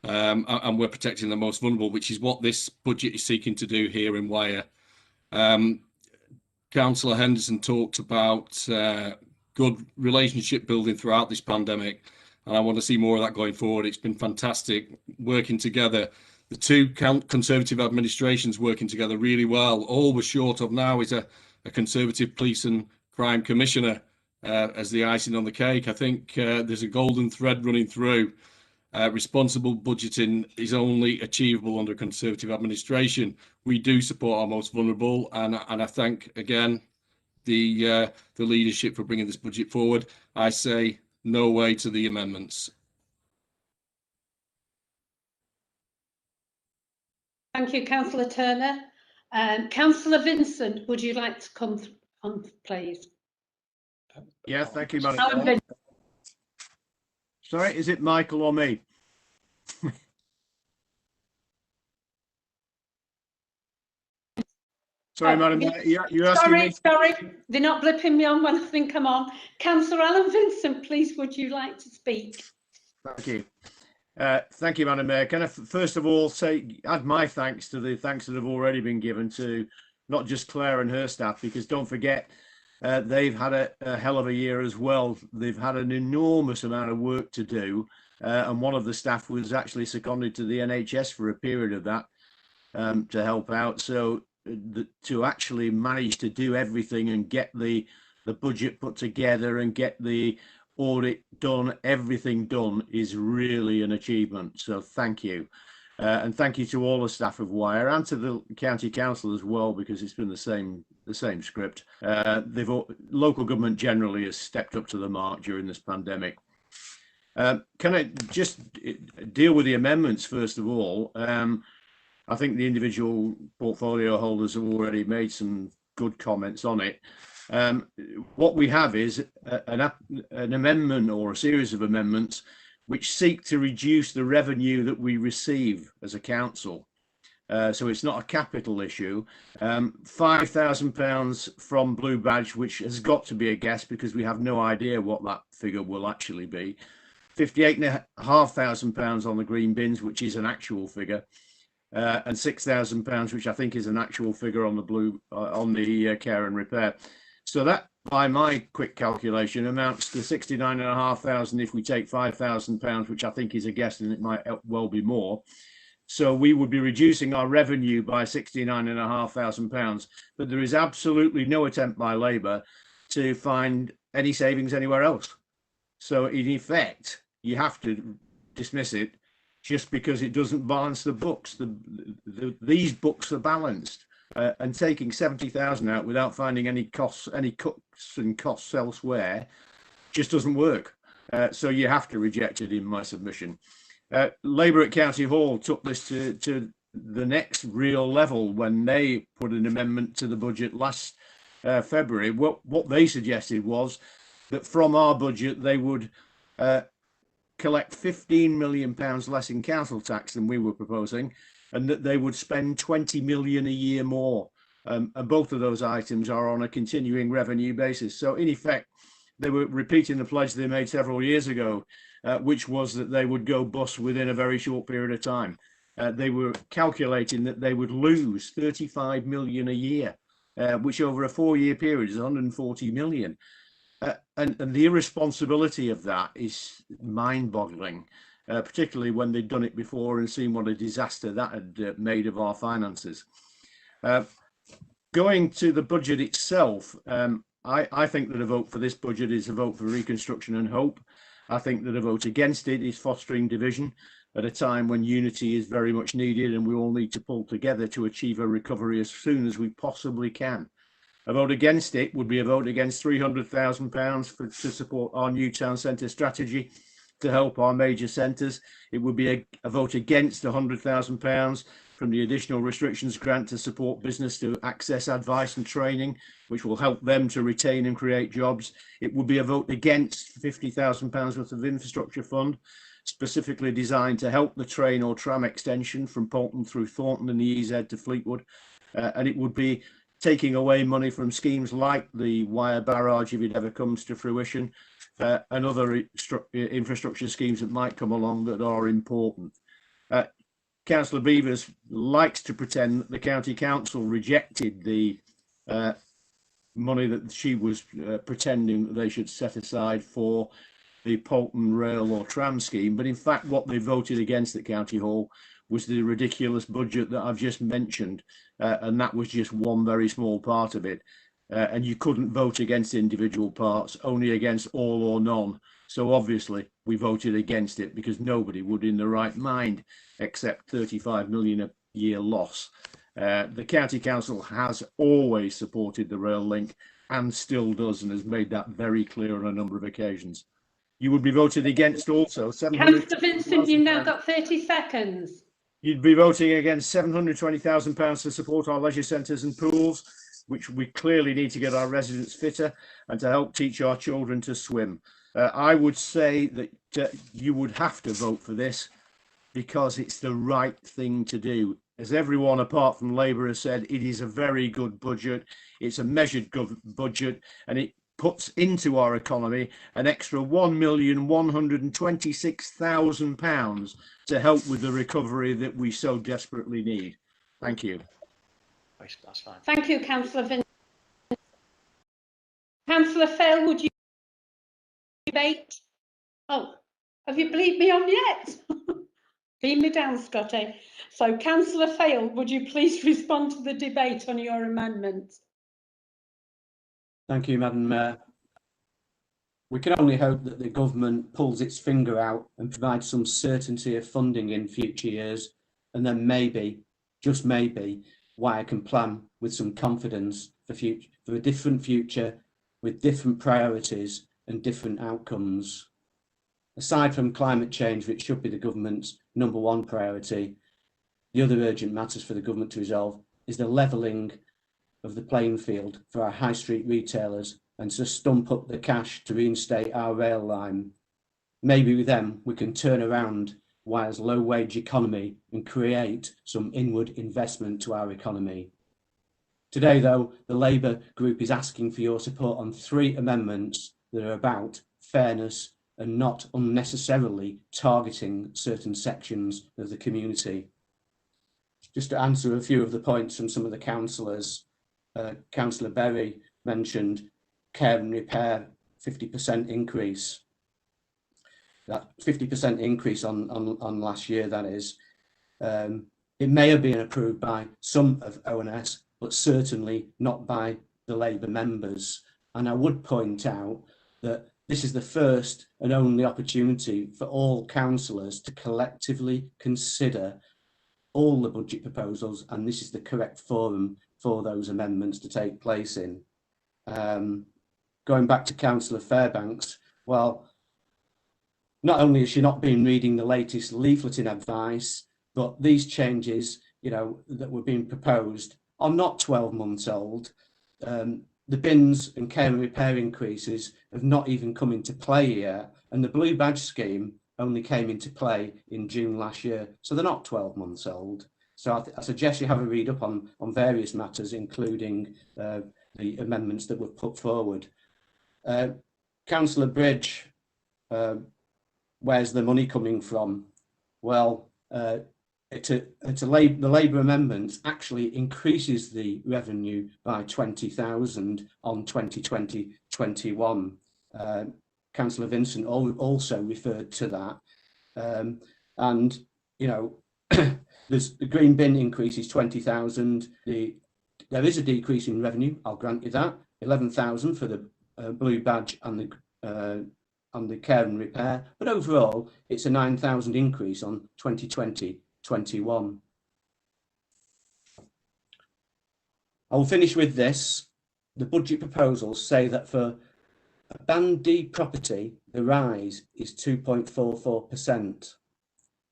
And we're protecting the most vulnerable, which is what this budget is seeking to do here in Wyre. Councillor Henderson talked about good relationship building throughout this pandemic, and I want to see more of that going forward. It's been fantastic working together. The two Conservative administrations working together really well. All we're short of now is a Conservative Police and Crime Commissioner as the icing on the cake. I think there's a golden thread running through. responsible budgeting is only achievable under Conservative administration. We do support our most vulnerable, and I thank again the leadership for bringing this budget forward. I say no way to the amendments. Thank you, Councillor Turner. Councillor Vincent, would you like to come on, please? Yeah, thank you, Madam Alan Chair. Sorry, is it Michael or me? Sorry, Madam Chair, you're asking me? Sorry, they're not blipping me on when I think I'm on. Councillor Alan Vincent, please, would you like to speak? Thank you. Thank you, Madam Mayor. Can I first of all add my thanks to the thanks that have already been given to not just Claire and her staff, because don't forget, they've had a hell of a year as well. They've had an enormous amount of work to do, and one of the staff was actually seconded to the NHS for a period of that to help out. So to actually manage to do everything and get the budget put together and get the audit done, everything done, is really an achievement. So thank you. And thank you to all the staff of Wyre and to the county council as well, because it's been the same script. Local government generally has stepped up to the mark during this pandemic. Can I just deal with the amendments first of all? I think the individual portfolio holders have already made some good comments on it. What we have is an amendment or a series of amendments which seek to reduce the revenue that we receive as a council. So it's not a capital issue. £5,000 from Blue Badge, which has got to be a guess because we have no idea what that figure will actually be. £58,500 on the green bins, which is an actual figure. And £6,000, which I think is an actual figure on the care and repair. So that, by my quick calculation, amounts to 69,500 if we take £5,000, which I think is a guess, and it might well be more. So we would be reducing our revenue by £69,500, but there is absolutely no attempt by Labour to find any savings anywhere else. So in effect, you have to dismiss it just because it doesn't balance the books. These books are balanced, and taking 70,000 out without finding any cuts and costs elsewhere just doesn't work. So you have to reject it in my submission. Labour at County Hall took this to the next real level when they put an amendment to the budget last February. What they suggested was that from our budget they would collect £15 million less in council tax than we were proposing, and that they would spend 20 million a year more. And both of those items are on a continuing revenue basis. So in effect, they were repeating the pledge they made several years ago, which was that they would go bust within a very short period of time. They were calculating that they would lose 35 million a year, which over a 4-year period is 140 million. And the irresponsibility of that is mind-boggling, particularly when they'd done it before and seen what a disaster that had made of our finances. Going to the budget itself, I think that a vote for this budget is a vote for reconstruction and hope. I think that a vote against it is fostering division at a time when unity is very much needed, and we all need to pull together to achieve a recovery as soon as we possibly can. A vote against it would be a vote against £300,000 to support our new town centre strategy to help our major centres. It would be a vote against £100,000 from the additional restrictions grant to support business to access advice and training, which will help them to retain and create jobs. It would be a vote against £50,000 worth of infrastructure fund, specifically designed to help the train or tram extension from Bolton through Thornton and the EZ to Fleetwood. And it would be taking away money from schemes like the Wyre barrage, if it ever comes to fruition, and other infrastructure schemes that might come along that are important. Councillor Beavers likes to pretend that the county council rejected the money that she was pretending that they should set aside for the Bolton rail or tram scheme, but in fact what they voted against at County Hall was the ridiculous budget that I've just mentioned, and that was just one very small part of it. And you couldn't vote against individual parts, only against all or none. So obviously we voted against it because nobody would in the right mind accept 35 million a year loss. The County Council has always supported the rail link and still does, and has made that very clear on a number of occasions. You would be voted against also. Councillor Vincent, you've now got 30 seconds. You'd be voting against £720,000 to support our leisure centres and pools, which we clearly need to get our residents fitter, and to help teach our children to swim. I would say that you would have to vote for this because it's the right thing to do. As everyone apart from Labour has said, it is a very good budget. It's a measured budget, and it puts into our economy an extra £1,126,000 to help with the recovery that we so desperately need. Thank you. That's fine. Thank you, Councillor Vincent. Councillor Fail, would you debate? Oh, have you bleed me on yet? Beam me down, Scotty. So, Councillor Fail, would you please respond to the debate on your amendment? Thank you, Madam Mayor. We can only hope that the government pulls its finger out and provides some certainty of funding in future years, and then maybe, just maybe, Wyre can plan with some confidence for a different future with different priorities and different outcomes. Aside from climate change, which should be the government's #1 priority, the other urgent matters for the government to resolve is the levelling of the playing field for our high street retailers and to stump up the cash to reinstate our rail line. Maybe with them we can turn around Wyre's low wage economy and create some inward investment to our economy. Today though, the Labour group is asking for your support on 3 amendments that are about fairness and not unnecessarily targeting certain sections of the community. Just to answer a few of the points from some of the councillors, Councillor Berry mentioned care and repair 50% increase. That 50% increase on last year, that is. It may have been approved by some of ONS, but certainly not by the Labour members. And I would point out that this is the first and only opportunity for all councillors to collectively consider all the budget proposals, and this is the correct forum for those amendments to take place in. Going back to Councillor Fairbanks, well, not only has she not been reading the latest leafleting advice, but these changes, that were being proposed are not 12 months old. The bins and care and repair increases have not even come into play yet, and the blue badge scheme only came into play in June last year, so they're not 12 months old. So I suggest you have a read up on various matters, including the amendments that were put forward. Councillor Bridge, where's the money coming from? Well, the Labour amendment actually increases the revenue by 20,000 on 2020-21. Councillor Vincent also referred to that, and there's the green bin increase is 20,000. There is a decrease in revenue, I'll grant you that. 11,000 for the blue badge and the care and repair, but overall it's a 9,000 increase on 2020-21. I will finish with this. The budget proposals say that for a Band D property, the rise is 2.44%,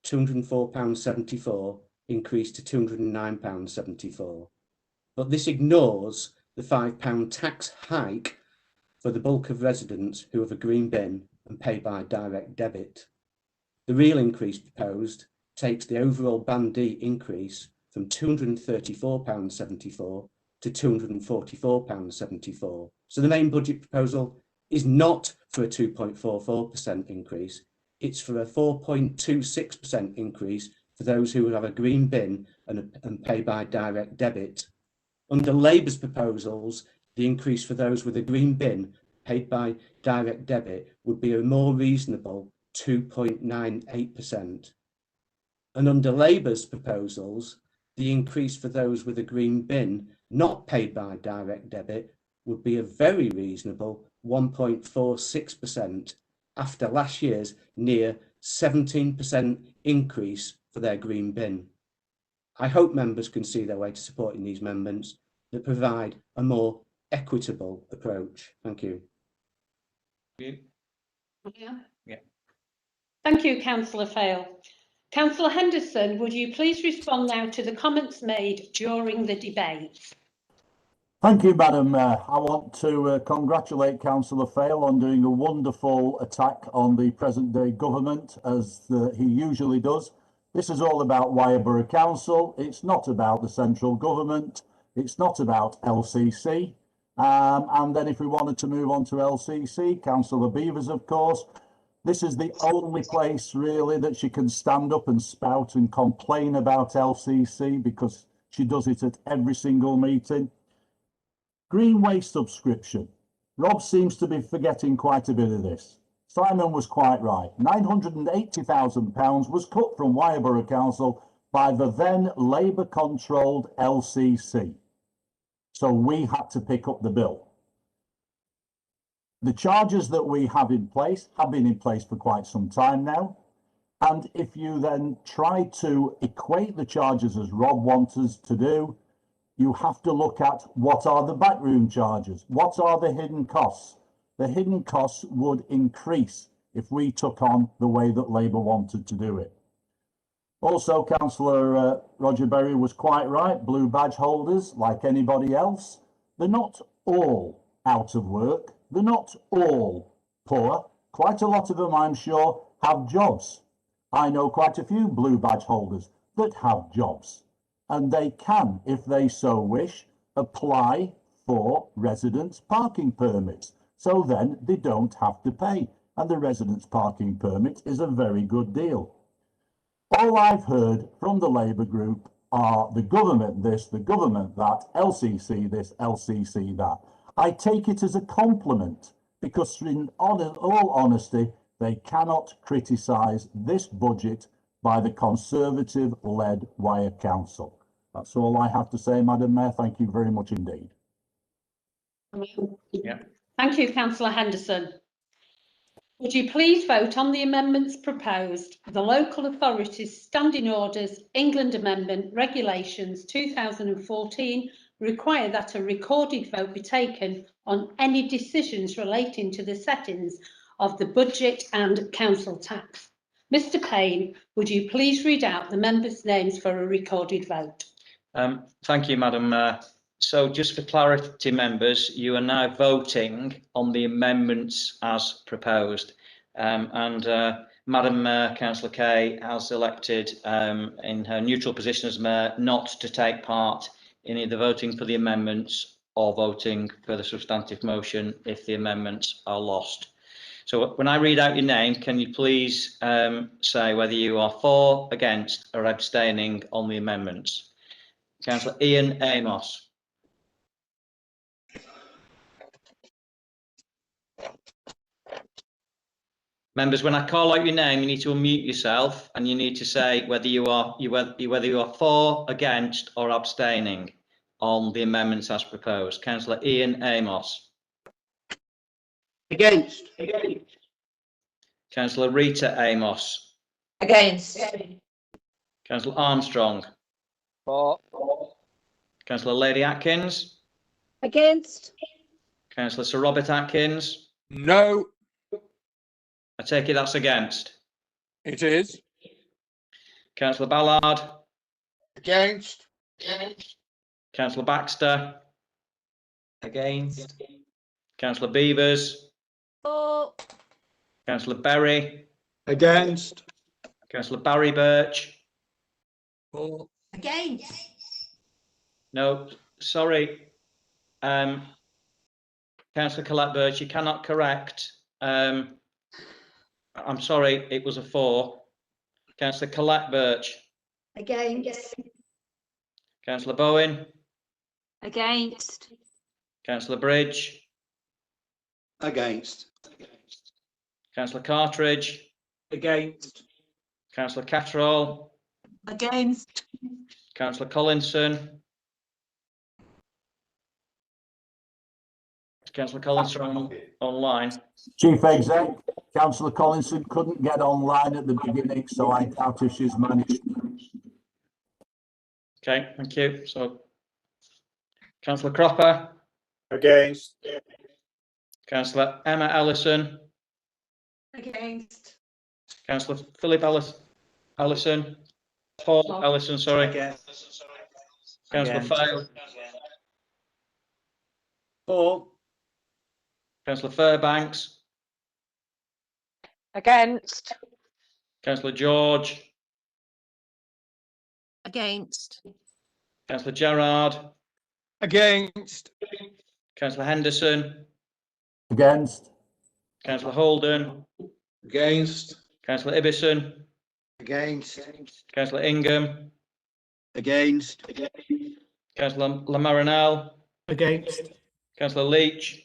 £204.74 increased to £209.74. But this ignores the £5 tax hike for the bulk of residents who have a green bin and pay by direct debit. The real increase proposed takes the overall Band D increase from £234.74 to £244.74. So the main budget proposal is not for a 2.44% increase, it's for a 4.26% increase for those who have a green bin and pay by direct debit. Under Labour's proposals, the increase for those with a green bin paid by direct debit would be a more reasonable 2.98%. And under Labour's proposals, the increase for those with a green bin not paid by direct debit would be a very reasonable 1.46%, after last year's near 17% increase for their green bin. I hope members can see their way to supporting these amendments that provide a more equitable approach. Thank you. Yeah. Thank you, Councillor Fail. Councillor Henderson, would you please respond now to the comments made during the debate? Thank you, Madam Mayor. I want to congratulate Councillor Fail on doing a wonderful attack on the present day government, as he usually does. This is all about Wyre Borough Council. It's not about the central government. It's not about LCC. And then if we wanted to move on to LCC, Councillor Beavers, of course, this is the only place really that she can stand up and spout and complain about LCC, because she does it at every single meeting. Green waste subscription. Rob seems to be forgetting quite a bit of this. Simon was quite right. £980,000 was cut from Wyre Borough Council by the then Labour-controlled LCC. So we had to pick up the bill. The charges that we have in place have been in place for quite some time now. And if you then try to equate the charges as Rob wants us to do, you have to look at what are the backroom charges, what are the hidden costs. The hidden costs would increase if we took on the way that Labour wanted to do it. Also, Councillor Roger Berry was quite right. Blue badge holders, like anybody else, they're not all out of work. They're not all poor. Quite a lot of them, I'm sure, have jobs. I know quite a few blue badge holders that have jobs, and they can, if they so wish, apply for residence parking permits. So then they don't have to pay, and the residence parking permit is a very good deal. All I've heard from the Labour group are the government this, the government that, LCC this, LCC that. I take it as a compliment, because in all honesty, they cannot criticise this budget by the Conservative-led Wyre Council. That's all I have to say, Madam Mayor. Thank you very much indeed. Yeah. Thank you, Councillor Henderson. Would you please vote on the amendments proposed? The Local Authorities Standing Orders England Amendment Regulations 2014 require that a recorded vote be taken on any decisions relating to the settings of the budget and council tax. Mr. Payne, would you please read out the members' names for a recorded vote? Thank you, Madam Mayor. So just for clarity, members, you are now voting on the amendments as proposed. Madam Mayor, Councillor Kay has elected in her neutral position as Mayor not to take part in either voting for the amendments or voting for the substantive motion if the amendments are lost. So when I read out your name, can you please say whether you are for, against or abstaining on the amendments? Councillor Ian Amos. Members, when I call out your name, you need to unmute yourself and you need to say whether you are for, against or abstaining on the amendments as proposed. Councillor Ian Amos. Against. Councillor Rita Amos. Against. Councillor Armstrong. For. Councillor Lady Atkins. Against. Councillor Sir Robert Atkins. No. I take it that's against. It is. Councillor Ballard. Against. Councillor Baxter. Against. Councillor Beavers. For. Councillor Berry. Against. Councillor Barry Birch. For. Against. No, sorry. Councillor Colette Birch, you cannot correct. I'm sorry, it was a 4. Councillor Colette Birch. Against. Councillor Bowen. Against. Councillor Bridge. Against. Councillor Cartridge. Against. Councillor Catterall. Against. Councillor Collinson. Councillor Collinson online. Chief Exec, Councillor Collinson couldn't get online at the beginning, so I doubt if she's managed. Okay, thank you. So, Councillor Cropper. Against. Councillor Emma Ellison. Against. Councillor Philip Ellison. Paul Ellison, sorry. Councillor Fail. For. Councillor Fairbanks. Against. Councillor George. Against. Councillor Gerard. Against. Councillor Henderson. Against. Councillor Holden. Against. Councillor Ibbison. Against. Councillor Ingham. Against. Councillor Lamarinel. Against. Councillor Leach.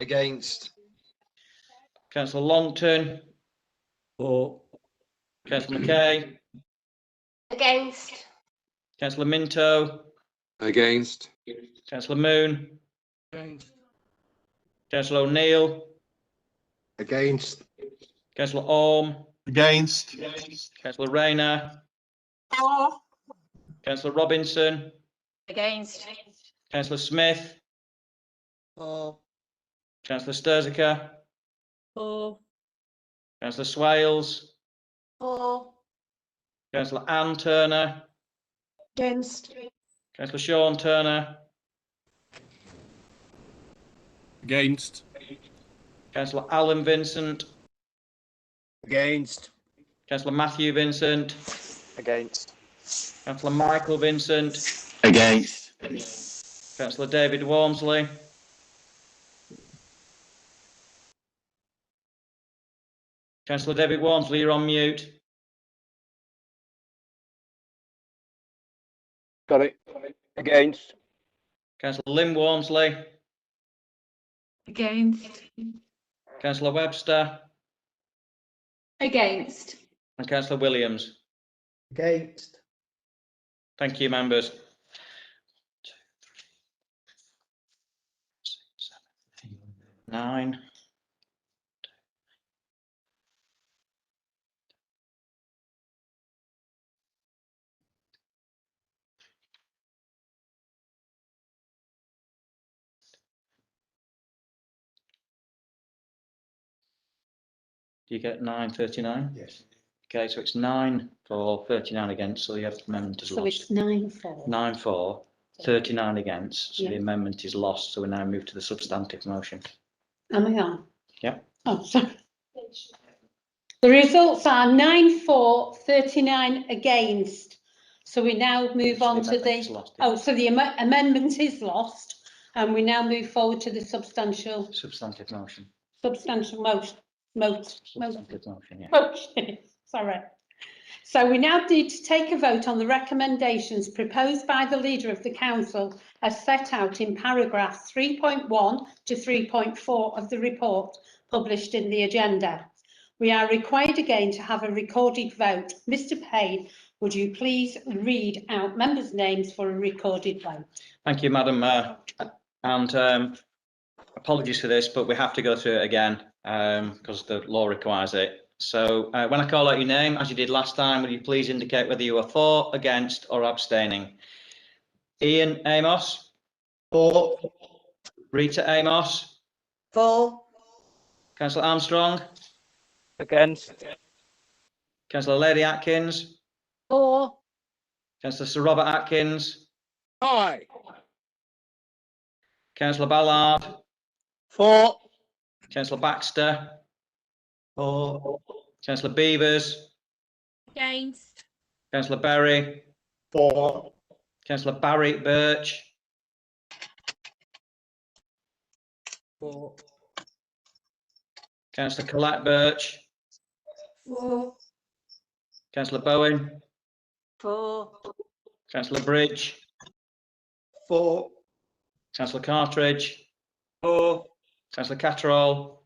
Against. Councillor Longton. For. Councillor McKay. Against. Councillor Minto. Against. Councillor Moon. Against. Councillor O'Neill. Against. Councillor Orme. Against. Councillor Rayner. For. Councillor Robinson. Against. Councillor Smith. For. Councillor Sturziker. For. Councillor Swales. For. Councillor Anne Turner. Against. Councillor Sean Turner. Against. Councillor Alan Vincent. Against. Councillor Matthew Vincent. Against. Councillor Michael Vincent. Against. Councillor David Walmsley. Councillor David Walmsley, you're on mute. Got it. Against. Councillor Lynn Walmsley. Against. Councillor Webster. Against. And Councillor Williams. Against. Thank you, members. 9. Do you get 9:39? Yes. Okay, so it's 9 for, 39 against, so the amendment is So lost. it's 9-4. 9 for, 39 against, so Yeah. the amendment is lost, so we now move to the substantive motion. Am I on? Yeah. Oh, sorry. The results are 9-4, 39 against. So we now move on to amendment is the, lost, oh, so the amendment is lost, and we now move forward to the substantial Substantive motion. motion, Motion, yeah. motion, sorry. So we now need to take a vote on the recommendations proposed by the Leader of the Council as set out in paragraphs 3.1 to 3.4 of the report published in the agenda. We are required again to have a recorded vote. Mr. Payne, would you please read out members' names for a recorded vote? Thank you, Madam Mayor. And apologies for this, but we have to go through it again because the law requires it. So when I call out your name, as you did last time, will you please indicate whether you are for, against or abstaining? Ian Amos? For. Rita Amos? For. Councillor Armstrong? Against. Councillor Lady Atkins? For. Councillor Sir Robert Atkins? Aye. Councillor Ballard? For. Councillor Baxter? For. Councillor Beavers? Against. Councillor Berry? For. Councillor Barry Birch? For. Councillor Colette Birch? For. Councillor Bowen? For. Councillor Bridge? For. Councillor Cartridge? For. Councillor Catterall?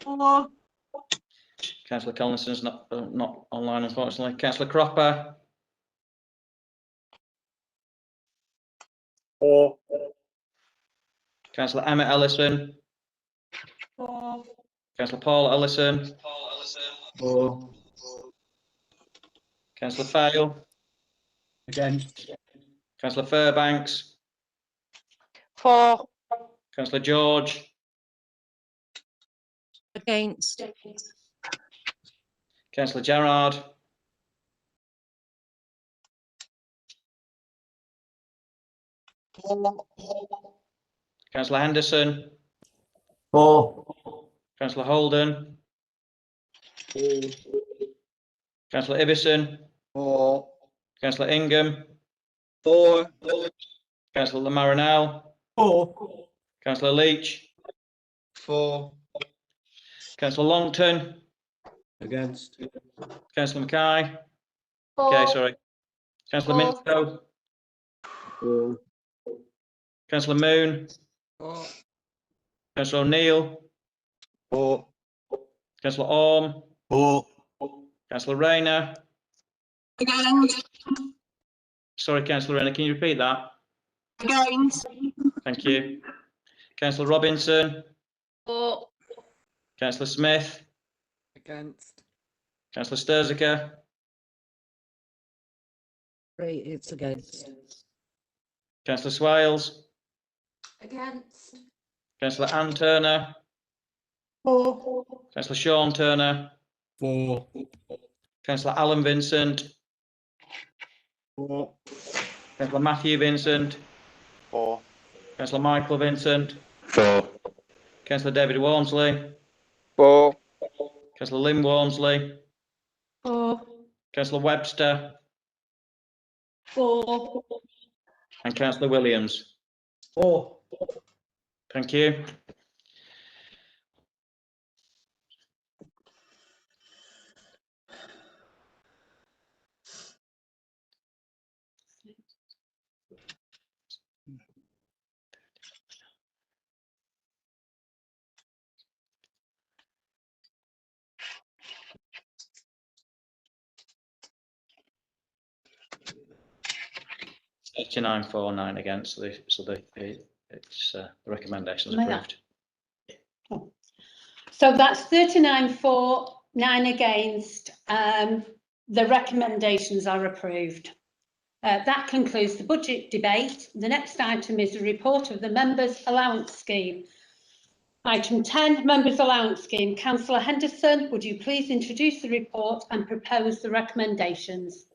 For. Councillor Collinson's not online, unfortunately. Councillor Cropper? For. Councillor Emma Ellison. For. Councillor Paul Ellison. For. Councillor Fail. Against. Councillor Fairbanks. For. Councillor George. Against. Councillor Gerard. Councillor Henderson. For. Councillor Holden. Councillor Ibbison. For. Councillor Ingham. For. Councillor Marinell. For. Councillor Leach. For. Councillor Longton. Against. Councillor Mackay. For. Okay, sorry. Councillor For. Minto. For. Councillor Moon. For. Councillor O'Neill. For. Councillor Orme. For. Councillor Rayner. Against. Sorry, Councillor Rayner, can you repeat that? Against. Thank you. Councillor Robinson. For. Councillor Smith. Against. Councillor Sturziker. 3, it's against. Councillor Swales. Against. Councillor Anne Turner. For. Councillor Sean Turner. For. Councillor Alan Vincent. For. Councillor Matthew Vincent. For. Councillor Michael Vincent. For. Councillor David Walmsley. For. Councillor Lynn Walmsley. For. Councillor Webster. For. And Councillor Williams. For. Thank you. $39.49 against, so the recommendation is May I? approved. So that's 39 for, 9 against. The recommendations are approved. That concludes the budget debate. The next item is a report of the Members' Allowance Scheme. Item 10, Members' Allowance Scheme. Councillor Henderson, would you please introduce the report and propose the recommendations?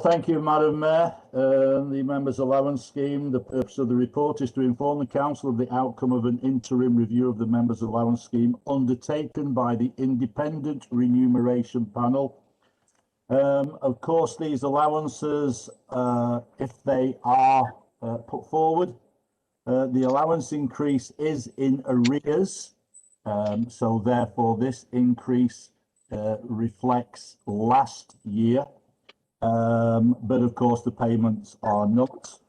Thank you, Madam Mayor. The Members' Allowance Scheme, the purpose of the report is to inform the Council of the outcome of an interim review of the Members' Allowance Scheme undertaken by the Independent Remuneration Panel. Of course, these allowances, if they are put forward, the allowance increase is in arrears. So therefore, this increase reflects last year. But of course the payments are not.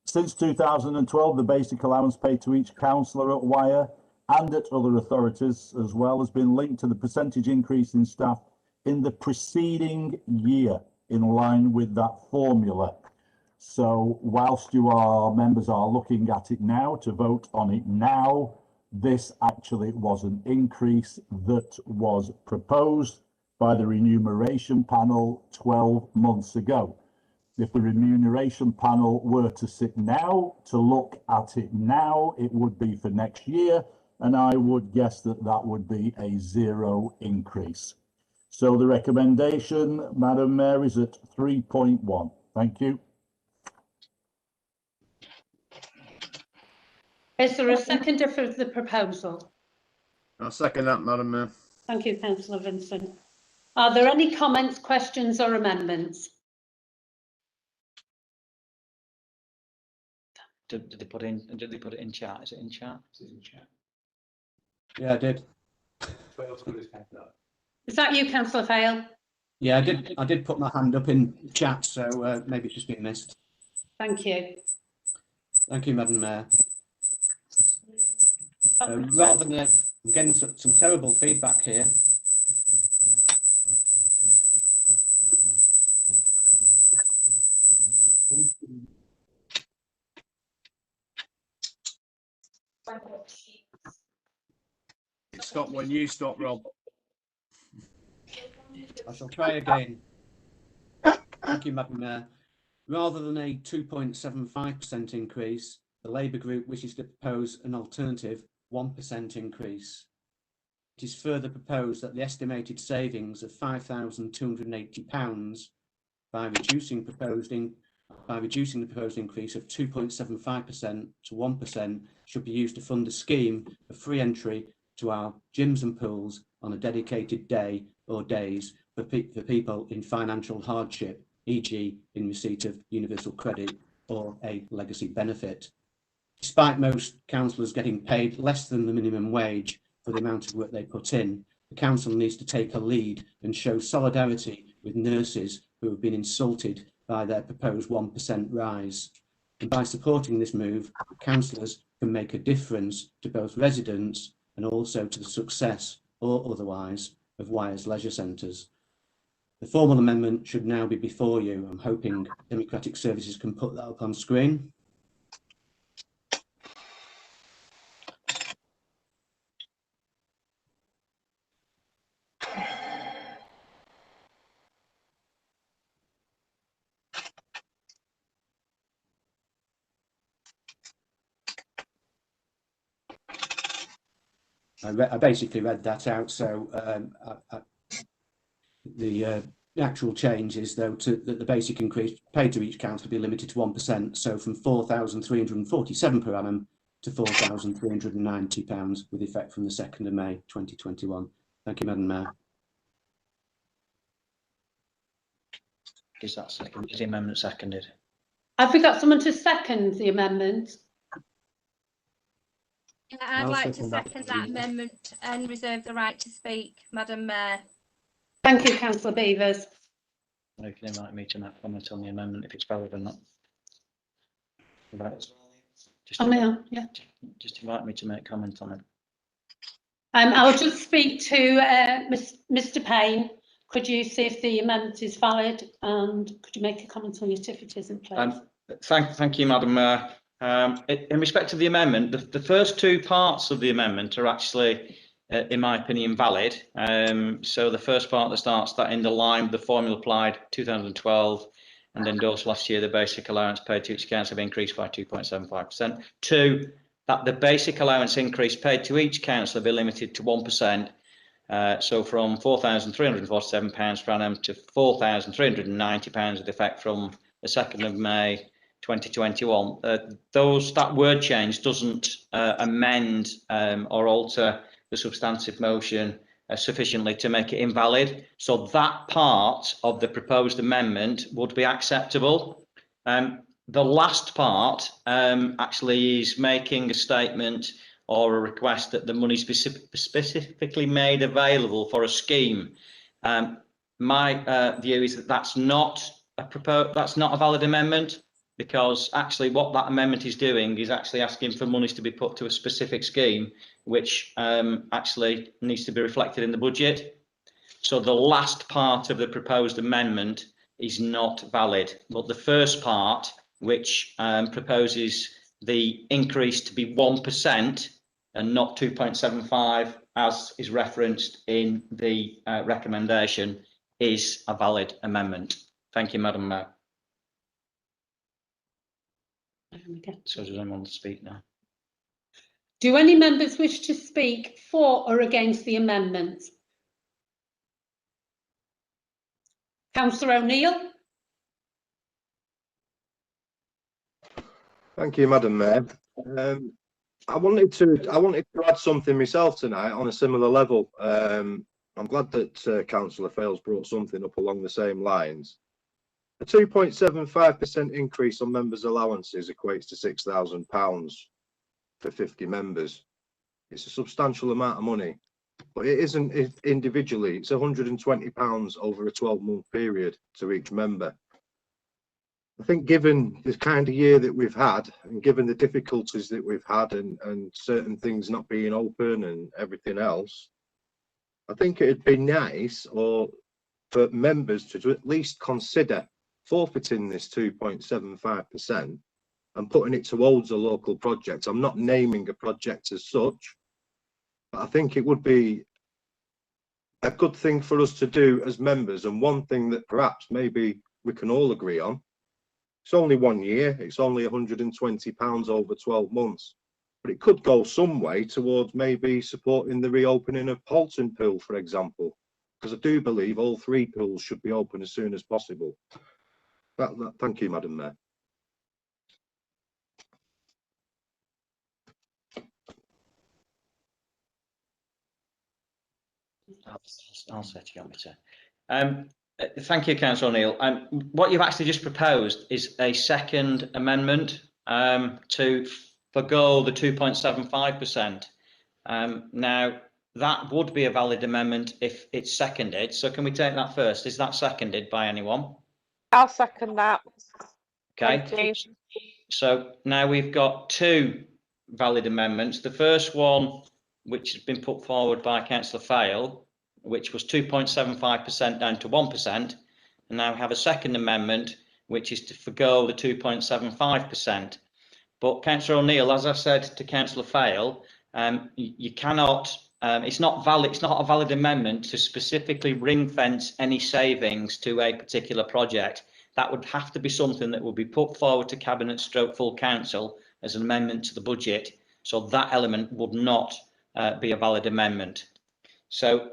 Since 2012, the basic allowance paid to each councillor at Wyre and at other authorities as well has been linked to the percentage increase in staff in the preceding year, in line with that formula. So whilst members are looking at it now to vote on it now, this actually was an increase that was proposed by the remuneration panel 12 months ago. If the remuneration panel were to sit now to look at it now, it would be for next year, and I would guess that that would be a 0 increase. So the recommendation, Madam Mayor, is at 3.1. Thank you. Is there a seconder for the proposal? I'll second that, Madam Mayor. Thank you, Councillor Vincent. Are there any comments, questions or amendments? Did they put it in chat? Is it in chat? Yeah, I did. Is that you, Councillor Fail? Yeah, I did put my hand up in chat, so maybe it's just been missed. Thank you. Thank you, Madam Mayor. Rather than I'm getting some terrible feedback here. Stop when you stop, Rob. I shall try again. Thank you, Madam Mayor. Rather than a 2.75% increase, the Labour Group wishes to propose an alternative 1% increase. It is further proposed that the estimated savings of £5,280 by reducing the proposed increase of 2.75% to 1% should be used to fund a scheme of free entry to our gyms and pools on a dedicated day or days for people in financial hardship, e.g. in receipt of universal credit or a legacy benefit. Despite most councillors getting paid less than the minimum wage for the amount of work they put in, the council needs to take a lead and show solidarity with nurses who have been insulted by their proposed 1% rise. And by supporting this move, councillors can make a difference to both residents and also to the success or otherwise of Wyre's leisure centres. The formal amendment should now be before you. I'm hoping Democratic Services can put that up on screen. I basically read that out, so the actual change is, though, that the basic increase paid to each council be limited to 1%, so from £4,347 per annum to £4,390 with effect from the 2nd of May 2021. Thank you, Madam Mayor. Is that second? Is the amendment seconded? Have we got someone to second the amendment? Yeah, I'd I'll like to second that. second that amendment and reserve the right to speak, Madam Mayor. Thank you, Councillor Beavers. You can invite me to make comment on the amendment if it's valid or not. Just invite me to make comment on it. I'll just speak to Mr. Payne. Could you see if the amendment is valid, and could you make a comment on it if it isn't, please? Thank you, Madam Mayor. In respect of the amendment, the first two parts of the amendment are actually, in my opinion, valid. So the first part that starts that in the line, the formula applied 2012 and endorsed last year, the basic allowance paid to each council have increased by 2.75%. Two, that the basic allowance increase paid to each council be limited to 1%. So from £4,347 per annum to £4,390 with effect from the 2nd of May 2021. That word change doesn't amend or alter the substantive motion sufficiently to make it invalid. So that part of the proposed amendment would be acceptable. The last part actually is making a statement or a request that the money be specifically made available for a scheme. My view is that that's not a valid amendment, because actually what that amendment is doing is actually asking for monies to be put to a specific scheme, which actually needs to be reflected in the budget. So the last part of the proposed amendment is not valid, but the first part, which proposes the increase to be 1% and not 2.75, as is referenced in the recommendation, is a valid amendment. Thank you, Madam Mayor. So does anyone want to speak now? Do any members wish to speak for or against the amendment? Councillor O'Neill. Thank you, Madam Mayor. I wanted to add something myself tonight on a similar level. I'm glad that Councillor Fales brought something up along the same lines. A 2.75% increase on members' allowances equates to £6,000 for 50 members. It's a substantial amount of money, but it isn't individually. It's £120 over a 12-month period to each member. I think given the kind of year that we've had, and given the difficulties that we've had, and certain things not being open and everything else, I think it'd be nice for members to at least consider forfeiting this 2.75%, and putting it towards a local project. I'm not naming a project as such, but I think it would be a good thing for us to do as members, and one thing that perhaps maybe we can all agree on. It's only 1 year, it's only £120 over 12 months, but it could go some way towards maybe supporting the reopening of Poulton Pool, for example, because I do believe all 3 pools should be open as soon as possible. Thank you, Madam Mayor. I'll set you on to. Thank you, Councillor O'Neill. What you've actually just proposed is a second amendment to forgo the 2.75%. Now, that would be a valid amendment if it's seconded. So can we take that first? Is that seconded by anyone? I'll second that. Okay. Thank you. So now we've got 2 valid amendments. The first one, which has been put forward by Councillor Fail, which was 2.75% down to 1%, and now have a second amendment, which is to forgo the 2.75%. But Councillor O'Neill, as I said to Councillor Fail, you cannot. It's not valid. It's not a valid amendment to specifically ring fence any savings to a particular project. That would have to be something that would be put forward to Cabinet / full council as an amendment to the budget. So that element would not be a valid amendment. So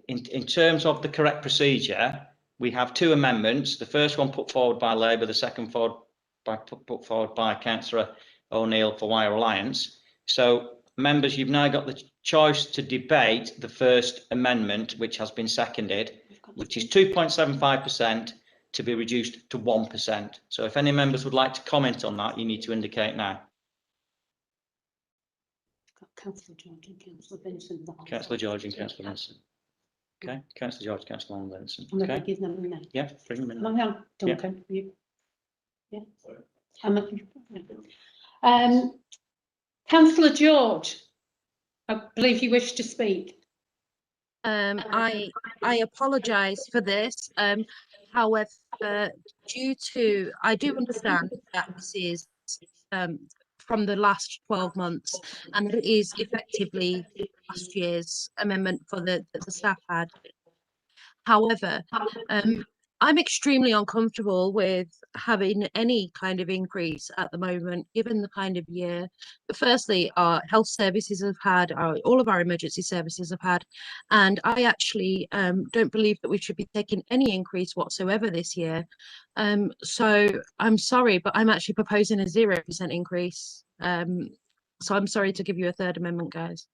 in terms of the correct procedure, we have 2 amendments. The first one put forward by Labour, the second put forward by Councillor O'Neill for Wyre Alliance. So members, you've now got the choice to debate the first amendment, which has been seconded, which is 2.75% to be reduced to 1%. So if any members would like to comment on that, you need to indicate now. Councillor George and Councillor Vincent. Councillor George and Councillor Vincent. Okay, Councillor George, Councillor Vincent. I'm going Okay. to give them a name. Yeah, bring them in. Come on, Duncan. You. Yeah. Councillor George, I believe you wish to speak. I apologise for this. However, I do understand that this is from the last 12 months, and it is effectively last year's amendment for the staff had. However, I'm extremely uncomfortable with having any kind of increase at the moment, given the kind of year. But firstly, our health services have had, all of our emergency services have had, and I actually don't believe that we should be taking any increase whatsoever this year. So I'm sorry, but I'm actually proposing a 0% increase. So I'm sorry to give you a third amendment, guys.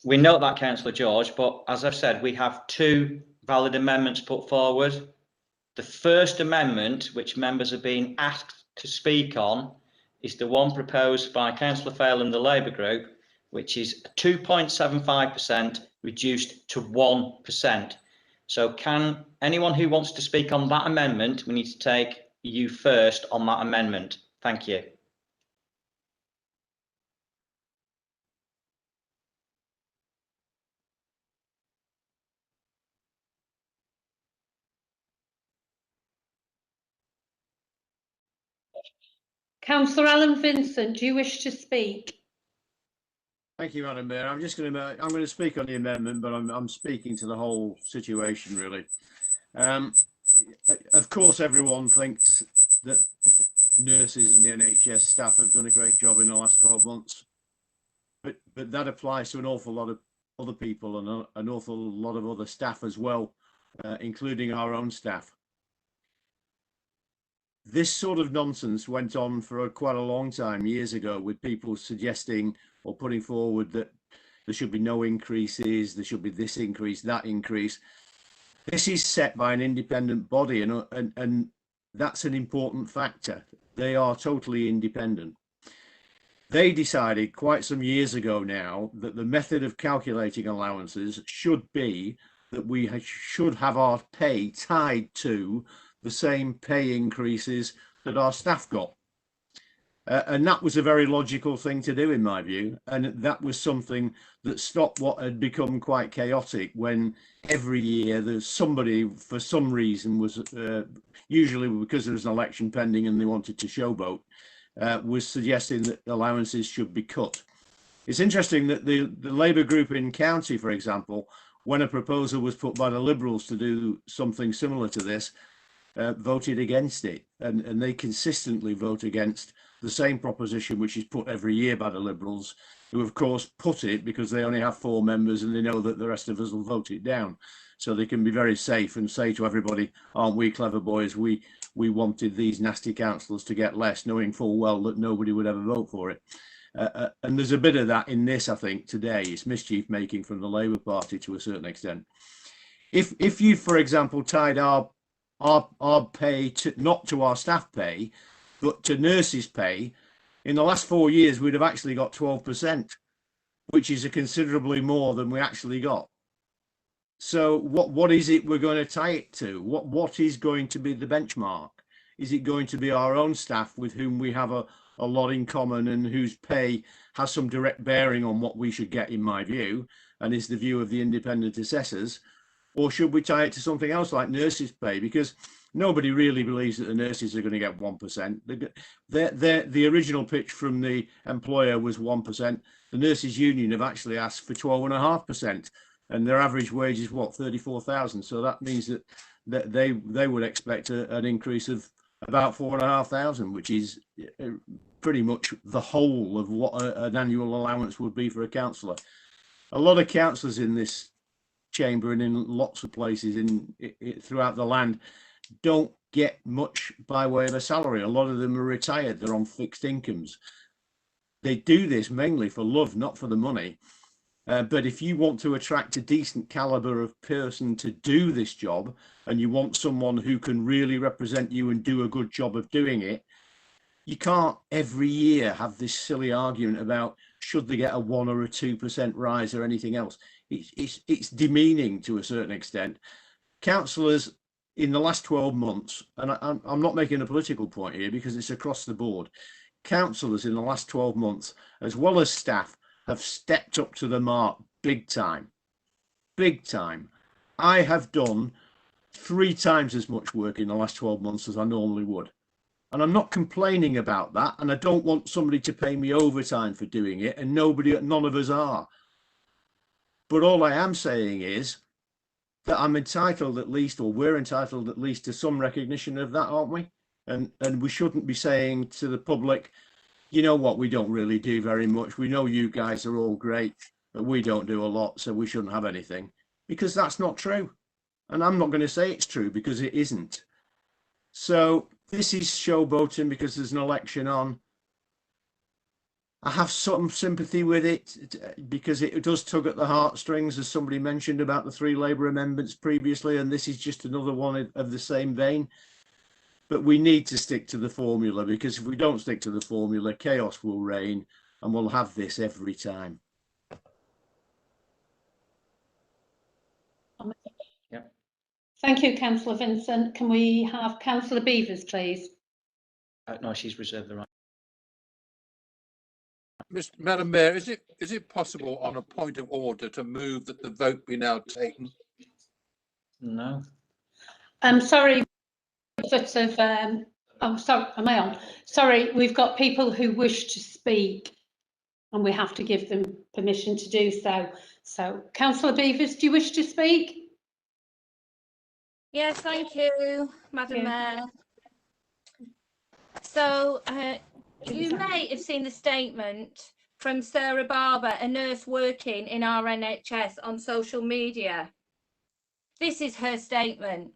We note that, Councillor George, but as I've said, we have 2 valid amendments put forward. The first amendment, which members have been asked to speak on, is the one proposed by Councillor Fail and the Labour Group, which is 2.75% reduced to 1%. So can anyone who wants to speak on that amendment, we need to take you first on that amendment. Thank you. Councillor Alan Vincent, do you wish to speak? Thank you, Madam Mayor. I'm going to speak on the amendment, but I'm speaking to the whole situation really. Of course, everyone thinks that nurses and the NHS staff have done a great job in the last 12 months, but that applies to an awful lot of other people and an awful lot of other staff as well, including our own staff. This sort of nonsense went on for quite a long time, years ago, with people suggesting or putting forward that there should be no increases, there should be this increase, that increase. This is set by an independent body, and that's an important factor. They are totally independent. They decided quite some years ago now that the method of calculating allowances should be that we should have our pay tied to the same pay increases that our staff got. And that was a very logical thing to do, in my view. And that was something that stopped what had become quite chaotic when every year there's somebody, for some reason, was usually because there was an election pending and they wanted to showboat, was suggesting that allowances should be cut. It's interesting that the Labour group in county, for example, when a proposal was put by the Liberals to do something similar to this, voted against it. And they consistently vote against the same proposition which is put every year by the Liberals, who of course put it because they only have 4 members and they know that the rest of us will vote it down. So they can be very safe and say to everybody, aren't we clever boys? We wanted these nasty councillors to get less, knowing full well that nobody would ever vote for it. And there's a bit of that in this, I think, today. It's mischief making from the Labour Party to a certain extent. If you, for example, tied our pay to, not to our staff pay, but to nurses' pay, in the last 4 years, we'd have actually got 12%, which is a considerably more than we actually got. So what is it we're going to tie it to? What is going to be the benchmark? Is it going to be our own staff with whom we have a lot in common and whose pay has some direct bearing on what we should get, in my view, and is the view of the independent assessors? Or should we tie it to something else like nurses' pay? Because nobody really believes that the nurses are going to get 1%. The original pitch from the employer was 1%. The nurses' union have actually asked for 12.5%, and their average wage is what, 34,000. So that means that they would expect an increase of about 4,500, which is pretty much the whole of what an annual allowance would be for a councillor. A lot of councillors in this chamber and in lots of places throughout the land don't get much by way of a salary. A lot of them are retired, they're on fixed incomes. They do this mainly for love, not for the money. But if you want to attract a decent caliber of person to do this job, and you want someone who can really represent you and do a good job of doing it, you can't every year have this silly argument about should they get a 1 or a 2% rise or anything else. It's demeaning to a certain extent. Councillors in the last 12 months, and I'm not making a political point here because it's across the board, councillors in the last 12 months, as well as staff, have stepped up to the mark big time. Big time. I have done 3 times as much work in the last 12 months as I normally would. And I'm not complaining about that. And I don't want somebody to pay me overtime for doing it. And none of us are. But all I am saying is that I'm entitled at least, or we're entitled at least to some recognition of that, aren't we? And we shouldn't be saying to the public, you know what, we don't really do very much. We know you guys are all great, but we don't do a lot, so we shouldn't have anything. Because that's not true. And I'm not going to say it's true because it isn't. So this is showboating because there's an election on. I have some sympathy with it because it does tug at the heartstrings, as somebody mentioned about the 3 Labour amendments previously, and this is just another one of the same vein. But we need to stick to the formula, because if we don't stick to the formula, chaos will reign and we'll have this every time. Yeah. Thank you, Councillor Vincent. Can we have Councillor Beavers, please? No, she's reserved the right. Madam Mayor, is it possible on a point of order to move that the vote be now taken? No. I'm sorry, sort of, oh, sorry, am I on? Sorry, we've got people who wish to speak and we have to give them permission to do so. So, Councillor Beavers, do you wish to speak? Yes, thank you, Madam Mayor. So, you may have seen the statement from Sarah Barber, a nurse working in our NHS, on social media. This is her statement.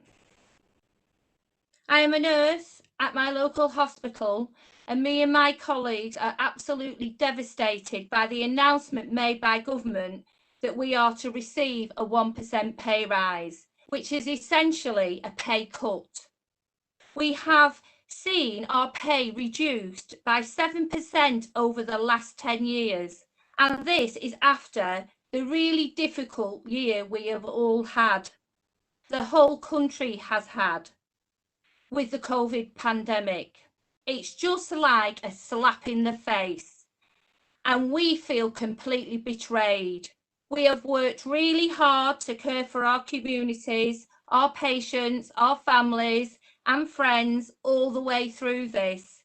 I am a nurse at my local hospital, and me and my colleagues are absolutely devastated by the announcement made by government that we are to receive a 1% pay rise, which is essentially a pay cut. We have seen our pay reduced by 7% over the last 10 years. And this is after the really difficult year we have all had, the whole country has had, with the COVID pandemic. It's just like a slap in the face. And we feel completely betrayed. We have worked really hard to care for our communities, our patients, our families and friends all the way through this.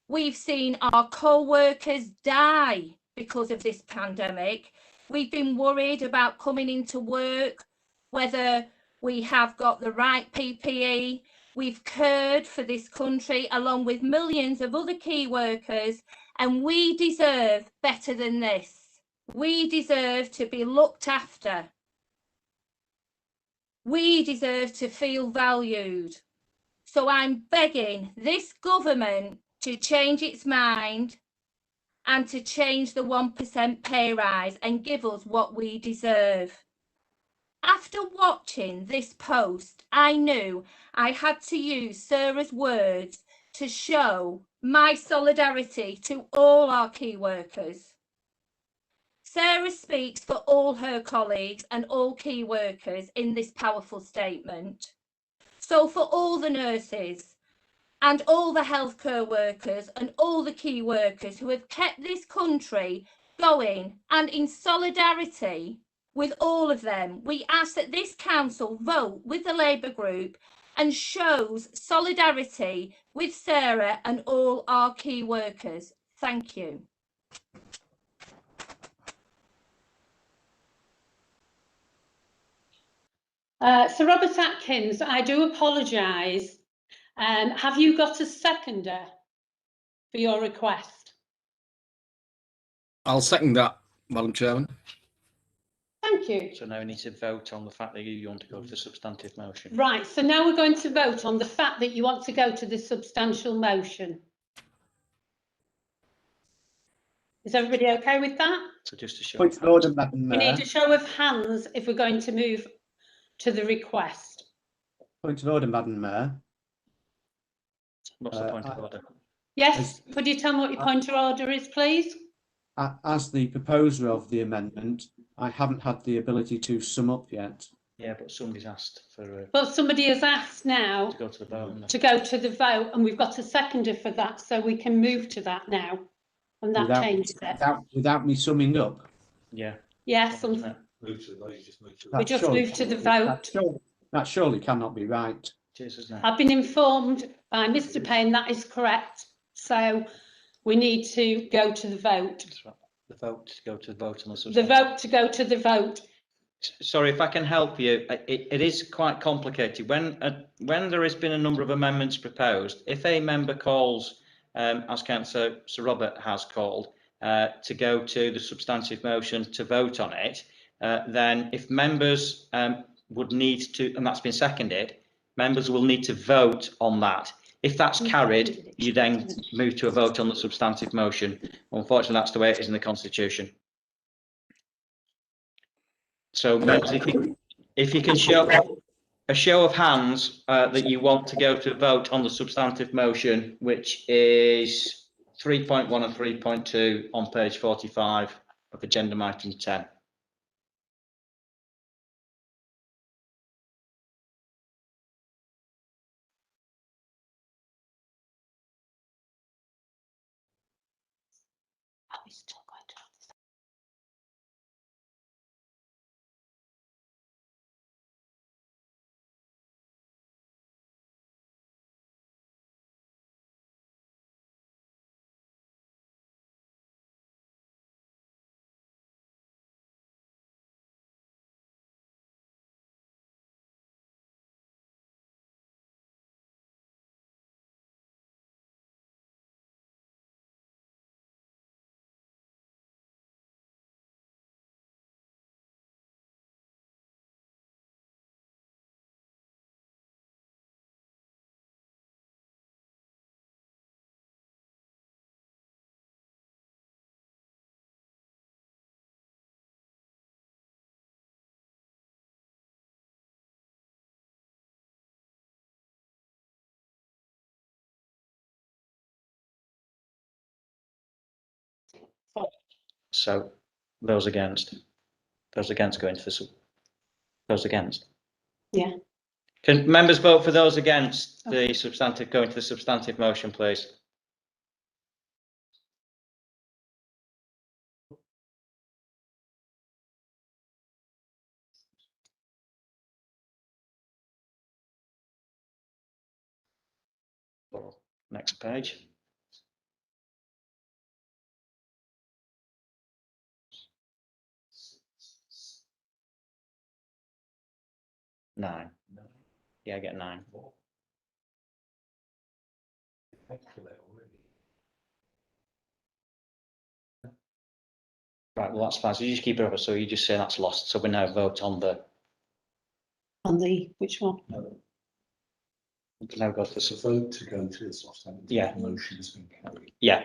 We've seen our co-workers die because of this pandemic. We've been worried about coming into work, whether we have got the right PPE. We've cared for this country along with millions of other key workers, and we deserve better than this. We deserve to be looked after. We deserve to feel valued. So I'm begging this government to change its mind and to change the 1% pay rise and give us what we deserve. After watching this post, I knew I had to use Sarah's words to show my solidarity to all our key workers. Sarah speaks for all her colleagues and all key workers in this powerful statement. So for all the nurses and all the healthcare workers and all the key workers who have kept this country going, and in solidarity with all of them, we ask that this council vote with the Labour group and shows solidarity with Sarah and all our key workers. Thank you. Sir Robert Atkins, I do apologise. Have you got a seconder for your request? I'll second that, Madam Chairman. Thank you. So now we need to vote on the fact that you want to go to the substantive motion. Right, so now we're going to vote on the fact that you want to go to the substantial motion. Is everybody okay with that? So just a show. Point of order, Madam We need Mayor. a show of hands if we're going to move to the request. Point of order, Madam Mayor. What's the point of order? Yes, could you tell me what your point of order is, please? As the proposer of the amendment, I haven't had the ability to sum up yet. Yeah, but somebody's asked for But somebody has asked now to go to the vote. to go to the vote, and we've got a seconder for that, so we can move to that now. And that changes it. Without me summing up. Yeah. Yes, we just moved to the vote. That surely cannot be right. I've been informed by Mr. Payne that is correct. So we need to go to the vote. The vote to go to the vote on the The vote to go to the vote. Sorry, if I can help you, it is quite complicated. When there has been a number of amendments proposed, if a member calls, as Councillor Sir Robert has called, to go to the substantive motion to vote on it, then if members would need to, and that's been seconded, members will need to vote on that. If that's carried, you then move to a vote on the substantive motion. Unfortunately, that's the way it is in the Constitution. So if you can show a show of hands that you want to go to vote on the substantive motion, which is 3.1 and 3.2 on page 45 of agenda item 10. So those against going to the those against. Yeah. Can members vote for those against the substantive, going to the substantive motion, please? Next page. Nine. Yeah, I get 9. Right, well, that's fine. So you just keep it up. So you just say that's lost. So we now vote on the. On the, which one? We can now go to the vote to go to this. Yeah. Motion has been carried. Yeah,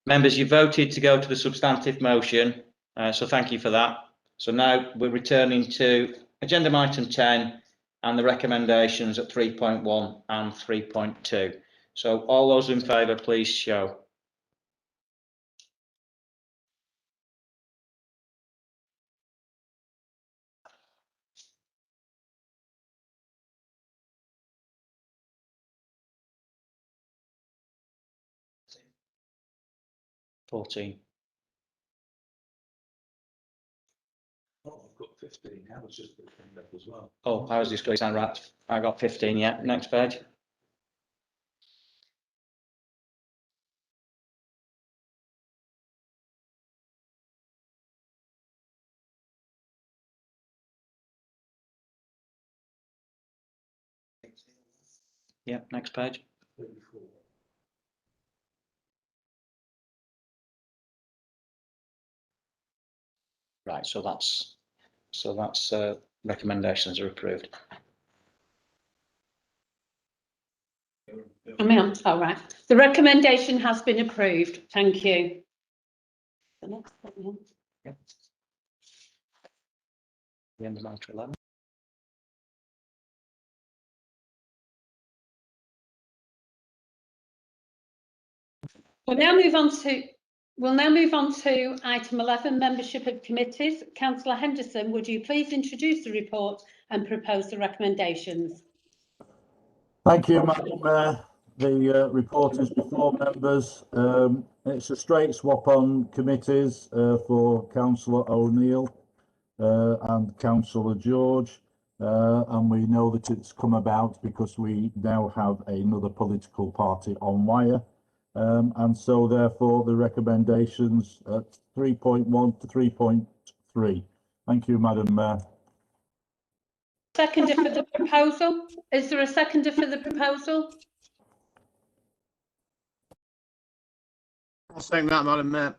members, you voted to go to the substantive motion, so thank you for that. So now we're returning to agenda item 10 and the recommendations at 3.1 and 3.2. So all those in favour, please show. $14. Oh, I've got 15. How was just putting up as well? Oh, I was just going to sound right. I got 15. Yeah, next page. Yeah, next page. 34. Right, so that's recommendations are approved. I mean, all right. The recommendation has been approved. Thank you. The next one. Yep. The end of item 11. We'll now move on to item 11, membership of committees. Councillor Henderson, would you please introduce the report and propose the recommendations? Thank you, Madam Mayor. The report is before members. It's a straight swap on committees for Councillor O'Neill and Councillor George. And we know that it's come about because we now have another political party on Wyre. And so therefore the recommendations at 3.1 to 3.3. Thank you, Madam Mayor. Seconder for the proposal. Is there a seconder for the proposal? I'll second that, Madam Mayor.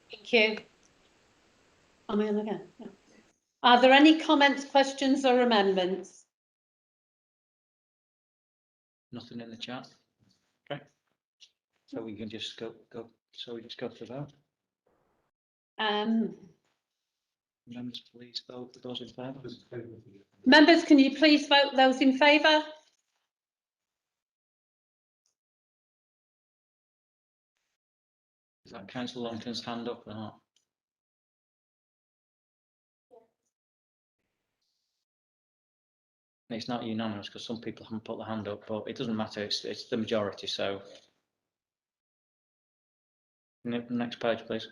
Thank you. Am I on again? Yeah. Are there any comments, questions or amendments? Nothing in the chat. Okay. So we can just go. So we just go to the vote. Members, please vote for those in favour. Members, can you please vote those in favour? Is that Councillor Longton's hand up or not? It's not unanimous because some people haven't put their hand up, but it doesn't matter. It's the majority. So next page, please.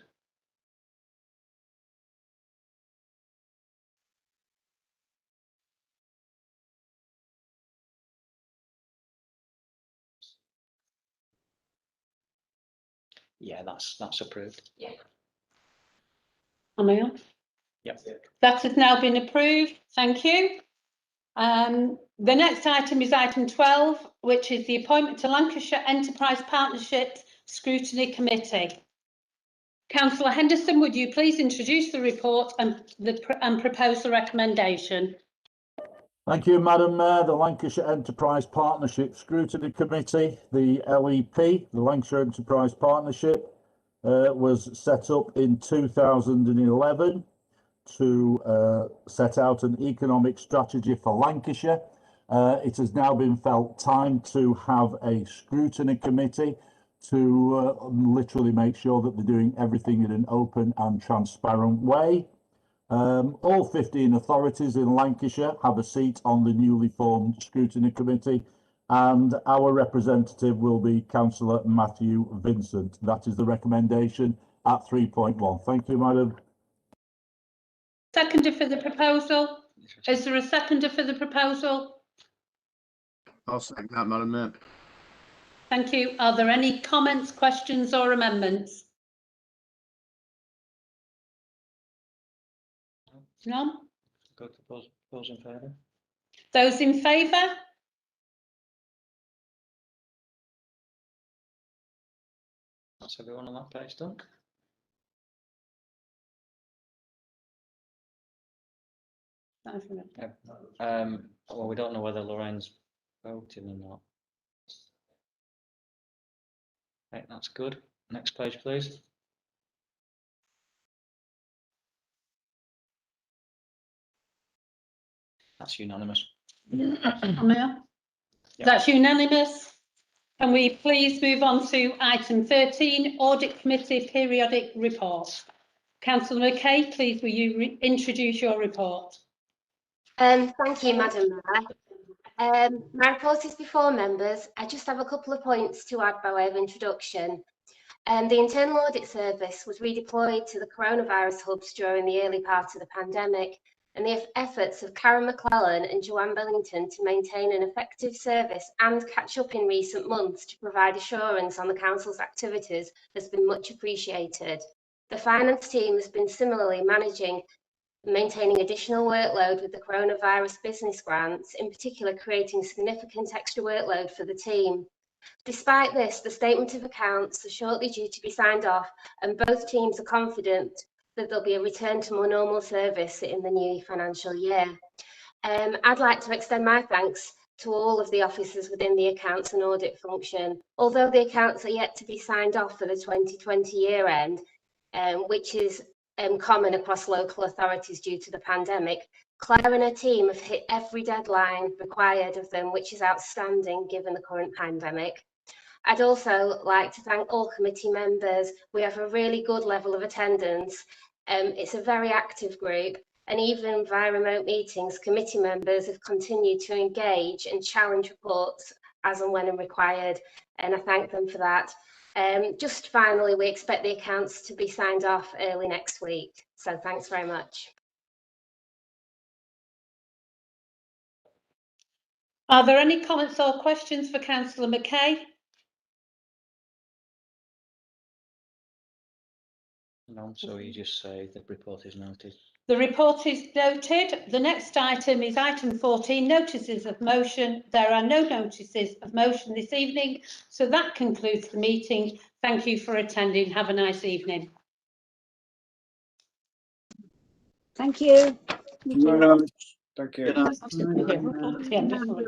Yeah, that's approved. Yeah. Am I on? Yep. That has now been approved. Thank you. The next item is item 12, which is the appointment to Lancashire Enterprise Partnerships Scrutiny Committee. Councillor Henderson, would you please introduce the report and propose the recommendation? Thank you, Madam Mayor. The Lancashire Enterprise Partnership Scrutiny Committee, the LEP, the Lancashire Enterprise Partnership, was set up in 2011 to set out an economic strategy for Lancashire. It has now been felt time to have a scrutiny committee to literally make sure that they're doing everything in an open and transparent way. All 15 authorities in Lancashire have a seat on the newly formed scrutiny committee, and our representative will be Councillor Matthew Vincent. That is the recommendation at 3.1. Thank you, Madam. Seconder for the proposal. Is there a seconder for the proposal? I'll second that, Madam Mayor. Thank you. Are there any comments, questions or amendments? None? Go to those in favour. Those in favour? That's everyone on that page done. Yeah. Well, we don't know whether Lorraine's voted or not. Right, that's good. Next page, please. That's unanimous. Mayor? That's unanimous. Can we please move on to item 13, Audit Committee Periodic Report. Councillor McKay, please will you introduce your report? Thank you, Madam Mayor. My report is before members. I just have a couple of points to add by way of introduction. The Internal Audit Service was redeployed to the coronavirus hubs during the early part of the pandemic, and the efforts of Karen McClellan and Joanne Billington to maintain an effective service and catch up in recent months to provide assurance on the Council's activities has been much appreciated. The finance team has been similarly maintaining additional workload with the coronavirus business grants, in particular creating significant extra workload for the team. Despite this, the statement of accounts are shortly due to be signed off, and both teams are confident that there'll be a return to more normal service in the new financial year. I'd like to extend my thanks to all of the officers within the accounts and audit function. Although the accounts are yet to be signed off for the 2020 year end, which is common across local authorities due to the pandemic, Claire and her team have hit every deadline required of them, which is outstanding given the current pandemic. I'd also like to thank all committee members. We have a really good level of attendance. It's a very active group, and even via remote meetings, committee members have continued to engage and challenge reports as and when required, and I thank them for that. Just finally, we expect the accounts to be signed off early next week. So thanks very much. Are there any comments or questions for Councillor McKay? No, so you just say the report is noted. The report is noted. The next item is item 14, notices of motion. There are no notices of motion this evening, so that concludes the meeting. Thank you for attending. Have a nice evening. Thank you. Thank you very much. Thank you. Yeah, definitely.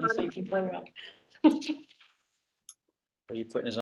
Are you putting us